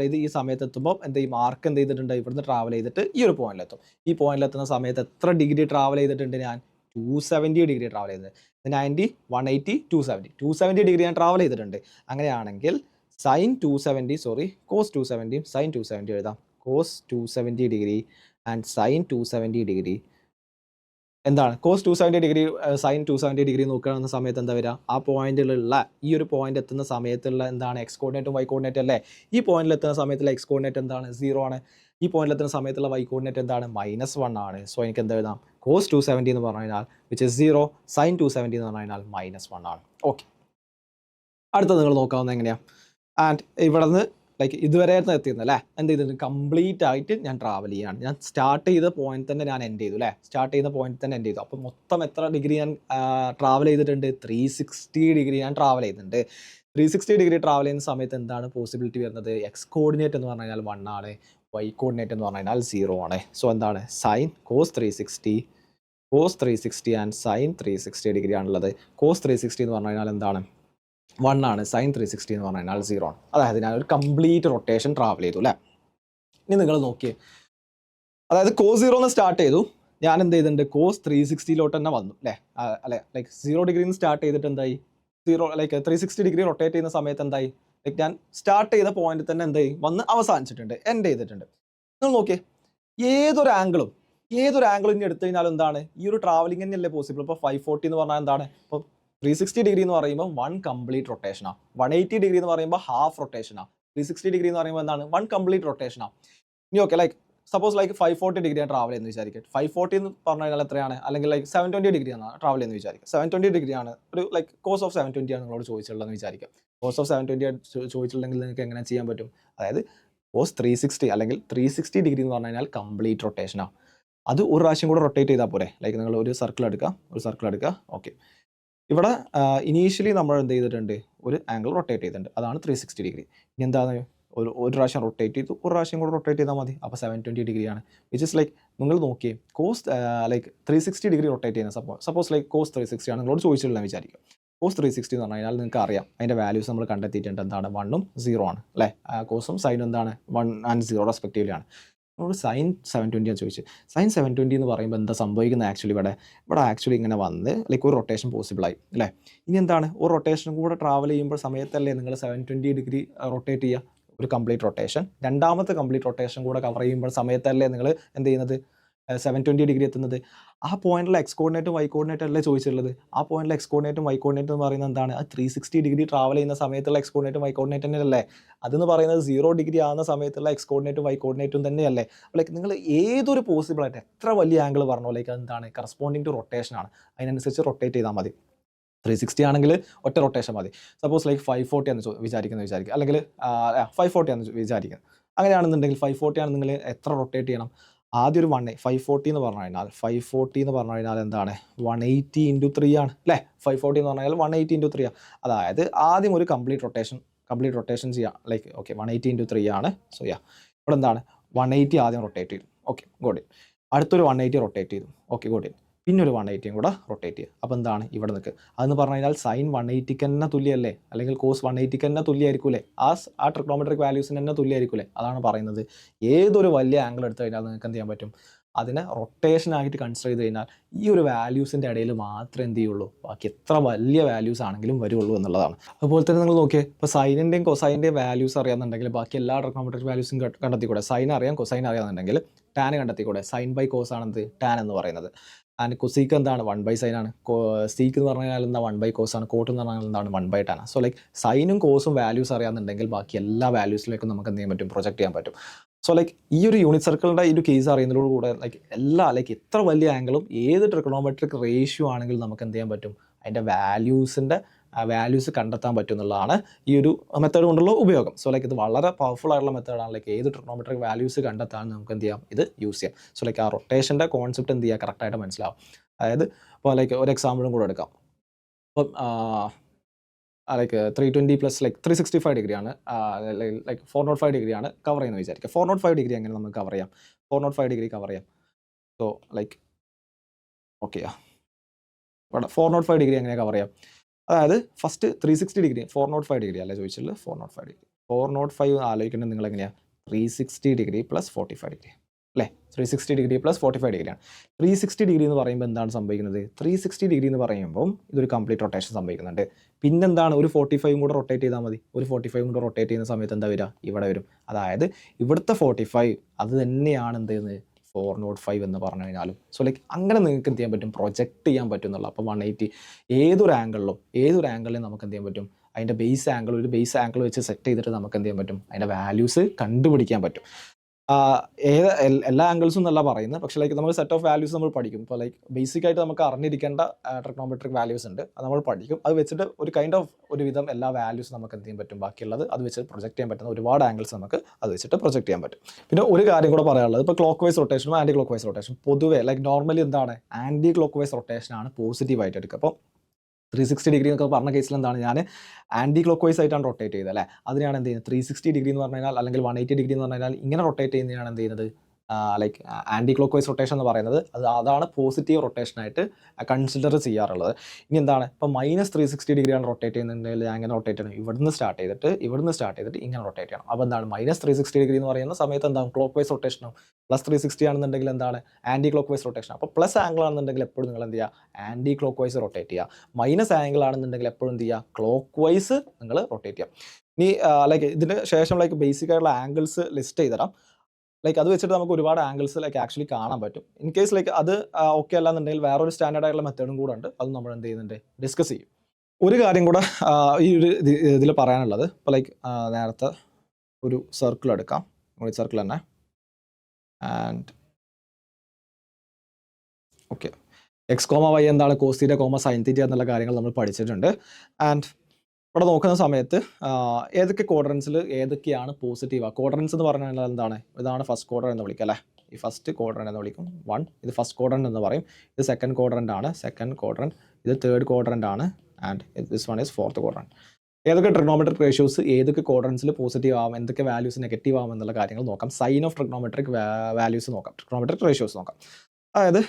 ചെയ്ത് ഈ സമയത്ത് എത്തുമ്പോൾ ഈ മാർക്ക് എന്ത് ചെയ്തിട്ടുണ്ട്? ഇവിടുന്ന് ട്രാവൽ ചെയ്തിട്ട് ഈ ഒരു പോയിന്റിലെത്തും. ഈ പോയിന്റിലെത്തുന്ന സമയത്ത് എത്ര ഡിഗ്രി ട്രാവൽ ചെയ്തിട്ടുണ്ട്? ഞാൻ 270 ഡിഗ്രി ട്രാവൽ ചെയ്തത്. 90, 180, 270 ഡിഗ്രി ഞാൻ ട്രാവൽ ചെയ്തിട്ടുണ്ട്. അങ്ങനെയാണെങ്കിൽ കോസ് 270 സൈൻ 270 എഴുതാം. Cos 270 degree and sine 270 degree എന്താണ്? കോസ് 270 ഡിഗ്രി സൈൻ 270 ഡിഗ്രി നോക്കുകയാണെന്ന സമയത്ത് എന്താ വരിക? ആ പോയിന്റിലുള്ള ഈ ഒരു പോയിന്റ് എത്തുന്ന സമയത്തുള്ള എന്താണ്? എക്സ് കോർഡിനേറ്റും വൈ കോർഡിനേറ്റ് അല്ലേ? ഈ പോയിന്റിൽ എത്തുന്ന സമയത്തുള്ള എക്സ് കോർഡിനേറ്റ് എന്താണ്? 0 ആണ്. ഈ പോയിന്റിൽ എത്തുന്ന സമയത്തുള്ള വൈ കോർഡിനേറ്റ് എന്താണ്? -1 ആണ്. സോ എനിക്ക് എന്താ എഴുതാം? കോസ് 270 എന്ന് പറഞ്ഞു കഴിഞ്ഞാൽ വിച്ച് ഇസ് 0, സൈൻ 270 എന്ന് പറഞ്ഞു കഴിഞ്ഞാൽ -1 ആണ്. ഓക്കെ, അടുത്തത് നിങ്ങൾ നോക്കാവുന്നത് എങ്ങനെയാണ്? ആൻഡ് ഇവിടെ നിന്ന് ലൈക്ക് ഇതുവരെ എത്തിയിരുന്നത് അല്ലേ? എന്ത് ചെയ്തിട്ടുണ്ട്? കംപ്ലീറ്റ് ആയിട്ട് ഞാൻ ട്രാവൽ ചെയ്യാണ്. ഞാൻ സ്റ്റാർട്ട് ചെയ്ത പോയിന്റ് തന്നെ ഞാൻ എൻഡ് ചെയ്തു അല്ലേ? അപ്പോൾ മൊത്തം എത്ര ഡിഗ്രി ഞാൻ ട്രാവൽ ചെയ്തിട്ടുണ്ട്? 360 ഡിഗ്രി ഞാൻ ട്രാവൽ ചെയ്തിട്ടുണ്ട്. 360 ഡിഗ്രി ട്രാവൽ ചെയ്യുന്ന സമയത്ത് എന്താണ് പോസിബിലിറ്റി വരുന്നത്? എക്സ് കോർഡിനേറ്റ് എന്ന് പറഞ്ഞു കഴിഞ്ഞാൽ 1 ആണ്, വൈ കോർഡിനേറ്റ് എന്ന് പറഞ്ഞു കഴിഞ്ഞാൽ 0 ആണ്. സോ എന്താണ്? Sine cos 360 and sine 360 degree ആണുള്ളത്. കോസ് 360 എന്ന് പറഞ്ഞു കഴിഞ്ഞാൽ എന്താണ്? 1 ആണ്. സൈൻ 360 എന്ന് പറഞ്ഞു കഴിഞ്ഞാൽ 0 ആണ്. അതായത് ഞാൻ ഒരു കംപ്ലീറ്റ് റൊട്ടേഷൻ ട്രാവൽ ചെയ്തു അല്ലേ? ഇനി നിങ്ങൾ നോക്കിയേ, അതായത് കോസ് 0 സ്റ്റാർട്ട് ചെയ്തു. ഞാൻ എന്ത് ചെയ്തിട്ടുണ്ട്? കോസ് 360 തന്നെ വന്നു അല്ലേ? ലൈക്ക് 0 ഡിഗ്രിന്ന് സ്റ്റാർട്ട് ചെയ്തിട്ട് എന്തായി? 360 ഡിഗ്രി റൊട്ടേറ്റ് ചെയ്യുന്ന സമയത്ത് എന്തായി? ലൈക്ക് ഞാൻ സ്റ്റാർട്ട് ചെയ്ത പോയിന്റ് തന്നെ എന്തായി? വന്ന് അവസാനിച്ചിട്ടുണ്ട്, എൻഡ് ചെയ്തിട്ടുണ്ട്. നിങ്ങൾ നോക്കിയേ, ഏതൊരു ആംഗിളും ഇനി എടുത്തു കഴിഞ്ഞാൽ എന്താണ്? ഈ ഒരു ട്രാവലിംഗ് തന്നെയല്ലേ പോസിബിൾ. ഇപ്പോൾ 540 എന്ന് പറഞ്ഞാൽ എന്താണ്? ഇപ്പോൾ 360 ഡിഗ്രി എന്ന് പറയുമ്പോൾ 1 കംപ്ലീറ്റ് റൊട്ടേഷനാണ്. 180 ഡിഗ്രി എന്ന് പറയുമ്പോൾ ഹാഫ് റൊട്ടേഷനാണ്. 360 ഡിഗ്രി എന്ന് പറയുമ്പോൾ എന്താണ്? 1 കംപ്ലീറ്റ് റൊട്ടേഷനാണ്. ഇനി okay, like suppose like 540 degree travel ചെയ്യുന്നു വിചാരിക്കുക. 540 എന്ന് പറഞ്ഞു കഴിഞ്ഞാൽ എത്രയാണ്? അല്ലെങ്കിൽ ലൈക്ക് 720 ഡിഗ്രി ആണ് ട്രാവൽ ചെയ്യുന്നത് വിചാരിക്കുക. 720 ഡിഗ്രി ആണ് ഒരു ലൈക്ക് കോസ് ഓഫ് 720 ആണ് നിങ്ങളോട് ചോദിച്ചിട്ടുള്ളതെന്ന് വിചാരിക്കുക. കോസ് ഓഫ് 720 ചോദിച്ചിട്ടുണ്ടെങ്കിൽ നിങ്ങൾക്ക് എങ്ങനെ ചെയ്യാൻ പറ്റും? അതായത് കോസ് 360 അല്ലെങ്കിൽ 360 ഡിഗ്രി എന്ന് പറഞ്ഞു കഴിഞ്ഞാൽ കംപ്ലീറ്റ് റൊട്ടേഷനാണ്. അത് ഒരു പ്രാവശ്യം കൂടെ റൊട്ടേറ്റ് ചെയ്താൽ പോരെ? ലൈക്ക് നിങ്ങൾ ഒരു സർക്കിൾ എടുക്കുക. ഓക്കെ, ഇവിടെ ഇനീഷ്യലി നമ്മൾ എന്ത് ചെയ്തിട്ടുണ്ട്? ഒരു ആംഗിൾ റൊട്ടേറ്റ് ചെയ്തിട്ടുണ്ട്. അതാണ് 360 ഡിഗ്രി. ഇനി എന്താണ്? ഒരു പ്രാവശ്യം റൊട്ടേറ്റ് ചെയ്തു, ഒരു പ്രാവശ്യം കൂടെ റൊട്ടേറ്റ് ചെയ്താൽ മതി. അപ്പോൾ 720 ഡിഗ്രിയാണ്. വിച്ച് ഇസ് ലൈക്ക് നിങ്ങൾ നോക്കിയേ കോസ് ലൈക്ക് 360 ഡിഗ്രി റൊട്ടേറ്റ് ചെയ്യുന്ന സപ്പോസ് ലൈക്ക് കോസ് 360 ആണ് നിങ്ങളോട് ചോദിച്ചിട്ടുള്ള വിചാരിക്കും. കോസ് 360 എന്ന് പറഞ്ഞു കഴിഞ്ഞാൽ നിങ്ങൾക്ക് അറിയാം അതിൻ്റെ വാല്യൂസ് നമ്മൾ കണ്ടെത്തിയിട്ടുണ്ട്. എന്താണ് 1ഉം 0 ആണ് അല്ലേ. കോസും സൈനും എന്താണ് 1 and 0 റെസ്പെക്റ്റീവ്ലി ആണ്. നമ്മളോട് സൈൻ 720 ആണ് ചോദിച്ചത്. സൈൻ 720 എന്ന് പറയുമ്പോൾ എന്താ സംഭവിക്കുന്നത് ആക്ച്വലി ഇവിടെ ആക്ച്വലി ഇങ്ങനെ വന്ന് ലൈക്ക് ഒരു റൊട്ടേഷൻ പോസിബിളായി അല്ലേ. ഇനി എന്താണ് ഒരു റൊട്ടേഷനും കൂടെ ട്രാവൽ ചെയ്യുമ്പോൾ സമയത്തല്ലേ നിങ്ങൾ 720 ഡിഗ്രി റൊട്ടേറ്റ് ചെയ്യുക, ഒരു കംപ്ലീറ്റ് റൊട്ടേഷൻ. രണ്ടാമത്തെ കംപ്ലീറ്റ് റൊട്ടേഷൻ കൂടെ കവർ ചെയ്യുമ്പോൾ സമയത്തല്ലേ നിങ്ങൾ എന്ത് ചെയ്യുന്നത് 720 ഡിഗ്രി എത്തുന്നത്. ആ പോയിന്റിലെ എക്സ് കോർഡിനേറ്റും വൈ കോർഡിനേറ്റും അല്ലേ ചോദിച്ചിട്ടുള്ളത്. ആ പോയിന്റിലെ എക്സ് കോർഡിനേറ്റും വൈ കോർഡിനേറ്റും എന്ന് പറയുന്നത് എന്താണ്, ആ 360 ഡിഗ്രി ട്രാവൽ ചെയ്യുന്ന സമയത്തുള്ള എക്സ് കോർഡിനേറ്റും വൈ കോർഡിനേറ്റ് തന്നെയല്ലേ. അതെന്ന് പറയുന്നത് 0 ഡിഗ്രി ആകുന്ന സമയത്തുള്ള എക്സ് കോർഡിനേറ്റും വൈ കോർഡിനേറ്റും തന്നെയല്ലേ. ലൈക്ക് നിങ്ങൾ ഏതൊരു പോസിബിൾ ആയിട്ട് എത്ര വലിയ ആംഗിൾ പറഞ്ഞോ ലൈക്ക് എന്താണ് കറസ്പോണ്ടിങ് ടു റൊട്ടേഷൻ ആണ്, അതിനനുസരിച്ച് റൊട്ടേറ്റ് ചെയ്താൽ മതി. 360 ആണെങ്കിൽ ഒറ്റ റൊട്ടേഷൻ മതി. സപ്പോസ് ലൈക്ക് 540 എന്ന് വിചാരിക്കുക, അല്ലെങ്കിൽ 540 എന്ന് വിചാരിക്കുക. അങ്ങനെയാണെന്നുണ്ടെങ്കിൽ 540 ആണ് നിങ്ങൾ എത്ര റൊട്ടേറ്റ് ചെയ്യണം. ആദ്യം ഒരു 540 എന്ന് പറഞ്ഞു കഴിഞ്ഞാൽ എന്താണ് 180 × 3 ആണ് അല്ലേ. 540 എന്ന് പറഞ്ഞാൽ 180 × 3 ആണ്. അതായത് ആദ്യം ഒരു കംപ്ലീറ്റ് റൊട്ടേഷൻ ചെയ്യാം. ലൈക്ക് ഓക്കെ 180 × 3 ആണ്. സോ ഇവിടെ എന്താണ് 180 ആദ്യം റൊട്ടേറ്റ് ചെയ്തു. Okay God. അടുത്തൊരു 180 റൊട്ടേറ്റ് ചെയ്തു. Okay God. പിന്നെ ഒരു 180 കൂടെ റൊട്ടേറ്റ് ചെയ്യുക. അപ്പോൾ എന്താണ് ഇവിടെ നിൽക്കുക. അതെന്ന് പറഞ്ഞു കഴിഞ്ഞാൽ സൈൻ 180 തന്നെ തുല്യമല്ലേ, അല്ലെങ്കിൽ കോസ് 180 തന്നെ തുല്യമായിരിക്കൂലേ. ആ ട്രിഗ്നോമെട്രിക് വാല്യൂസിന് തന്നെ തുല്യമായിരിക്കൂലേ. അതാണ് പറയുന്നത്. ഏതൊരു വലിയ ആംഗിൾ എടുത്തു കഴിഞ്ഞാൽ നിങ്ങൾക്ക് എന്ത് ചെയ്യാൻ പറ്റും, അതിനെ റൊട്ടേഷൻ ആയിട്ട് കൺസിഡർ ചെയ്ത് കഴിഞ്ഞാൽ ഈ ഒരു വാല്യൂസിൻ്റെ ഇടയിൽ മാത്രമേ എന്ത് ചെയ്യുള്ളൂ, ബാക്കി എത്ര വലിയ വാല്യൂസ് ആണെങ്കിലും വരുള്ളൂ എന്നുള്ളതാണ്. അതുപോലെ തന്നെ നിങ്ങൾ നോക്കിയേ, ഇപ്പോൾ സൈനിൻ്റെയും കൊസൈൻ്റെയും വാല്യൂസ് അറിയാമെന്നുണ്ടെങ്കിൽ ബാക്കി എല്ലാ ട്രിഗ്നോമെട്രിക് വാല്യൂസും കണ്ടെത്തിക്കൂടെ. സൈൻ അറിയാം, കൊസൈൻ അറിയാമെന്നുണ്ടെങ്കിൽ ടാൻ കണ്ടെത്തിക്കൂടെ. സൈൻ ബൈ കോസ് ആണെന്ത് ടാൻ എന്ന് പറയുന്നത്. ആൻഡ് കൊസീക്ക് എന്താണ് 1/sin ആണ്. സീക്ക് എന്ന് പറഞ്ഞു കഴിഞ്ഞാൽ എന്താ 1/cos ആണ്. കോട്ട് എന്ന് പറഞ്ഞാൽ എന്താണ് 1/tan ആണ്. സോ ലൈക്ക് സൈനും കോസും വാല്യൂസ് അറിയാമെന്നുണ്ടെങ്കിൽ ബാക്കി എല്ലാ വാല്യൂസിലേക്കും നമുക്ക് എന്ത് ചെയ്യാൻ പറ്റും, പ്രൊജക്ട് ചെയ്യാൻ പറ്റും. സോ ലൈക്ക് ഈ ഒരു യൂണിറ്റ് സർക്കിളിൻ്റെ ഈ ഒരു കേസ് അറിയുന്നതോട് കൂടെ ലൈക്ക് എത്ര വലിയ ആംഗിളും ഏത് ട്രിഗണോമെട്രിക് റേഷ്യോ ആണെങ്കിലും നമുക്ക് എന്ത് ചെയ്യാൻ പറ്റും, അതിൻ്റെ വാല്യൂസ് കണ്ടെത്താൻ പറ്റും എന്നുള്ളതാണ് ഈ ഒരു മെത്തേഡ് കൊണ്ടുള്ള ഉപയോഗം. സോ ലൈക്ക് ഇത് വളരെ പവർഫുൾ ആയിട്ടുള്ള മെത്തേഡാണ്. ലൈക്ക് ഏത് ട്രിഗണോമെട്രിക് വാല്യൂസ് കണ്ടെത്താൻ നമുക്ക് എന്ത് ചെയ്യാം, ഇത് യൂസ് ചെയ്യാം. സോ ലൈക്ക് ആ റൊട്ടേഷൻ്റെ കോൺസെപ്റ്റ് എന്ത് ചെയ്യുക, കറക്റ്റായിട്ട് മനസ്സിലാവും. അതായത് ഇപ്പോൾ ലൈക്ക് ഒരു എക്സാമ്പിളും കൂടെ എടുക്കാം. ഇപ്പം ലൈക്ക് 320 പ്ലസ് ലൈക്ക് 365 ഡിഗ്രിയാണ്, ലൈക്ക് 405 ഡിഗ്രിയാണ് കവർ ചെയ്യുന്നത് വിചാരിക്കുക. 405 ഡിഗ്രി എങ്ങനെ നമുക്ക് കവർ ചെയ്യാം, 405 ഡിഗ്രി കവർ ചെയ്യാം. സോ ലൈക്ക് ഓക്കെ ഇവിടെ 405 ഡിഗ്രി എങ്ങനെ കവർ ചെയ്യാം. അതായത് ഫസ്റ്റ് 360 ഡിഗ്രി 405 ഡിഗ്രി അല്ലേ ചോദിച്ചിട്ടുള്ളത്. 405 ഡിഗ്രി 405 ആലോചിക്കേണ്ടത് നിങ്ങൾ എങ്ങനെയാണ്, 360 ഡിഗ്രി പ്ലസ് 45 ഡിഗ്രി അല്ലേ. 360 ഡിഗ്രി പ്ലസ് 45 ഡിഗ്രിയാണ്. 360 ഡിഗ്രി എന്ന് പറയുമ്പോൾ എന്താണ് സംഭവിക്കുന്നത്, 360 ഡിഗ്രി എന്ന് പറയുമ്പോൾ ഇതൊരു കംപ്ലീറ്റ് റൊട്ടേഷൻ സംഭവിക്കുന്നുണ്ട്. പിന്നെന്താണ് ഒരു 45 കൂടെ റൊട്ടേറ്റ് ചെയ്താൽ മതി. ഒരു 45 കൂടെ റൊട്ടേറ്റ് ചെയ്യുന്ന സമയത്ത് എന്താ വരിക, ഇവിടെ വരും. അതായത് ഇവിടുത്തെ 45 അത് തന്നെയാണ് എന്ത് ചെയ്യുന്നത് 405 എന്ന് പറഞ്ഞു കഴിഞ്ഞാലും. സോ ലൈക്ക് അങ്ങനെ നിങ്ങൾക്ക് എന്ത് ചെയ്യാൻ പറ്റും, പ്രൊജക്റ്റ് ചെയ്യാൻ പറ്റും എന്നുള്ള. അപ്പോൾ 180 ഏതൊരു ആംഗിളിലും നമുക്ക് എന്ത് ചെയ്യാൻ പറ്റും, അതിൻ്റെ ഒരു ബേസ് ആംഗിൾ വെച്ച് സെറ്റ് ചെയ്തിട്ട് നമുക്ക് എന്ത് ചെയ്യാൻ പറ്റും, അതിൻ്റെ വാല്യൂസ് കണ്ടുപിടിക്കാൻ പറ്റും. എല്ലാ ആംഗിൾസും എന്നല്ല പറയുന്നത്, പക്ഷേ ലൈക്ക് നമ്മൾ സെറ്റ് ഓഫ് വാല്യൂസ് നമ്മൾ പഠിക്കും. ഇപ്പോൾ ലൈക്ക് ബേസിക് ആയിട്ട് നമുക്ക് അറിഞ്ഞിരിക്കേണ്ട ട്രിഗ്നോമെട്രിക് വാല്യൂസ് ഉണ്ട്, അത് നമ്മൾ പഠിക്കും. അത് വെച്ചിട്ട് ഒരു വിധം എല്ലാ വാല്യൂസും നമുക്ക് എന്ത് ചെയ്യാൻ പറ്റും, ബാക്കിയുള്ളത് അത് വെച്ച് പ്രൊജക്റ്റ് ചെയ്യാൻ പറ്റുന്ന ഒരുപാട് ആംഗിൾസ് നമുക്ക് അത് വെച്ചിട്ട് പ്രൊജക്റ്റ് ചെയ്യാൻ പറ്റും. പിന്നെ ഒരു കാര്യം കൂടെ പറയാനുള്ളത്, ഇപ്പോൾ ക്ലോക്ക് വൈസ് റൊട്ടേഷനും ആൻറ്റി ക്ലോക്ക് വൈസ് റൊട്ടേഷൻ പൊതുവേ ലൈക്ക് നോർമലി എന്താണ് ആൻറ്റി ക്ലോക്ക് വൈസ് റൊട്ടേഷനാണ് പോസിറ്റീവായിട്ട് എടുക്കുക. അപ്പോൾ 360 ഡിഗ്രി എന്നൊക്കെ പറഞ്ഞ കേസിൽ എന്താണ് ഞാൻ ആൻറ്റി ക്ലോക്ക് വൈസ് ആയിട്ടാണ് റൊട്ടേറ്റ് ചെയ്തത് അല്ലേ. അതിനാണ് എന്ത് ചെയ്യുന്നത് 360 ഡിഗ്രി എന്ന് പറഞ്ഞു കഴിഞ്ഞാൽ, അല്ലെങ്കിൽ 180 ഡിഗ്രി എന്ന് പറഞ്ഞു കഴിഞ്ഞാൽ ഇങ്ങനെ റൊട്ടേറ്റ് ചെയ്യുന്നതാണ് എന്ത് ചെയ്യുന്നത്, like anti clock vice rotation എന്ന് പറയുന്നത്. അതാണ് പോസിറ്റീവ് റൊട്ടേഷനായിട്ട് കൺസിഡർ ചെയ്യാറുള്ളത്. ഇനി എന്താണ് ഇപ്പോൾ -360 ഡിഗ്രിയാണ് റൊട്ടേറ്റ് ചെയ്യുന്നുണ്ടെങ്കിൽ ഞാൻ ഇങ്ങനെ റൊട്ടേറ്റ് ചെയ്യണം, ഇവിടുന്ന് സ്റ്റാർട്ട് ചെയ്തിട്ട് ഇങ്ങനെ റൊട്ടേറ്റ് ചെയ്യണം. അപ്പോൾ എന്താണ് -360 ഡിഗ്രി എന്ന് പറയുന്ന സമയത്ത് എന്താണ് ക്ലോക്ക് വൈസ് റൊട്ടേഷനും, +360 ആണെന്നുണ്ടെങ്കിൽ എന്താണ് ആൻറ്റി ക്ലോക്ക് വൈസ് റൊട്ടേഷൻ. അപ്പോൾ പ്ലസ് ആംഗിൾ ആണെന്നുണ്ടെങ്കിൽ എപ്പോഴും നിങ്ങൾ എന്ത് ചെയ്യുക, ആൻറ്റി ക്ലോക്ക് വൈസ് റൊട്ടേറ്റ് ചെയ്യുക. മൈനസ് ആംഗിൾ ആണെന്നുണ്ടെങ്കിൽ എപ്പോഴും എന്ത് ചെയ്യുക, ക്ലോക്ക് വൈസ് നിങ്ങൾ റൊട്ടേറ്റ് ചെയ്യുക. ഇനി ലൈക്ക് ഇതിന് ശേഷം ലൈക്ക് ബേസിക് ആയിട്ടുള്ള ആംഗിൾസ് ലിസ്റ്റ് ചെയ്ത് തരാം. ലൈക്ക് അത് വെച്ചിട്ട് നമുക്ക് ഒരുപാട് ആംഗിൾസ് ലൈക്ക് ആക്ച്വലി കാണാൻ പറ്റും. ഇൻ കേസ് ലൈക്ക് അത് ഓക്കെ അല്ലാന്നുണ്ടെങ്കിൽ വേറൊരു സ്റ്റാൻഡേർഡ് ആയിട്ടുള്ള മെത്തേഡും കൂടെ ഉണ്ട്, അത് നമ്മൾ എന്ത് ചെയ്യുന്നുണ്ട്, ഡിസ്കസ് ചെയ്യും. ഒരു കാര്യം കൂടെ ഈ ഒരു ഇതിൽ പറയാനുള്ളത്, ഇപ്പോൾ ലൈക്ക് നേരത്തെ ഒരു സർക്കിൾ എടുക്കാം, യൂണിറ്റ് സർക്കിൾ തന്നെ. And okay X comma Y എന്താണ്, cos theta comma sine theta എന്നുള്ള കാര്യങ്ങൾ നമ്മൾ പഠിച്ചിട്ടുണ്ട്. ആൻഡ് ഇവിടെ നോക്കുന്ന സമയത്ത് ഏതൊക്കെ ക്വാഡ്രൻസിൽ ഏതൊക്കെയാണ് പോസിറ്റീവ്. ക്വാഡ്രൻസ് എന്ന് പറഞ്ഞാൽ എന്താണ്, ഇതാണ് ഫസ്റ്റ് ക്വാഡ്രന്റ് എന്ന് വിളിക്കുക അല്ലേ. ഈ ഫസ്റ്റ് ക്വാഡ്രന്റ് എന്ന് വിളിക്കും 1. ഇത് ഫസ്റ്റ് ക്വാഡ്രന്റ് എന്ന് പറയും. ഇത് സെക്കൻഡ് ക്വാഡ്രന്റ് ആണ്, ഇത് തേർഡ് ക്വാഡ്രന്റ് ആണ്, and this one is fourth quadrant. ഏതൊക്കെ ട്രിഗ്നോമെട്രിക് റേഷ്യോസ് ഏതൊക്കെ ക്വാഡ്രൻസിൽ പോസിറ്റീവ് ആവാം, എന്തൊക്കെ വാല്യൂസ് നെഗറ്റീവ് ആവാം എന്നുള്ള കാര്യങ്ങൾ നോക്കാം. സൈൻ ഓഫ് ട്രിഗ്നോമെട്രിക് വാല്യൂസ് നോക്കാം, ട്രിഗ്നോമെട്രിക് റേഷ്യോസ് നോക്കാം. അതായത്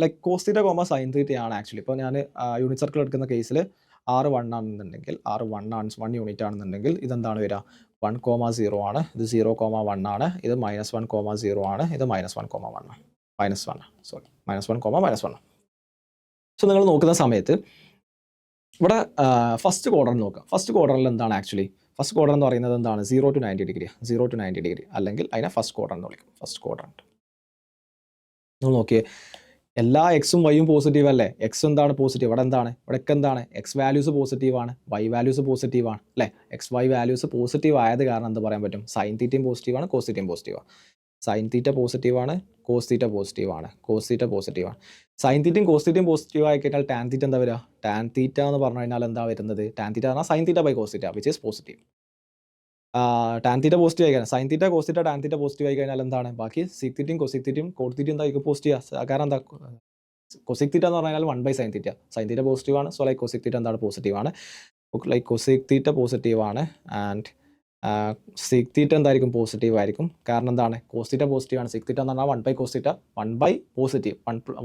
like cos theta comma sine തീറ്റയാണ് ആക്ച്വലി. ഇപ്പോൾ ഞാൻ യൂണിറ്റ് സർക്കിൾ എടുക്കുന്ന കേസിൽ R1 ആണെന്നുണ്ടെങ്കിൽ R1 യൂണിറ്റ് ആണെന്നുണ്ടെങ്കിൽ ഇതെന്താണ് വരിക, 1,0 ആണ്, ഇത് 0,1 ആണ്, ഇത് -1,0 ആണ്, ഇത് -1,1 ആണ്, -1,-1. സോ നിങ്ങൾ നോക്കുന്ന സമയത്ത് ഇവിടെ ഫസ്റ്റ് ക്വാഡ്രന്റ് നോക്കുക. ഫസ്റ്റ് ക്വാഡ്രന്റിൽ എന്താണ് ആക്ച്വലി, ഫസ്റ്റ് ക്വാഡ്രന്റ് എന്ന് പറയുന്നത് എന്താണ്, 0 to 90 ഡിഗ്രി, 0 to 90 ഡിഗ്രി, അല്ലെങ്കിൽ അതിനെ ഫസ്റ്റ് ക്വാഡ്രന്റ് എന്ന് വിളിക്കും. ഫസ്റ്റ് ക്വാഡ്രന്റ് നിങ്ങൾ നോക്കിയേ, എല്ലാ എക്സും വൈയും പോസിറ്റീവ് അല്ലേ, എക്സ് എന്താണ് പോസിറ്റീവ്, ഇവിടെ എന്താണ്, ഇവിടെയൊക്കെ എന്താണ്, എക്സ് വാല്യൂസ് പോസിറ്റീവ് ആണ്, വൈ വാല്യൂസ് പോസിറ്റീവ് ആണ് അല്ലേ. എക്സ് വൈ വാല്യൂസ് പോസിറ്റീവ് ആയത് കാരണം എന്ത് പറയാൻ പറ്റും, സൈൻ തീറ്റയും പോസിറ്റീവ് ആണ്, കോസ് തീറ്റയും പോസിറ്റീവ് ആണ്. സൈൻ തീറ്റ പോസിറ്റീവ് ആണ്, കോസ് തീറ്റ പോസിറ്റീവ് ആണ്, കോസ് തീറ്റ പോസിറ്റീവ് ആണ്. സൈൻ തീറ്റയും കോസ് തീറ്റയും പോസിറ്റീവ് ആയി കഴിഞ്ഞാൽ ടാൻ തീറ്റ എന്താ വരിക, ടാൻ തീറ്റ എന്ന് പറഞ്ഞു കഴിഞ്ഞാൽ എന്താ വരുന്നത്, ടാൻ തീറ്റ പറഞ്ഞാൽ sine theta by cos theta which is positive. Tan theta positive ആയി കഴിഞ്ഞാൽ sine theta cos theta tan theta positive ആയി കഴിഞ്ഞാൽ എന്താണ്, ബാക്കി സീക് തീറ്റയും കൊസിക് തീറ്റയും കോട്ട് തീറ്റയും എന്തായിരിക്കും പോസിറ്റീവ്. കാരണം എന്താ, കൊസിക് തീറ്റ എന്ന് പറഞ്ഞാൽ 1/sin തീറ്റ, സൈൻ തീറ്റ പോസിറ്റീവ് ആണ്, സോ ലൈക്ക് കൊസിക് തീറ്റ എന്താണ് പോസിറ്റീവ് ആണ്, ലൈക്ക് കൊസിക് തീറ്റ പോസിറ്റീവ് ആണ് ആൻഡ് സീക് തീറ്റ എന്തായിരിക്കും പോസിറ്റീവ് ആയിരിക്കും. കാരണം എന്താണ്, കോസ് തീറ്റ പോസിറ്റീവ് ആണ്, സീക് തീറ്റ എന്ന് പറഞ്ഞാൽ 1/cos തീറ്റ, 1/പോസിറ്റീവ്,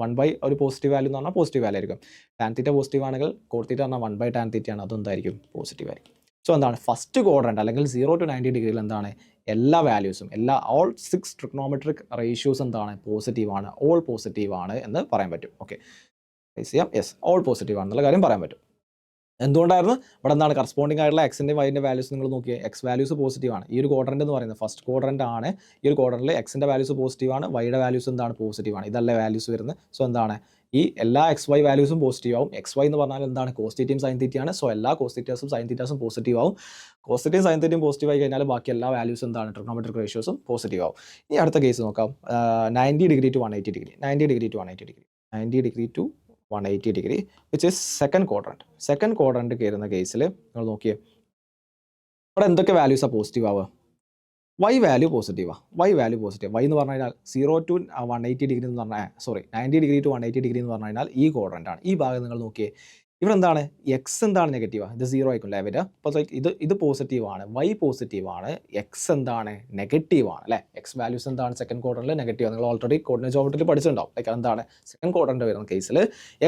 1 ഒരു പോസിറ്റീവ് വാല്യൂ എന്ന് പറഞ്ഞാൽ പോസിറ്റീവ് വാല്യൂ ആയിരിക്കും. ടാൻ തീറ്റ പോസിറ്റീവ് ആണെങ്കിൽ കോട്ട് തീറ്റ പറഞ്ഞാൽ 1/tan തീറ്റയാണ്, അതെന്തായിരിക്കും പോസിറ്റീവ് ആയിരിക്കും. സോ എന്താണ്, ഫസ്റ്റ് ക്വാഡ്രന്റ് അല്ലെങ്കിൽ 0 to 90 ഡിഗ്രിയിൽ എന്താണ്, എല്ലാ വാല്യൂസും ഓൾ 6 ട്രിഗ്നോമെട്രിക് റേഷ്യോസ് എന്താണ് പോസിറ്റീവ് ആണ്, ഓൾ പോസിറ്റീവ് ആണ് എന്ന് പറയാൻ പറ്റും. ഓക്കെ, യെസ്, ഓൾ പോസിറ്റീവ് ആണെന്നുള്ള കാര്യം പറയാൻ പറ്റും. എന്തുകൊണ്ടായിരുന്നു, ഇവിടെ എന്താണ് കറസ്പോണ്ടിങ് ആയിട്ടുള്ള എക്സിൻ്റെ വൈൻ്റെ വാല്യൂസ് നിങ്ങൾ നോക്കിയേ, എക്സ് വാല്യൂസ് പോസിറ്റീവ് ആണ്. ഈ ഒരു ക്വാഡ്രന്റ് എന്ന് പറയുന്നത് ഫസ്റ്റ് ക്വാഡ്രന്റ് ആണ്. ഈ ഒരു ക്വാഡ്രന്റിൽ എക്സിൻ്റെ വാല്യൂസ് പോസിറ്റീവ് ആണ്, വൈയുടെ വാല്യൂസ് എന്താണ് പോസിറ്റീവ് ആണ്, ഇതല്ലേ വാല്യൂസ് വരുന്നത്. സോ എന്താണ്, ഈ എല്ലാ എക്സ് വൈ വാല്യൂസും പോസിറ്റീവ് ആവും. എക്സ് വൈ എന്ന് പറഞ്ഞാൽ എന്താണ്, കോസ് തീറ്റയും സൈൻ തീറ്റയാണ്. സോ എല്ലാ കോസ് തീറ്റാസും സൈൻ തീറ്റാസും പോസിറ്റീവ് ആവും. കോസ് തീറ്റയും സൈൻ തീറ്റയും പോസിറ്റീവ് ആയി കഴിഞ്ഞാൽ ബാക്കി എല്ലാ വാല്യൂസും എന്താണ്, ട്രിഗ്നോമെട്രിക് റേഷ്യോസും പോസിറ്റീവ് ആവും. ഇനി അടുത്ത കേസ് നോക്കാം, 90 degree to 180 degree, 90 degree to 180 degree, 90 degree to 180 degree which is second quadrant. Second quadrant കയറുന്ന കേസിൽ നിങ്ങൾ നോക്കിയേ, ഇവിടെ എന്തൊക്കെ വാല്യൂസാണ് പോസിറ്റീവ് ആവുക, വൈ വാല്യൂ പോസിറ്റീവാണ്, വൈ വാല്യൂ പോസിറ്റീവ്. വൈ എന്ന് പറഞ്ഞു കഴിഞ്ഞാൽ 0 to 180 ഡിഗ്രി എന്ന് പറഞ്ഞാൽ 90 ഡിഗ്രി to 180 ഡിഗ്രി എന്ന് പറഞ്ഞു കഴിഞ്ഞാൽ ഈ ക്വാഡ്രന്റ് ആണ്. ഈ ഭാഗം നിങ്ങൾ നോക്കിയേ, ഇവിടെ എന്താണ്, എക്സ് എന്താണ് നെഗറ്റീവാണ്, ഇത് 0 ആയിരിക്കും അല്ലേ വരിക. അപ്പോൾ ഇത് പോസിറ്റീവ് ആണ്, വൈ പോസിറ്റീവ് ആണ്, എക്സ് എന്താണ് നെഗറ്റീവ് ആണ് അല്ലേ. എക്സ് വാല്യൂസ് എന്താണ് സെക്കൻഡ് ക്വാഡ്രന്റിൽ നെഗറ്റീവ്. നിങ്ങൾ ഓൾറെഡി കോർഡിനേറ്റ് ജോമെട്രിയിൽ പഠിച്ചിട്ടുണ്ടാവും. ലൈക്ക് എന്താണ്, സെക്കൻഡ് ക്വാഡ്രന്റ് വരുന്ന കേസിൽ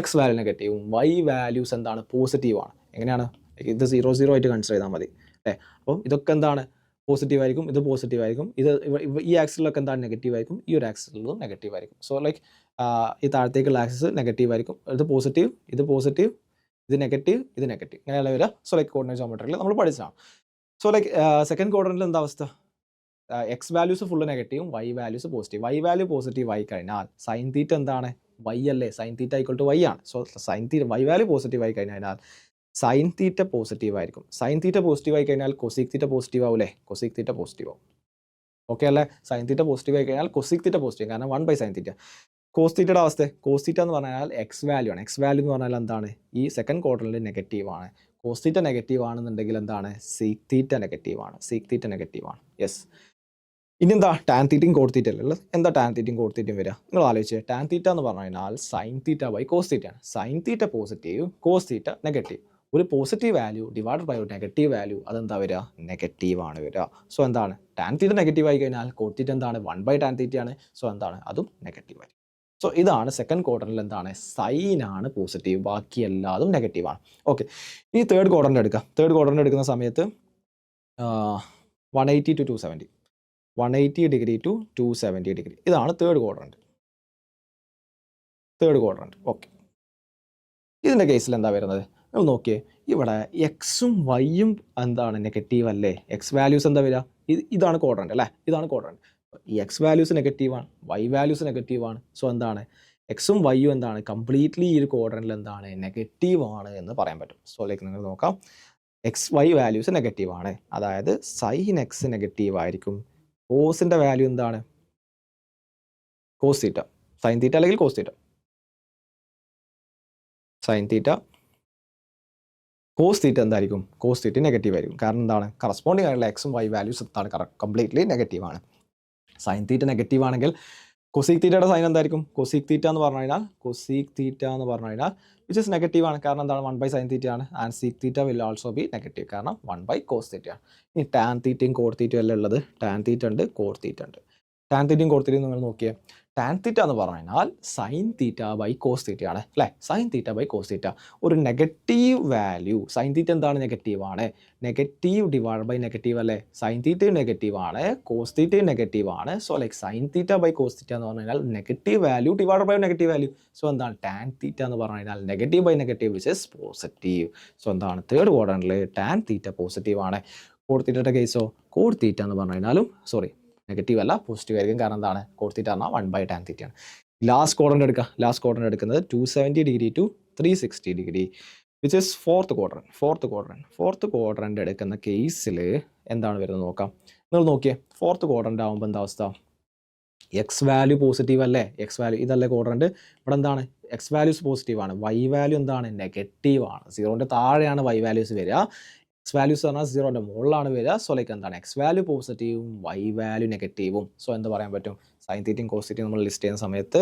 എക്സ് വാല്യൂ നെഗറ്റീവും വൈ വാല്യൂസ് എന്താണ് പോസിറ്റീവ് ആണ്. എങ്ങനെയാണ്, ഇത് 0 ആയിട്ട് കൺസിഡർ ചെയ്താൽ മതി അല്ലേ. അപ്പോൾ ഇതൊക്കെ എന്താണ് പോസിറ്റീവ് ആയിരിക്കും, ഇത് പോസിറ്റീവ് ആയിരിക്കും, ഇത് ഈ ആക്സിലൊക്കെ എന്താണ് നെഗറ്റീവ് ആയിരിക്കും, ഈ ഒരു ആക്സിലും നെഗറ്റീവ് ആയിരിക്കും. സോ ലൈക്ക് ഈ താഴത്തേക്കുള്ള ആക്സിസ് നെഗറ്റീവ് ആയിരിക്കും, ഇത് പോസിറ്റീവ്, ഇത് പോസിറ്റീവ്, ഇത് നെഗറ്റീവ്, ഇത് നെഗറ്റീവ്, ഇങ്ങനെയുള്ള വരിക. സോ ലൈക്ക് കോർഡിനേറ്റ് ജോമെട്രിയിൽ നമ്മൾ പഠിച്ചതാണ്. സോ ലൈക്ക് സെക്കൻഡ് ക്വാഡ്രന്റിൽ എന്താ അവസ്ഥ, എക്സ് വാല്യൂസ് ഫുള്ള് നെഗറ്റീവും Y values positive. Y value positive ആയി കഴിഞ്ഞാൽ സൈൻ തീറ്റ എന്താണ്, വൈ അല്ലേ, sine theta equal to Y ആണ്. So sine theta Y value positive ആയി കഴിഞ്ഞാൽ സൈൻ തീറ്റ പോസിറ്റീവ് ആയിരിക്കും. സൈൻ തീറ്റ പോസിറ്റീവ് ആയി കഴിഞ്ഞാൽ കൊസിക് തീറ്റ പോസിറ്റീവ് ആവും അല്ലേ, കൊസിക് തീറ്റ പോസിറ്റീവ് ആവും. ഓക്കെ അല്ലേ, സൈൻ തീറ്റ പോസിറ്റീവ് ആയി കഴിഞ്ഞാൽ കൊസിക് തീറ്റ പോസിറ്റീവ്, കാരണം 1/sin തീറ്റ. കോസ് തീറ്റയുടെ അവസ്ഥ, കോസ് തീറ്റ എന്ന് പറഞ്ഞാൽ എക്സ് വാല്യൂ ആണ്. എക്സ് വാല്യൂ എന്ന് പറഞ്ഞാൽ എന്താണ്, ഈ സെക്കൻഡ് ക്വാഡ്രന്റിൽ നെഗറ്റീവ് ആണ്. കോസ് തീറ്റ നെഗറ്റീവ് ആണെന്നുണ്ടെങ്കിൽ എന്താണ്, സീക് തീറ്റ നെഗറ്റീവ് ആണ്, സീക് തീറ്റ നെഗറ്റീവ് ആണ്. യെസ്, ഇനി എന്താ, ടാൻ തീറ്റയും കോട്ട് തീറ്റ അല്ലേ, എന്താ ടാൻ തീറ്റയും കോട്ട് തീറ്റയും വരിക, നിങ്ങൾ ആലോചിച്ച്. ടാൻ തീറ്റ എന്ന് പറഞ്ഞു കഴിഞ്ഞാൽ സൈൻ തീറ്റ ബൈ കോസ് തീറ്റയാണ്. Sine theta positive, cos theta negative. ഒരു പോസിറ്റീവ് വാല്യൂ ഡിവൈഡഡ് ബൈ ഒരു നെഗറ്റീവ് വാല്യൂ, അതെന്താ വരിക, നെഗറ്റീവ് ആണ് വരിക. സോ എന്താണ്, ടാൻ തീറ്റ നെഗറ്റീവ് ആയി കഴിഞ്ഞാൽ കോട്ട് തീറ്റ എന്താണ് 1/tan തീറ്റയാണ്. സോ എന്താണ്, അതും നെഗറ്റീവ് ആയിരിക്കും. സോ ഇതാണ് സെക്കൻഡ് ക്വാഡ്രന്റിൽ എന്താണ്, സൈൻ ആണ് പോസിറ്റീവ്, ബാക്കി എല്ലാതും നെഗറ്റീവ് ആണ്. ഓക്കെ, ഇനി തേർഡ് ക്വാഡ്രന്റ് എടുക്കാം. തേർഡ് ക്വാഡ്രന്റ് എടുക്കുന്ന സമയത്ത് 180 to 270, 180 ഡിഗ്രി to 270 ഡിഗ്രി, ഇതാണ് third quadrant. Third quadrant okay, ഇതിൻ്റെ കേസിൽ എന്താ വരുന്നത്, നിങ്ങൾ നോക്കിയേ, ഇവിടെ എക്സും വൈയും എന്താണ് നെഗറ്റീവ് അല്ലേ. എക്സ് വാല്യൂസ് എന്താ വരിക, ഇതാണ് ക്വാഡ്രന്റ് അല്ലേ, ഇതാണ് ക്വാഡ്രന്റ്. ഈ എക്സ് വാല്യൂസ് നെഗറ്റീവാണ്, വൈ വാല്യൂസ് നെഗറ്റീവാണ്. സോ എന്താണ്, എക്സും വൈയും എന്താണ് കംപ്ലീറ്റ്ലി ഈ ഒരു ക്വാഡ്രന്റിൽ എന്താണ് നെഗറ്റീവ് ആണ് എന്ന് പറയാൻ പറ്റും. സോ ലൈക്ക് നിങ്ങൾ നോക്കാം, എക്സ് വൈ വാല്യൂസ് നെഗറ്റീവ് ആണ്, അതായത് സൈൻ എക്സ് നെഗറ്റീവ് ആയിരിക്കും. കോസിൻ്റെ വാല്യൂ എന്താണ്, കോസ് തീറ്റ, സൈൻ തീറ്റ അല്ലെങ്കിൽ cos theta, sine theta. Cos theta എന്തായിരിക്കും, കോസ് തീറ്റ നെഗറ്റീവ് ആയിരിക്കും. കാരണം എന്താണ്, കറസ്പോണ്ടിങ് ആയിട്ടുള്ള എക്സും വൈ വാല്യൂസ് എന്താണ് കംപ്ലീറ്റ്ലി നെഗറ്റീവ് ആണ്. സൈൻ തീറ്റ നെഗറ്റീവ് ആണെങ്കിൽ കൊസീക് തീറ്റയുടെ സൈൻ എന്തായിരിക്കും? കൊസീക് തീറ്റ എന്ന് പറഞ്ഞു കഴിഞ്ഞാൽ വിച്ച് ഇസ് നെഗറ്റീവ് ആണ്. കാരണം എന്താണ്? 1/sin തീറ്റ ആണ്. And seek theta will also be negative, കാരണം 1/cos തീറ്റ ആണ്. ഇനി ടാൻ തീറ്റയും കോട്ട് തീറ്റയും അല്ലേ ഉള്ളത്? ടാൻ തീറ്റ ഉണ്ട്, കോട്ട് തീറ്റ ഉണ്ട്. ടാൻ തീറ്റയും കോട്ട് തീറ്റയും നിങ്ങൾ നോക്കിയേ. ടാൻ തീറ്റ എന്ന് പറഞ്ഞു കഴിഞ്ഞാൽ sine theta by cos theta ആണ് അല്ലേ? Sine theta by cos theta. ഒരു നെഗറ്റീവ് വാല്യൂ, സൈൻ തീറ്റ എന്താണ്? നെഗറ്റീവ് ആണ്. നെഗറ്റീവ് ഡിവൈഡ് ബൈ നെഗറ്റീവ് അല്ലേ? സൈൻ തീറ്റയും നെഗറ്റീവ് ആണ്, കോസ് തീറ്റയും നെഗറ്റീവ് ആണ്. So like sine theta by cos theta എന്ന് പറഞ്ഞു കഴിഞ്ഞാൽ negative value divide by negative value. So എന്താണ്? ടാൻ തീറ്റ എന്ന് പറഞ്ഞു കഴിഞ്ഞാൽ negative by negative which is positive. So എന്താണ്? തേർഡ് ക്വാഡ്രന്റിൽ ടാൻ തീറ്റ പോസിറ്റീവ് ആണ്. കോട്ട് തീറ്റയുടെ കേസോ? കോട്ട് തീറ്റ എന്ന് പറഞ്ഞു കഴിഞ്ഞാലും നെഗറ്റീവ് അല്ല, പോസിറ്റീവ് ആയിരിക്കും. കാരണം എന്താണ്? കോട്ട് തീറ്റ പറഞ്ഞാൽ 1/tan തീറ്റയാണ്. ലാസ്റ്റ് ക്വാഡ്രന്റ് എടുക്കുക. ലാസ്റ്റ് ക്വാഡ്രന്റ് എടുക്കുന്നത് 270 degree to 360 degree which is fourth quadrant എടുക്കുന്ന കേസിൽ എന്താണ് വരുന്നത് നോക്കാം. നിങ്ങൾ നോക്കിയേ, ഫോർത്ത് ക്വാഡ്രന്റ് ആകുമ്പോൾ എന്താ അവസ്ഥ? എക്സ് വാല്യൂ പോസിറ്റീവ് അല്ലേ? എക്സ് വാല്യൂ ഇതല്ലേ ക്വാഡ്രന്റ്? ഇവിടെ എന്താണ്? എക്സ് വാല്യൂസ് പോസിറ്റീവ് ആണ്, വൈ വാല്യൂ എന്താണ്? നെഗറ്റീവ് ആണ്. 0ന്റെ താഴെയാണ് വൈ വാല്യൂസ് വരിക. എക്സ് വാല്യൂസ് പറഞ്ഞാൽ 0ന്റെ മുകളിലാണ് വരിക. സോ ലൈക്ക് എന്താണ്? എക്സ് വാല്യൂ പോസിറ്റീവും വൈ വാല്യൂ നെഗറ്റീവും. സോ എന്ത് പറയാൻ പറ്റും? സൈൻ തീറ്റയും കോസ് തീറ്റയും നമ്മൾ ലിസ്റ്റ് ചെയ്യുന്ന സമയത്ത്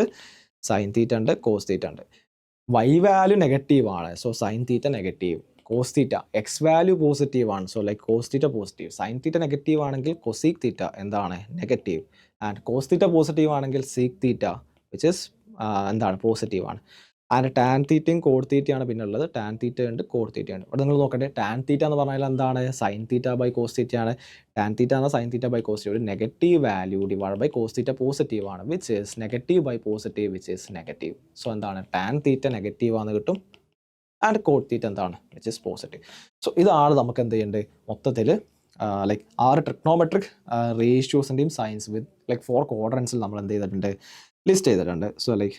സൈൻ തീറ്റ ഉണ്ട്, കോസ് തീറ്റ ഉണ്ട്. വൈ വാല്യൂ നെഗറ്റീവ് ആണ്, so sine theta negative. Cos theta X value positive ആണ്, so like cos theta positive. Sine theta negative ആണെങ്കിൽ കൊസീക് തീറ്റ എന്താണ്? Negative. And cos theta positive ആണെങ്കിൽ sec theta which is എന്താണ്? Positive ആണ്. And tan തീറ്റയും cot തീറ്റയാണ് പിന്നെ ഉള്ളത്. ടാൻ തീറ്റ ഉണ്ട്, കോട്ട് തീറ്റ ഉണ്ട്. ഇവിടെ നിങ്ങൾ നോക്കട്ടെ, ടാൻ തീറ്റ എന്ന് പറഞ്ഞാൽ എന്താണ്? സൈൻ തീറ്റ ബൈ കോസ് തീറ്റയാണ്. ടാൻ തീറ്റ എന്നാൽ sine theta by cos theta. ഒരു negative value divide by cos theta positive ആണ്, which is negative by positive which is negative. So എന്താണ്? ടാൻ തീറ്റ നെഗറ്റീവ് ആണെന്ന് കിട്ടും. ആൻഡ് കോട്ട് തീറ്റ എന്താണ്? Which is positive. So ഇതാണ് നമുക്ക് എന്ത് ചെയ്യേണ്ടത് മൊത്തത്തിൽ ലൈക്ക് 6 ട്രിഗ്നോമെട്രിക് റേഷ്യോസിൻ്റെയും സൈൻസ് വിത്ത് ലൈക്ക് 4 ക്വാഡ്രൻസിൽ നമ്മൾ എന്ത് ചെയ്തിട്ടുണ്ട്? ലിസ്റ്റ് ചെയ്തിട്ടുണ്ട്. സോ ലൈക്ക്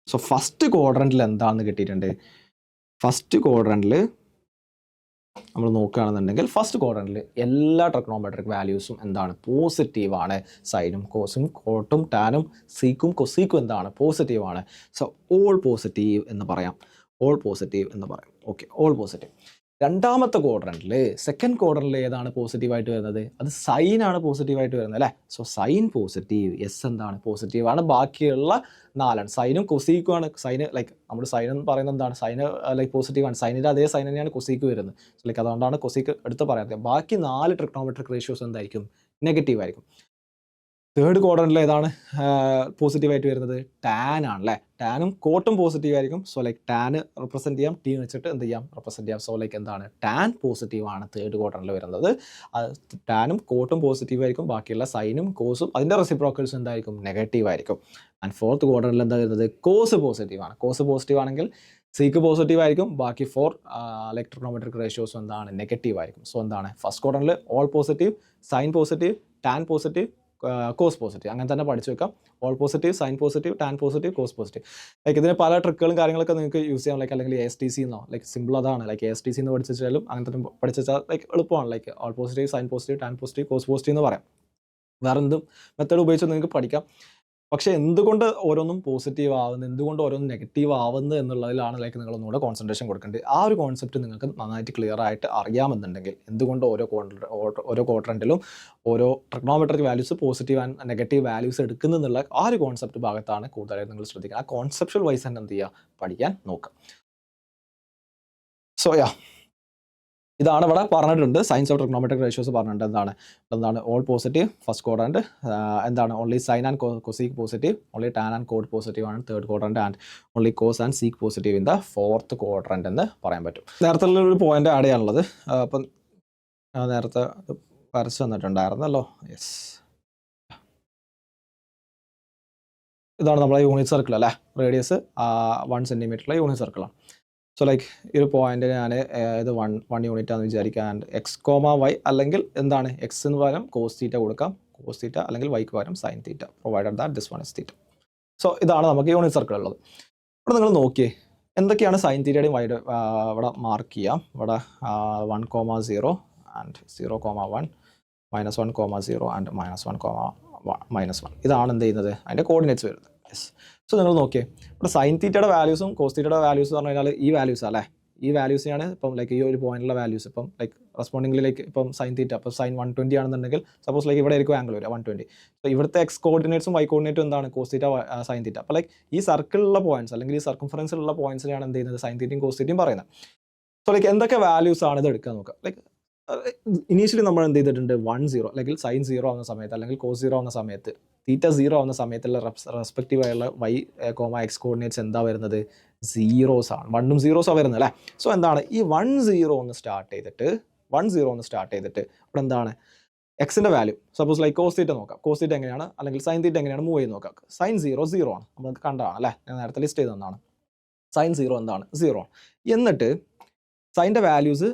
സോ ഫസ്റ്റ് ക്വാഡ്രന്റിൽ എന്താണെന്ന് കിട്ടിയിട്ടുണ്ട്? ഫസ്റ്റ് ക്വാഡ്രന്റിൽ നമ്മൾ നോക്കുകയാണെന്നുണ്ടെങ്കിൽ ഫസ്റ്റ് ക്വാഡ്രന്റിൽ എല്ലാ ട്രിഗ്നോമെട്രിക് വാല്യൂസും എന്താണ്? പോസിറ്റീവ് ആണ്. സൈനും കോസും കോട്ടും ടാനും സീക്കും കൊസീക്കും എന്താണ്? പോസിറ്റീവ് ആണ്. സോ ഓൾ പോസിറ്റീവ് എന്ന് പറയാം. Okay, all positive. രണ്ടാമത്തെ ക്വാഡ്രന്റിൽ, സെക്കൻഡ് ക്വാഡ്രന്റിൽ ഏതാണ് പോസിറ്റീവായിട്ട് വരുന്നത്? അത് സൈൻ ആണ് പോസിറ്റീവായിട്ട് വരുന്നത് അല്ലേ? So sine positive. എസ് എന്താണ്? പോസിറ്റീവ് ആണ്. ബാക്കിയുള്ള 4 സൈനും കൊസീക്കും ആണ്. സൈന് ലൈക്ക് നമ്മുടെ സൈൻ എന്ന് പറയുന്നത് എന്താണ്? സൈന് ലൈക്ക് പോസിറ്റീവ് ആണ്. സൈനിൻ്റെ അതേ സൈൻ തന്നെയാണ് കൊസീക്ക് വരുന്നത്. സോ ലൈക്ക് അതുകൊണ്ടാണ് കൊസീക്ക് എടുത്ത് പറയാത്തത്. ബാക്കി 4 ട്രിഗ്നോമെട്രിക് റേഷ്യോസ് എന്തായിരിക്കും? നെഗറ്റീവ് ആയിരിക്കും. തേർഡ് ക്വാഡ്രന്റിൽ ഏതാണ് പോസിറ്റീവായിട്ട് വരുന്നത്? ടാൻ ആണല്ലേ? ടാനും കോട്ടും പോസിറ്റീവ് ആയിരിക്കും. സോ ലൈക്ക് ടാന് റെപ്രസെൻറ്റ് ചെയ്യാം, ടി വെച്ചിട്ട് എന്ത് ചെയ്യാം? റെപ്രസെൻറ്റ് ചെയ്യാം. സോ ലൈക്ക് എന്താണ്? ടാൻ പോസിറ്റീവ് ആണ് തേർഡ് ക്വാഡ്രന്റിൽ വരുന്നത്. ടാനും കോട്ടും പോസിറ്റീവ് ആയിരിക്കും. ബാക്കിയുള്ള സൈനും കോസും അതിൻ്റെ റെസിപ്രോക്കൽസ് എന്തായിരിക്കും? നെഗറ്റീവ് ആയിരിക്കും. ആൻഡ് ഫോർത്ത് ക്വാഡ്രന്റിൽ എന്താ വരുന്നത്? കോസ് പോസിറ്റീവ് ആണ്. കോസ് പോസിറ്റീവ് ആണെങ്കിൽ സീക്ക് പോസിറ്റീവ് ആയിരിക്കും. ബാക്കി 4 ലൈക്ക് ട്രിഗ്നോമെട്രിക് റേഷ്യോസും എന്താണ്? നെഗറ്റീവ് ആയിരിക്കും. സോ എന്താണ്? ഫസ്റ്റ് ക്വാഡ്രന്റിൽ all positive, sine positive, tan positive, cos positive. അങ്ങനെ തന്നെ പഠിച്ചു വെക്കാം. All positive, sine positive, tan positive, cos positive. Like ഇതിന് പല ട്രിക്കുകളും കാര്യങ്ങളൊക്കെ നിങ്ങൾക്ക് യൂസ് ചെയ്യാം. ലൈക്ക് അല്ലെങ്കിൽ ASTC എന്നോ ലൈക്ക് സിമ്പിൾ അതാണ്. ലൈക്ക് ASTC എന്ന് പഠിച്ചാലും അങ്ങനെ തന്നെ പഠിച്ചാൽ ലൈക്ക് എളുപ്പമാണ്. Like all positive, sine positive, tan positive, cos positive എന്ന് പറയാം. വേറെ എന്തും മെത്തേഡ് ഉപയോഗിച്ച് നിങ്ങൾക്ക് പഠിക്കാം. പക്ഷേ എന്തുകൊണ്ട് ഓരോന്നും പോസിറ്റീവ് ആവുന്നത്, എന്തുകൊണ്ട് ഓരോന്നും നെഗറ്റീവ് ആവുന്നത് എന്നുള്ളതിലാണ് ലൈക്ക് നിങ്ങൾ ഒന്നുകൂടെ കോൺസെൻട്രേഷൻ കൊടുക്കേണ്ടത്. ആ ഒരു കോൺസെപ്റ്റ് നിങ്ങൾക്ക് നന്നായിട്ട് ക്ലിയർ ആയിട്ട് അറിയാമെന്നുണ്ടെങ്കിൽ എന്തുകൊണ്ട് ഓരോ ക്വാഡ്രന്റിലും ഓരോ trigonometric values positive and negative values എടുക്കുന്നുള്ള ആ ഒരു കോൺസെപ്റ്റ് ഭാഗത്താണ് കൂടുതലായിട്ട് നിങ്ങൾ ശ്രദ്ധിക്കുക. ആ കോൺസെപ്ച്വൽ വൈസ് തന്നെ എന്ത് ചെയ്യുക? പഠിക്കാൻ നോക്കുക. സോ ഇതാണ് ഇവിടെ പറഞ്ഞിട്ടുണ്ട്. സൈൻസ് ഓഫ് ട്രിഗ്നോമെട്രിക് റേഷ്യോസ് പറഞ്ഞിട്ടുണ്ട്. എന്താണ് ഓൾ പോസിറ്റീവ് ഫസ്റ്റ് ക്വാഡ്രന്റ്, എന്താണ് only sine and cosec positive, only tan and cot positive ആണ് third quadrant, and only cos and sec positive in the fourth quadrant എന്ന് പറയാൻ പറ്റും. നേരത്തെ ഒരു പോയിന്റ് ആഡ് ചെയ്യാനുള്ളത്, അപ്പം നേരത്തെ വരച്ച് തന്നിട്ടുണ്ടായിരുന്നല്ലോ. യെസ്, ഇതാണ് നമ്മളെ യൂണിറ്റ് സർക്കിൾ അല്ലേ? റേഡിയസ് 1 സെൻറ്റിമീറ്ററിലെ യൂണിറ്റ് സർക്കിളാണ്. സോ ലൈക്ക് ഈ ഒരു പോയിന്റ് ഞാൻ ഇത് 1 യൂണിറ്റ് ആണെന്ന് വിചാരിക്കുക. ആൻഡ് x, y അല്ലെങ്കിൽ എന്താണ് എക്സ് എന്ന് പകരം കോസ് തീറ്റ കൊടുക്കാം, കോസ് തീറ്റ അല്ലെങ്കിൽ വൈക്ക് പകരം sine theta, provided that this one is theta. So ഇതാണ് നമുക്ക് യൂണിറ്റ് സർക്കിൾ ഉള്ളത്. ഇവിടെ നിങ്ങൾ നോക്കിയേ എന്തൊക്കെയാണ് സൈൻ തീറ്റയുടെയും വൈഡ് ഇവിടെ മാർക്ക് ചെയ്യാം. ഇവിടെ 1,0 ആൻഡ് 0,1, -1,0 ആൻഡ് -1,-1. ഇതാണ് എന്ത് ചെയ്യുന്നത്? അതിൻ്റെ കോർഡിനേറ്റ്സ് വരുന്നത്. യെസ്. സോ നിങ്ങൾ നോക്കിയേ ഇവിടെ സൈൻ തീറ്റയുടെ വാല്യൂസും കോസ് തീറ്റയുടെ വാല്യൂസ് പറഞ്ഞു കഴിഞ്ഞാൽ ഈ വാല്യൂസ് അല്ലേ? ഈ വാല്യൂസിനാണ് ഇപ്പം ലൈക്ക് ഈ ഒരു പോയിന്റിലെ വാല്യൂസ് ഇപ്പം ലൈക്ക് കറസ്പോണ്ടിംഗ്ലി ലൈക്ക് ഇപ്പം സൈൻ തീറ്റ, അപ്പോൾ സൈൻ 120 ആണെന്നുണ്ടെങ്കിൽ സപ്പോസ് ലൈക്ക് ഇവിടെ ആയിരിക്കും ആംഗിൾ വരിക 120. അപ്പോൾ ഇവിടുത്തെ എക്സ് കോർഡിനേറ്റ്സും വൈ കോർഡിനേറ്റും എന്താണ് കോസ് തീറ്റ സൈൻ തീറ്റ. അപ്പോൾ ലൈക്ക് ഈ സർക്കിളിലുള്ള പോയിന്റ്സ് അല്ലെങ്കിൽ ഈ സർക്കംഫറൻസിലുള്ള പോയിന്റ്സിനെയാണ് എന്ത് ചെയ്യുന്നത് സൈൻ തീറ്റയും കോസ് തീറ്റയും പറയുന്നത്. സോ ലൈക്ക് എന്തൊക്കെ വാല്യൂസ് ആണ് ഇത് എടുക്കുക നോക്കുക. ലൈക്ക് ഇനീഷ്യലി നമ്മൾ എന്ത് ചെയ്തിട്ടുണ്ട് 1-0 അല്ലെങ്കിൽ സൈൻ 0 ആവുന്ന സമയത്ത് അല്ലെങ്കിൽ കോസ് 0 ആവുന്ന സമയത്ത് തീറ്റ 0 ആവുന്ന സമയത്തുള്ള റെസ്പെക്റ്റീവ് ആയുള്ള വൈ എക്സ് കോർഡിനേറ്റ്സ് എന്താ വരുന്നത് സീറോസ് ആണ്. 1ഉം 0 വരുന്നത് അല്ലേ. സോ എന്താണ് ഈ 1-0 ഒന്ന് സ്റ്റാർട്ട് ചെയ്തിട്ട് ഇവിടെ എന്താണ് എക്സിൻ്റെ value suppose like cos theta നോക്കാം. കോസ് തീറ്റ എങ്ങനെയാണ് അല്ലെങ്കിൽ സൈൻ തീറ്റ എങ്ങനെയാണ് മൂവ് ചെയ്ത് നോക്കാം. സൈൻ 0 ആണ്, നമുക്ക് കണ്ടതാണ് അല്ലേ, ഞാൻ നേരത്തെ ലിസ്റ്റ് ചെയ്തതാണ്. സൈൻ 0 എന്താണ് 0 ആണ്. എന്നിട്ട് സൈൻ്റെ വാല്യൂസ്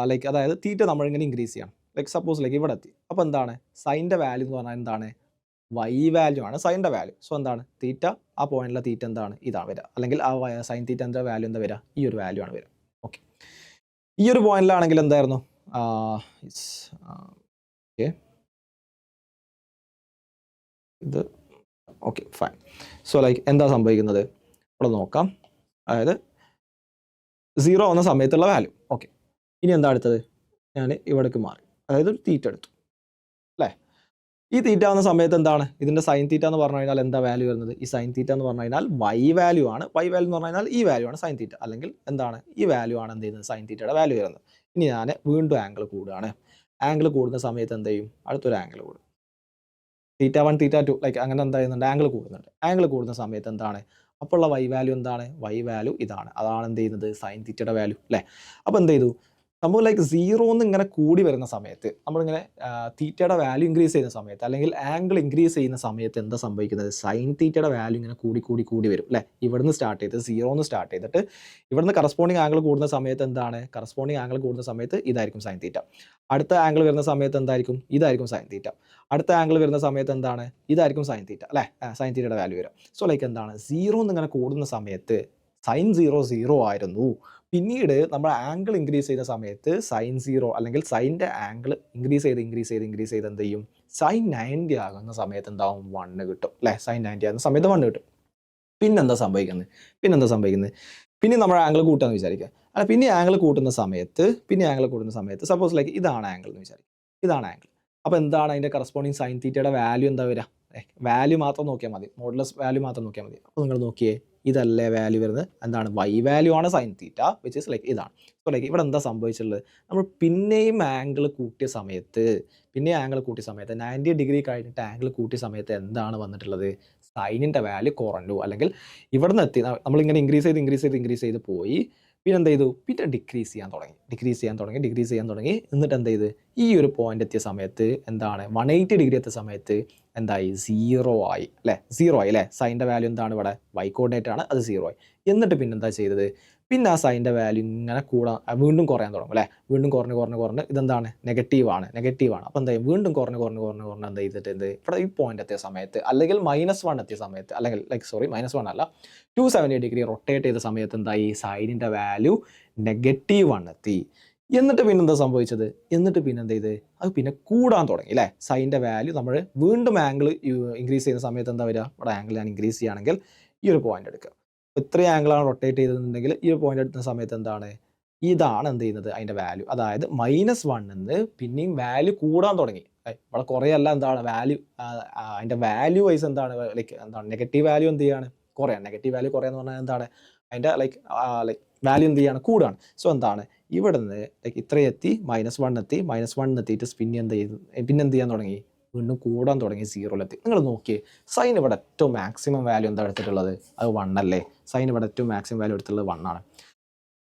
ലൈക്ക് അതായത് തീറ്റ നമ്മളിങ്ങനെ ഇൻക്രീസ് ചെയ്യണം. ലൈക്ക് സപ്പോസ് ലൈക്ക് ഇവിടെ എത്തി. അപ്പോൾ എന്താണ് സൈൻ്റെ വാല്യൂ എന്ന് പറഞ്ഞാൽ എന്താണ് വൈ വാല്യൂ ആണ് സൈൻ്റെ വാല്യൂ. സോ എന്താണ് തീറ്റ ആ പോയിന്റിലെ തീറ്റ എന്താണ് ഇതാണ് വരിക, അല്ലെങ്കിൽ ആ സൈൻ തീറ്റ എന്താ വാല്യൂ എന്താ വരിക ഈ ഒരു വാല്യൂ ആണ് വരിക. ഓക്കെ, ഈ ഒരു പോയിന്റിലാണെങ്കിൽ എന്തായിരുന്നു ഓക്കെ ഇത് ഓക്കെ ഫൈൻ. സോ ലൈക്ക് എന്താ സംഭവിക്കുന്നത് ഇവിടെ നോക്കാം. അതായത് 0 ആവുന്ന സമയത്തുള്ള വാല്യൂ. ഓക്കെ, ഇനി എന്താ അടുത്തത് ഞാൻ ഇവിടേക്ക് മാറി, അതായത് ഒരു തീറ്റ എടുത്തു അല്ലേ. ഈ തീറ്റ ആവുന്ന സമയത്ത് എന്താണ് ഇതിൻ്റെ സൈൻ തീറ്റ എന്ന് പറഞ്ഞു കഴിഞ്ഞാൽ എന്താ വാല്യൂ വരുന്നത് ഈ സൈൻ തീറ്റ എന്ന് പറഞ്ഞു കഴിഞ്ഞാൽ വൈ വാല്യൂ ആണ്. വൈ വാല്യൂ എന്ന് പറഞ്ഞു കഴിഞ്ഞാൽ ഈ വാല്യൂ ആണ് സൈൻ തീറ്റ, അല്ലെങ്കിൽ എന്താണ് ഈ വാല്യൂ ആണ് എന്ത് ചെയ്യുന്നത് സൈൻ തീറ്റയുടെ വാല്യൂ വരുന്നത്. ഇനി ഞാൻ വീണ്ടും ആംഗിൾ കൂടുകയാണ്. ആംഗിൾ കൂടുന്ന സമയത്ത് എന്ത് ചെയ്യും അടുത്തൊരു ആംഗിൾ കൂടും. തീറ്റ 1 തീറ്റ 2 ലൈക്ക് അങ്ങനെ എന്താ ചെയ്യുന്നുണ്ട് ആംഗിൾ കൂടുന്നുണ്ട്. ആംഗിൾ കൂടുന്ന സമയത്ത് എന്താണ് അപ്പോൾ ഉള്ള വൈ വാല്യൂ എന്താണ് വൈ വാല്യൂ ഇതാണ്. അതാണ് എന്ത് ചെയ്യുന്നത് സൈൻ തീറ്റയുടെ വാല്യൂ അല്ലേ. അപ്പോൾ എന്ത് ചെയ്തു നമ്മൾ ലൈക്ക് 0 ഇങ്ങനെ കൂടി വരുന്ന സമയത്ത് നമ്മളിങ്ങനെ തീറ്റയുടെ വാല്യൂ ഇൻക്രീസ് ചെയ്യുന്ന സമയത്ത് അല്ലെങ്കിൽ ആംഗിൾ ഇൻക്രീസ് ചെയ്യുന്ന സമയത്ത് എന്താ സംഭവിക്കുന്നത് സൈൻ തീറ്റയുടെ വാല്യൂ ഇങ്ങനെ കൂടി വരും അല്ലേ. ഇവിടുന്ന് സ്റ്റാർട്ട് ചെയ്ത് 0 സ്റ്റാർട്ട് ചെയ്തിട്ട് ഇവിടുന്ന് കറസ്പോണ്ടിങ് ആംഗിൾ കൂടുന്ന സമയത്ത് എന്താണ് കറസ്പോണ്ടിങ് ആംഗിൾ കൂടുന്ന സമയത്ത് ഇതായിരിക്കും സൈൻ തീറ്റ. അടുത്ത ആംഗിൾ വരുന്ന സമയത്ത് എന്തായിരിക്കും ഇതായിരിക്കും സൈൻ തീറ്റ. അടുത്ത ആംഗിൾ വരുന്ന സമയത്ത് എന്താണ് ഇതായിരിക്കും സൈൻ തീറ്റ അല്ലേ. സൈൻ തീറ്റയുടെ വാല്യൂ വരും. സോ ലൈക്ക് എന്താണ് 0 ഇങ്ങനെ കൂടുന്ന സമയത്ത് സൈൻ 0 ആയിരുന്നു. പിന്നീട് നമ്മൾ ആംഗിൾ ഇൻക്രീസ് ചെയ്ത സമയത്ത് സൈൻ 0 അല്ലെങ്കിൽ സൈൻ്റെ ആംഗിൾ ഇൻക്രീസ് ചെയ്ത് എന്ത് ചെയ്യും സൈൻ 90 ആകുന്ന സമയത്ത് എന്താവും 1 കിട്ടും അല്ലേ. സൈൻ 90 ആകുന്ന സമയത്ത് 1 കിട്ടും. പിന്നെന്താ സംഭവിക്കുന്നത് പിന്നെ നമ്മൾ ആംഗിൾ കൂട്ടാന്ന് വിചാരിക്കുക അല്ല. പിന്നെ ആംഗിൾ കൂട്ടുന്ന സമയത്ത് സപ്പോസ് ലൈക്ക് ഇതാണ് ആംഗിൾ എന്ന് വിചാരിക്കുക. ഇതാണ് ആംഗിൾ. അപ്പോൾ എന്താണ് അതിൻ്റെ കറസ്പോണ്ടിങ് സൈൻ തീറ്റയുടെ വാല്യൂ എന്താ വരിക വാല്യൂ മാത്രം നോക്കിയാൽ മതി, മോഡുലസ് വാല്യൂ മാത്രം നോക്കിയാൽ മതി. അപ്പോൾ നിങ്ങൾ നോക്കിയേ ഇതല്ലേ വാല്യൂ വരുന്നത് എന്താണ് വൈ വാല്യൂ ആണ് sine theta which is like ഇതാണ്. സോ ലൈക്ക് ഇവിടെ എന്താ സംഭവിച്ചിട്ടുള്ളത് നമ്മൾ പിന്നെയും ആംഗിൾ കൂട്ടിയ സമയത്ത് 90 ഡിഗ്രി കഴിഞ്ഞിട്ട് ആംഗിൾ കൂട്ടിയ സമയത്ത് എന്താണ് വന്നിട്ടുള്ളത് സൈനിൻ്റെ വാല്യൂ കുറഞ്ഞു. അല്ലെങ്കിൽ ഇവിടെ നിന്ന് എത്തി നമ്മളിങ്ങനെ ഇൻക്രീസ് ചെയ്ത് പോയി. പിന്നെ എന്ത് ചെയ്തു പിന്നെ ഡിക്രീസ് ചെയ്യാൻ തുടങ്ങി. എന്നിട്ട് എന്ത് ചെയ്ത് ഈ ഒരു പോയിന്റ് എത്തിയ സമയത്ത് എന്താണ് 180 ഡിഗ്രി എത്തിയ സമയത്ത് എന്തായി 0 ആയി അല്ലേ. സൈൻ്റെ വാല്യൂ എന്താണ് ഇവിടെ വൈ കോർഡിനേറ്റ് ആണ്, അത് 0 ആയി. എന്നിട്ട് പിന്നെ എന്താ ചെയ്തത് പിന്നെ ആ സൈൻ്റെ വാല്യൂ ഇങ്ങനെ വീണ്ടും കുറയാൻ തുടങ്ങും അല്ലേ. വീണ്ടും കുറഞ്ഞ് ഇതെന്താണ് നെഗറ്റീവാണ്. അപ്പോൾ എന്താ വീണ്ടും കുറഞ്ഞ് എന്താ ചെയ്തിട്ട് ഇവിടെ ഈ പോയിന്റ് എത്തിയ സമയത്ത് അല്ലെങ്കിൽ -1 എത്തിയ സമയത്ത് അല്ലെങ്കിൽ -1 അല്ല 270 ഡിഗ്രി റൊട്ടേറ്റ് ചെയ്ത സമയത്ത് എന്തായി സൈനിൻ്റെ വാല്യൂ -1 എത്തി. എന്നിട്ട് പിന്നെന്താ സംഭവിച്ചത് എന്നിട്ട് പിന്നെ എന്ത് ചെയ്ത് അത് പിന്നെ കൂടാൻ തുടങ്ങി അല്ലേ. സൈൻ്റെ വാല്യൂ നമ്മൾ വീണ്ടും ആംഗിൾ ഇൻക്രീസ് ചെയ്യുന്ന സമയത്ത് എന്താ വരിക ഇവിടെ ആംഗിൾ ഞാൻ ഇൻക്രീസ് ചെയ്യുകയാണെങ്കിൽ ഈ ഒരു പോയിന്റ് എടുക്കുക. ഇത്രയും ആംഗിളാണ് റൊട്ടേറ്റ് ചെയ്തതെന്നുണ്ടെങ്കിൽ ഈ ഒരു പോയിന്റ് എടുക്കുന്ന സമയത്ത് എന്താണ് ഇതാണ് എന്ത് ചെയ്യുന്നത് അതിൻ്റെ വാല്യൂ. അതായത് -1 നിന്ന് പിന്നെയും വാല്യൂ കൂടാൻ തുടങ്ങി. ഇവിടെ കുറേയല്ല എന്താണ് വാല്യൂ അതിൻ്റെ വാല്യൂ വൈസ് എന്താണ് ലൈക്ക് എന്താണ് നെഗറ്റീവ് വാല്യൂ എന്ത് ചെയ്യാണ് നെഗറ്റീവ് വാല്യൂ കുറയാന്ന് പറഞ്ഞാൽ എന്താണ് അതിൻ്റെ ലൈക്ക് വാല്യൂ എന്ത് ചെയ്യാണ് കൂടാണ്. സോ എന്താണ് ഇവിടെ നിന്ന് ലൈക്ക് ഇത്രയും എത്തി -1 എത്തിയിട്ട് പിന്നെ എന്ത് ചെയ്യാൻ തുടങ്ങി വീണ്ടും കൂടാൻ തുടങ്ങി 0 നിങ്ങൾ നോക്കിയേ സൈൻ ഇവിടെ ഏറ്റവും മാക്സിമം വാല്യൂ എന്താ എടുത്തിട്ടുള്ളത് അത് 1 അല്ലേ. സൈൻ ഇവിടെ ഏറ്റവും മാക്സിമം വാല്യൂ എടുത്തിട്ടുള്ളത് 1 ആണ്.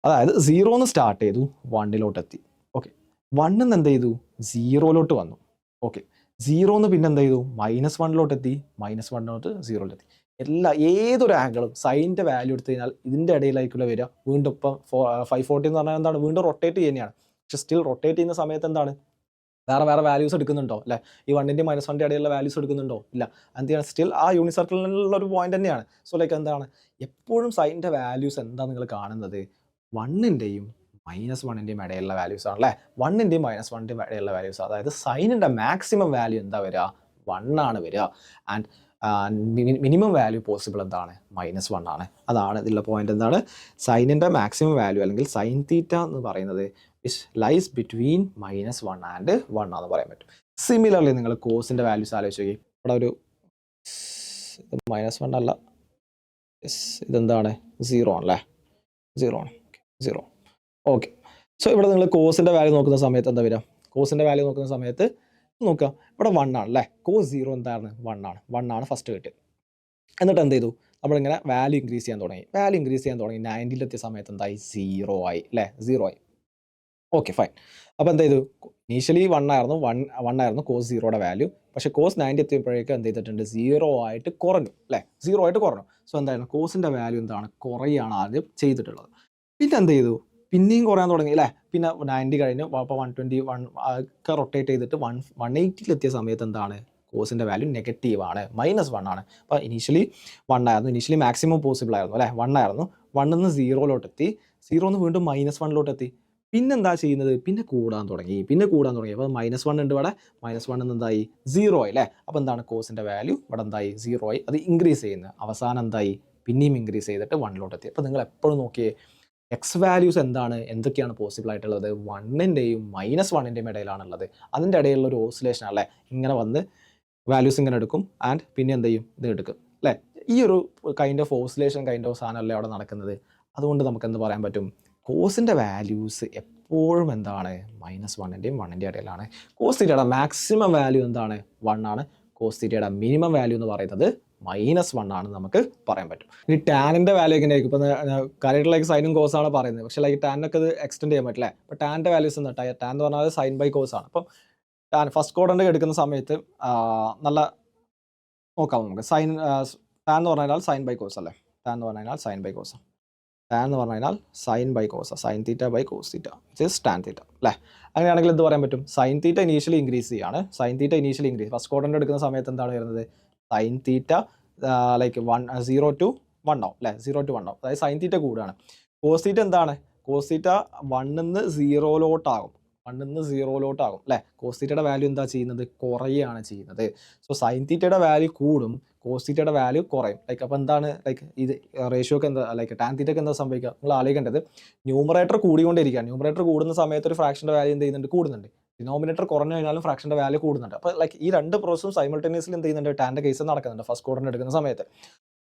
അതായത് 0 സ്റ്റാർട്ട് ചെയ്തു 1 എത്തി. ഓക്കെ, 1 എന്ത് ചെയ്തു 0 വന്നു. ഓക്കെ, 0 പിന്നെ എന്ത് ചെയ്തു -1 എത്തി, -1 0 എത്തി. ഏതൊരു ആംഗിളും സൈൻ്റെ വാല്യൂ എടുത്തു കഴിഞ്ഞാൽ ഇതിൻ്റെ ഇടയിലായിരിക്കില്ല വരിക. വീണ്ടും ഇപ്പം 540 എന്ന് പറഞ്ഞാൽ എന്താണ് വീണ്ടും റൊട്ടേറ്റ് ചെയ്യുന്നതാണ്. പക്ഷെ സ്റ്റിൽ റൊട്ടേറ്റ് ചെയ്യുന്ന സമയത്ത് എന്താണ് വേറെ വാല്യൂസ് എടുക്കുന്നുണ്ടോ അല്ലേ. ഈ 1ൻ്റെയും -1ൻ്റെ ഇടയിലുള്ള വാല്യൂസ് എടുക്കുന്നുണ്ടോ ഇല്ല. എന്താണ് സ്റ്റിൽ ആ യൂണിസർക്കിളിലുള്ള ഒരു പോയിന്റ് തന്നെയാണ്. സോ ലൈക്ക് എന്താണ് എപ്പോഴും സൈൻ്റെ വാല്യൂസ് എന്താ നിങ്ങൾ കാണുന്നത് 1ൻ്റെയും -1ൻ്റെയും ഇടയിലുള്ള വാല്യൂസ് ആണ് അല്ലേ. 1ൻ്റെയും -1ൻ്റെയും ഇടയിലുള്ള വാല്യൂസ്. അതായത് സൈനിൻ്റെ മാക്സിമം വാല്യൂ എന്താ വരിക 1 ആണ് വരിക. ആൻഡ് മിനിമം വാല്യൂ പോസിബിൾ എന്താണ് -1 ആണ്. അതാണ് ഇതിലുള്ള പോയിന്റ് എന്താണ് സൈനിൻ്റെ മാക്സിമം വാല്യൂ അല്ലെങ്കിൽ സൈൻ തീറ്റ എന്ന് പറയുന്നത് ലൈസ് ബിറ്റ്വീൻ -1 ആൻഡ് 1 ആണെന്ന് പറയാൻ പറ്റും. സിമിലർലി നിങ്ങൾ കോസിൻ്റെ വാല്യൂസ് ആലോചിച്ച് നോക്കി. ഇവിടെ ഒരു -1 അല്ല, ഇതെന്താണ് 0 ആണല്ലേ, 0 ആണ്, 0. ഓക്കെ. സോ ഇവിടെ നിങ്ങൾ കോസിൻ്റെ വാല്യൂ നോക്കുന്ന സമയത്ത് എന്താ വരിക? കോസിൻ്റെ വാല്യൂ നോക്കുന്ന സമയത്ത് നോക്കുക, ഇവിടെ 1 ആണ് അല്ലേ. കോസ് 0 എന്താണ്? 1 ആണ് ഫസ്റ്റ് കിട്ടിയത്. എന്നിട്ട് എന്ത് ചെയ്തു? നമ്മളിങ്ങനെ വാല്യൂ ഇൻക്രീസ് ചെയ്യാൻ തുടങ്ങി. 90 സമയത്ത് എന്തായി? 0 ആയി അല്ലേ, 0 ആയി. Okay, fine. അപ്പോൾ എന്ത് ചെയ്തു? ഇനീഷ്യലി 1 ആയിരുന്നു കോസ് 0യുടെ വാല്യൂ. പക്ഷേ കോസ് 90 എത്തിയപ്പോഴേക്കും എന്ത് ചെയ്തിട്ടുണ്ട്? 0 ആയിട്ട് കുറഞ്ഞു അല്ലേ, 0 ആയിട്ട് കുറഞ്ഞു. സോ എന്തായിരുന്നു? കോസിൻ്റെ വാല്യൂ എന്താണ്? കുറയാണ് ആദ്യം ചെയ്തിട്ടുള്ളത്. പിന്നെ എന്ത് ചെയ്തു? പിന്നെയും കുറയാൻ തുടങ്ങി അല്ലേ. പിന്നെ 90 കഴിഞ്ഞു, അപ്പോൾ 121 ഒക്കെ റൊട്ടേറ്റ് ചെയ്തിട്ട് 180 സമയത്ത് എന്താണ്? കോസിൻ്റെ വാല്യൂ നെഗറ്റീവാണ്, -1 ആണ്. അപ്പോൾ ഇനീഷ്യലി 1 ആയിരുന്നു, ഇനീഷ്യലി മാക്സിമം പോസിബിൾ ആയിരുന്നു അല്ലേ, 1 ആയിരുന്നു. 1 നിന്ന് 0 എത്തി, 0 നിന്ന് വീണ്ടും -1 എത്തി. പിന്നെന്താ ചെയ്യുന്നത്? പിന്നെ കൂടാൻ തുടങ്ങി. അപ്പോൾ -1 ഉണ്ട് ഇവിടെ, -1 നിന്ന് എന്തായി? 0 ആയി അല്ലേ. അപ്പോൾ എന്താണ്? കോസിൻ്റെ വാല്യൂ ഇവിടെ എന്തായി? 0 ആയി. അത് ഇൻക്രീസ് ചെയ്യുന്നത് അവസാനം എന്തായി? പിന്നെയും ഇൻക്രീസ് ചെയ്തിട്ട് 1 എത്തി. അപ്പോൾ നിങ്ങൾ എപ്പോഴും നോക്കിയേ, എക്സ് വാല്യൂസ് എന്തൊക്കെയാണ് പോസിബിൾ ആയിട്ടുള്ളത്? 1ൻ്റെയും -1ൻ്റെയും ഇടയിലാണുള്ളത്. അതിൻ്റെ ഇടയിലുള്ള ഒരു ഓസിലേഷൻ അല്ലേ, ഇങ്ങനെ വന്ന് വാല്യൂസ് ഇങ്ങനെ എടുക്കും ആൻഡ് പിന്നെ എന്ത് ചെയ്യും? ഇത് എടുക്കും അല്ലേ. ഈ ഒരു കൈൻഡ് ഓഫ് ഓസിലേഷൻ സാധനം അല്ലേ അവിടെ നടക്കുന്നത്. അതുകൊണ്ട് നമുക്ക് എന്ത് പറയാൻ പറ്റും? കോസിൻ്റെ വാല്യൂസ് എപ്പോഴും എന്താണ്? -1ൻ്റെയും 1ൻ്റെയും ഇടയിലാണ്. കോസ് തീറ്റയുടെ മാക്സിമം വാല്യൂ എന്താണ്? 1 ആണ്. കോസ് തീറ്റയുടെ മിനിമം വാല്യൂ എന്ന് പറയുന്നത് -1 ആണെന്ന് നമുക്ക് പറയാൻ പറ്റും. ഇനി ടാനിൻ്റെ വാല്യൂ എങ്ങനെ ആയിരിക്കും? ഇപ്പോൾ കാര്യമായിട്ട് സൈനും കോസാണ് പറയുന്നത്, പക്ഷേ ടാനൊക്കെ ഇത് എക്സ്റ്റെൻഡ് ചെയ്യാൻ പറ്റില്ലേ. അപ്പോൾ ടാൻ്റെ വാല്യൂസ് എന്താ? ടാൻ എന്ന് പറഞ്ഞാൽ സൈൻ ബൈ കോസ് ആണ്. അപ്പം ടാൻ ഫസ്റ്റ് ക്വാഡ്രന്റ് എടുക്കുന്ന സമയത്ത് നല്ല നോക്കാം നമുക്ക്. ടാൻ എന്ന് പറഞ്ഞാൽ സൈൻ ബൈ കോസ് അല്ലേ, ടാൻ എന്ന് പറഞ്ഞാൽ സൈൻ ബൈ കോസ്, ടാൻ എന്ന് പറഞ്ഞാൽ sine by cos, sine theta by cos theta is tan theta അല്ലേ. അങ്ങനെയാണെങ്കിൽ എന്ത് പറയാൻ പറ്റും? സൈൻ തീറ്റ ഇനീഷ്യലി ഇൻക്രീസ് ചെയ്യാണ്, ഫസ്റ്റ് ക്വാഡ്രന്റ് എടുക്കുന്ന സമയത്ത് എന്താണ് വരുന്നത്? സൈൻ തീറ്റ ലൈക്ക് 0 to 1 ആവും അല്ലേ, 0 to 1 ആവും. അതായത് സൈൻ തീറ്റ കൂടുകയാണ്. കോസ് തീറ്റ എന്താണ്? കോസ് തീറ്റ 1 നിന്ന് 0 അല്ലേ. കോസ് തീറ്റയുടെ വാല്യൂ എന്താ ചെയ്യുന്നത്? കുറയാണ് ചെയ്യുന്നത്. സോ സൈൻ തീറ്റയുടെ വാല്യൂ കൂടും, കോസ് തീറ്റയുടെ വാല്യൂ കുറയും. അപ്പോൾ എന്താണ് ഇത് റേഷ്യോക്ക് എന്താ ടാൻ തീറ്റയ്ക്ക് എന്താ സംഭവിക്കുക? നിങ്ങൾ ആലോചിക്കേണ്ടത്, ന്യൂമറേറ്റർ കൂടിക്കൊണ്ടിരിക്കുകയാണ്. ന്യൂമറേറ്റർ കൂടുന്ന സമയത്ത് ഒരു ഫ്രാക്ഷൻ്റെ വാല്യൂ എന്ത് ചെയ്യുന്നുണ്ട്? കൂടുന്നുണ്ട്. ഡിനോമിനേറ്റർ കുറഞ്ഞു കഴിഞ്ഞാലും ഫ്രാക്ഷൻ്റെ വാല്യൂ കൂടുന്നുണ്ട്. അപ്പോൾ ഈ രണ്ട് പ്രോസസ്സും സൈമൾട്ടേനിയസ്ലി എന്ത് ചെയ്യുന്നുണ്ട്? ടാൻ്റെ കേസ് നടക്കുന്നുണ്ട് ഫസ്റ്റ് ക്വാഡ്രന്റ് എടുക്കുന്ന സമയത്ത്.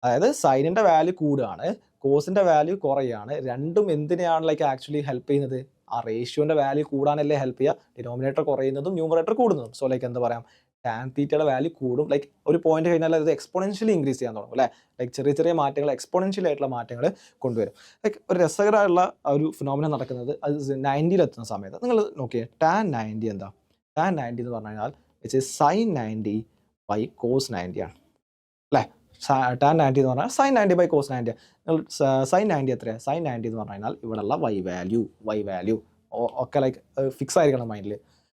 അതായത് സൈനിൻ്റെ വാല്യൂ കൂടുകയാണ്, കോസിൻ്റെ വാല്യൂ കുറയാണ്. രണ്ടും എന്തിനെയാണ് ആക്ച്വലി ഹെൽപ്പ് ചെയ്യുന്നത്? ആ റേഷ്യോൻ്റെ വാല്യൂ കൂടാനല്ലേ ഹെൽപ്പ് ചെയ്യുക. ഡിനോമിനേറ്റർ കുറയുന്നതും ന്യൂമറേറ്റർ കൂടുന്നതും. സോ എന്താ പറയാം? ടാൻ തീറ്റയുടെ വാല്യൂ കൂടും. ഒരു പോയിന്റ് കഴിഞ്ഞാൽ അത് എക്സ്പോണൻഷ്യലി ഇൻക്രീസ് ചെയ്യാൻ തുടങ്ങും അല്ലേ. ചെറിയ മാറ്റങ്ങൾ, എക്സ്പോണൻഷ്യൽ ആയിട്ടുള്ള മാറ്റങ്ങൾ കൊണ്ടുവരും. ഒരു രസകരമായിട്ടുള്ള ഒരു ഫിനോമിന നടക്കുന്നത് അത് 90 എത്തുന്ന സമയത്ത്. നിങ്ങൾ നോക്കിയേ, ടാൻ 90 എന്താ? ടാൻ 90 എന്ന് പറഞ്ഞു കഴിഞ്ഞാൽ ഇറ്റ്സ് സൈൻ 90 ബൈ കോസ് 90 ആണ് അല്ലേ. ടാൻ 90 എന്ന് പറഞ്ഞാൽ സൈൻ 90 ബൈ കോസ് 90. സൈൻ 90 എത്രയാണ്? സൈൻ 90 എന്ന് പറഞ്ഞു കഴിഞ്ഞാൽ ഇവിടെയുള്ള വൈ വാല്യൂ ഒക്കെ ഫിക്സ് ആയിരിക്കണം മൈൻഡിൽ.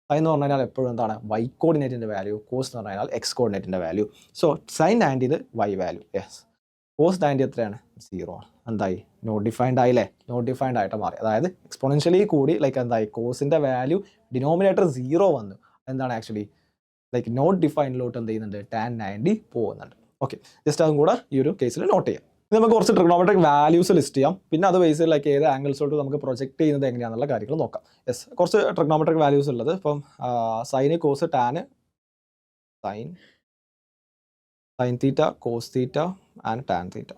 സൈൻ എന്ന് പറഞ്ഞു കഴിഞ്ഞാൽ എപ്പോഴും എന്താണ്? Y കോർഡിനേറ്റിൻ്റെ value. കോസ് എന്ന് പറഞ്ഞു കഴിഞ്ഞാൽ എക്സ് കോർഡിനേറ്റിൻ്റെ വാല്യൂ. സോ സൈൻ 90 ഇത് വൈ വാല്യൂ, യെസ്. കോസ് 90 എത്രയാണ്? 0 ആണ്. എന്തായി? നോട്ട് ഡിഫൈൻഡ് ആയില്ലേ, നോട്ട് ഡിഫൈൻഡ് ആയിട്ട് മാറി. അതായത് എക്സ്പോണൻഷ്യലി കൂടി എന്തായി? കോസിൻ്റെ വാല്യൂ ഡിനോമിനേറ്റർ 0 വന്നു. എന്താണ് ആക്ച്വലി നോട്ട് ഡിഫൈൻഡിലോട്ട് എന്ത് ചെയ്യുന്നുണ്ട്? ടാൻ 90 പോകുന്നുണ്ട്. ഓക്കെ, ജസ്റ്റ് അതും കൂടെ ഈ ഒരു കേസിൽ നോട്ട് ചെയ്യാം. നമുക്ക് കുറച്ച് ട്രിഗണോമെട്രിക് വാല്യൂസ് ലിസ്റ്റ് ചെയ്യാം. പിന്നെ അത് ബേസിൽ ഏത് ആംഗിൾസോട്ട് നമുക്ക് പ്രൊജക്ട് ചെയ്യുന്നത് എങ്ങനെയാണെന്നുള്ള കാര്യങ്ങൾ നോക്കാം. യെസ്, കുറച്ച് ട്രിഗണോമെട്രിക് വാല്യൂസ് ഉള്ളത്. ഇപ്പം sine, cos, tan, sine theta, cos theta and tan theta.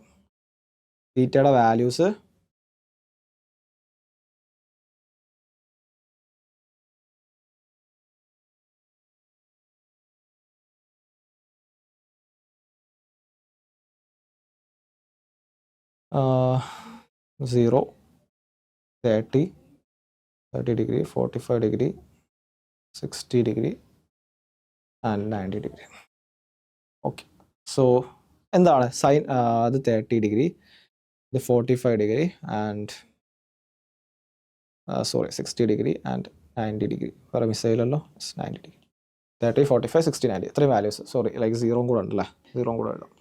തീറ്റയുടെ values uh, 0, 30 degree, 45 degree, 60 degree and 90 degree. Okay, so എന്താണ് സൈൻ? അത് 30 ഡിഗ്രി, ഇത് 45 degree and 60 degree and 90 degree. വേറെ മിസ്സൈലല്ലോ, 90 ഡിഗ്രി. 30, 45, 60, 90 ഇത്രയും വാല്യൂസ്. സോറി, 0 കൂടെ ഉണ്ടല്ലേ, 0 കൂടെ ഇടാം.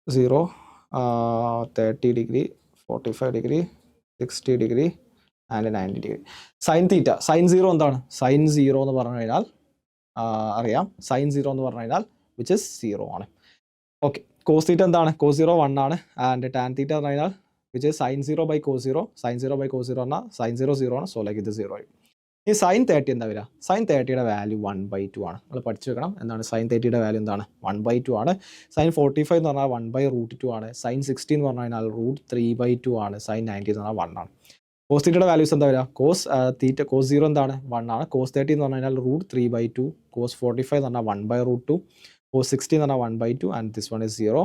0, 30 degree, 45 degree, 60 degree and 90 degree. Sine theta, sine 0 എന്താണ്? സൈൻ 0 എന്ന് പറഞ്ഞു കഴിഞ്ഞാൽ അറിയാം, സൈൻ 0 എന്ന് പറഞ്ഞു കഴിഞ്ഞാൽ വിച്ച് ഇസ് 0 ആണ്. ഓക്കെ, കോസ് തീറ്റ എന്താണ്? കോസ് 0 1 ആണ്. ആൻഡ് ടാൻ തീറ്റ എന്ന് പറഞ്ഞാൽ which is sine 0 by cos 0. Sine 0 by cos 0 പറഞ്ഞാൽ സൈൻ 0 0 ആണ്. സോ ലൈക്ക് ഇത് 0 ആയി. ഈ സൈൻ 30 എന്താ വരിക? സൈൻ 30യുടെ വാല്യൂ 1/2 ആണ്. നിങ്ങൾ പഠിച്ചു വെക്കണം എന്താണ് സൈൻ 30യുടെ വാല്യൂ എന്താണ്? 1/2 ആണ്. സൈൻ 45 എന്ന് പറഞ്ഞാൽ 1/√2 ആണ്. സൈൻ 60 എന്ന് പറഞ്ഞു കഴിഞ്ഞാൽ √3/2 ആണ്. സൈൻ 90 എന്ന് പറഞ്ഞാൽ 1 ആണ്. കോസ് തീറ്റയുടെ വാല്യൂസ് എന്താ വരിക? കോസ് 0 എന്താണ്? 1 ആണ്. കോസ് 30 എന്ന് പറഞ്ഞു കഴിഞ്ഞാൽ √3/2. കോസ് 45 എന്ന് പറഞ്ഞാൽ 1/√2. കോസ് 60 എന്ന് പറഞ്ഞാൽ 1/2 and this one is 0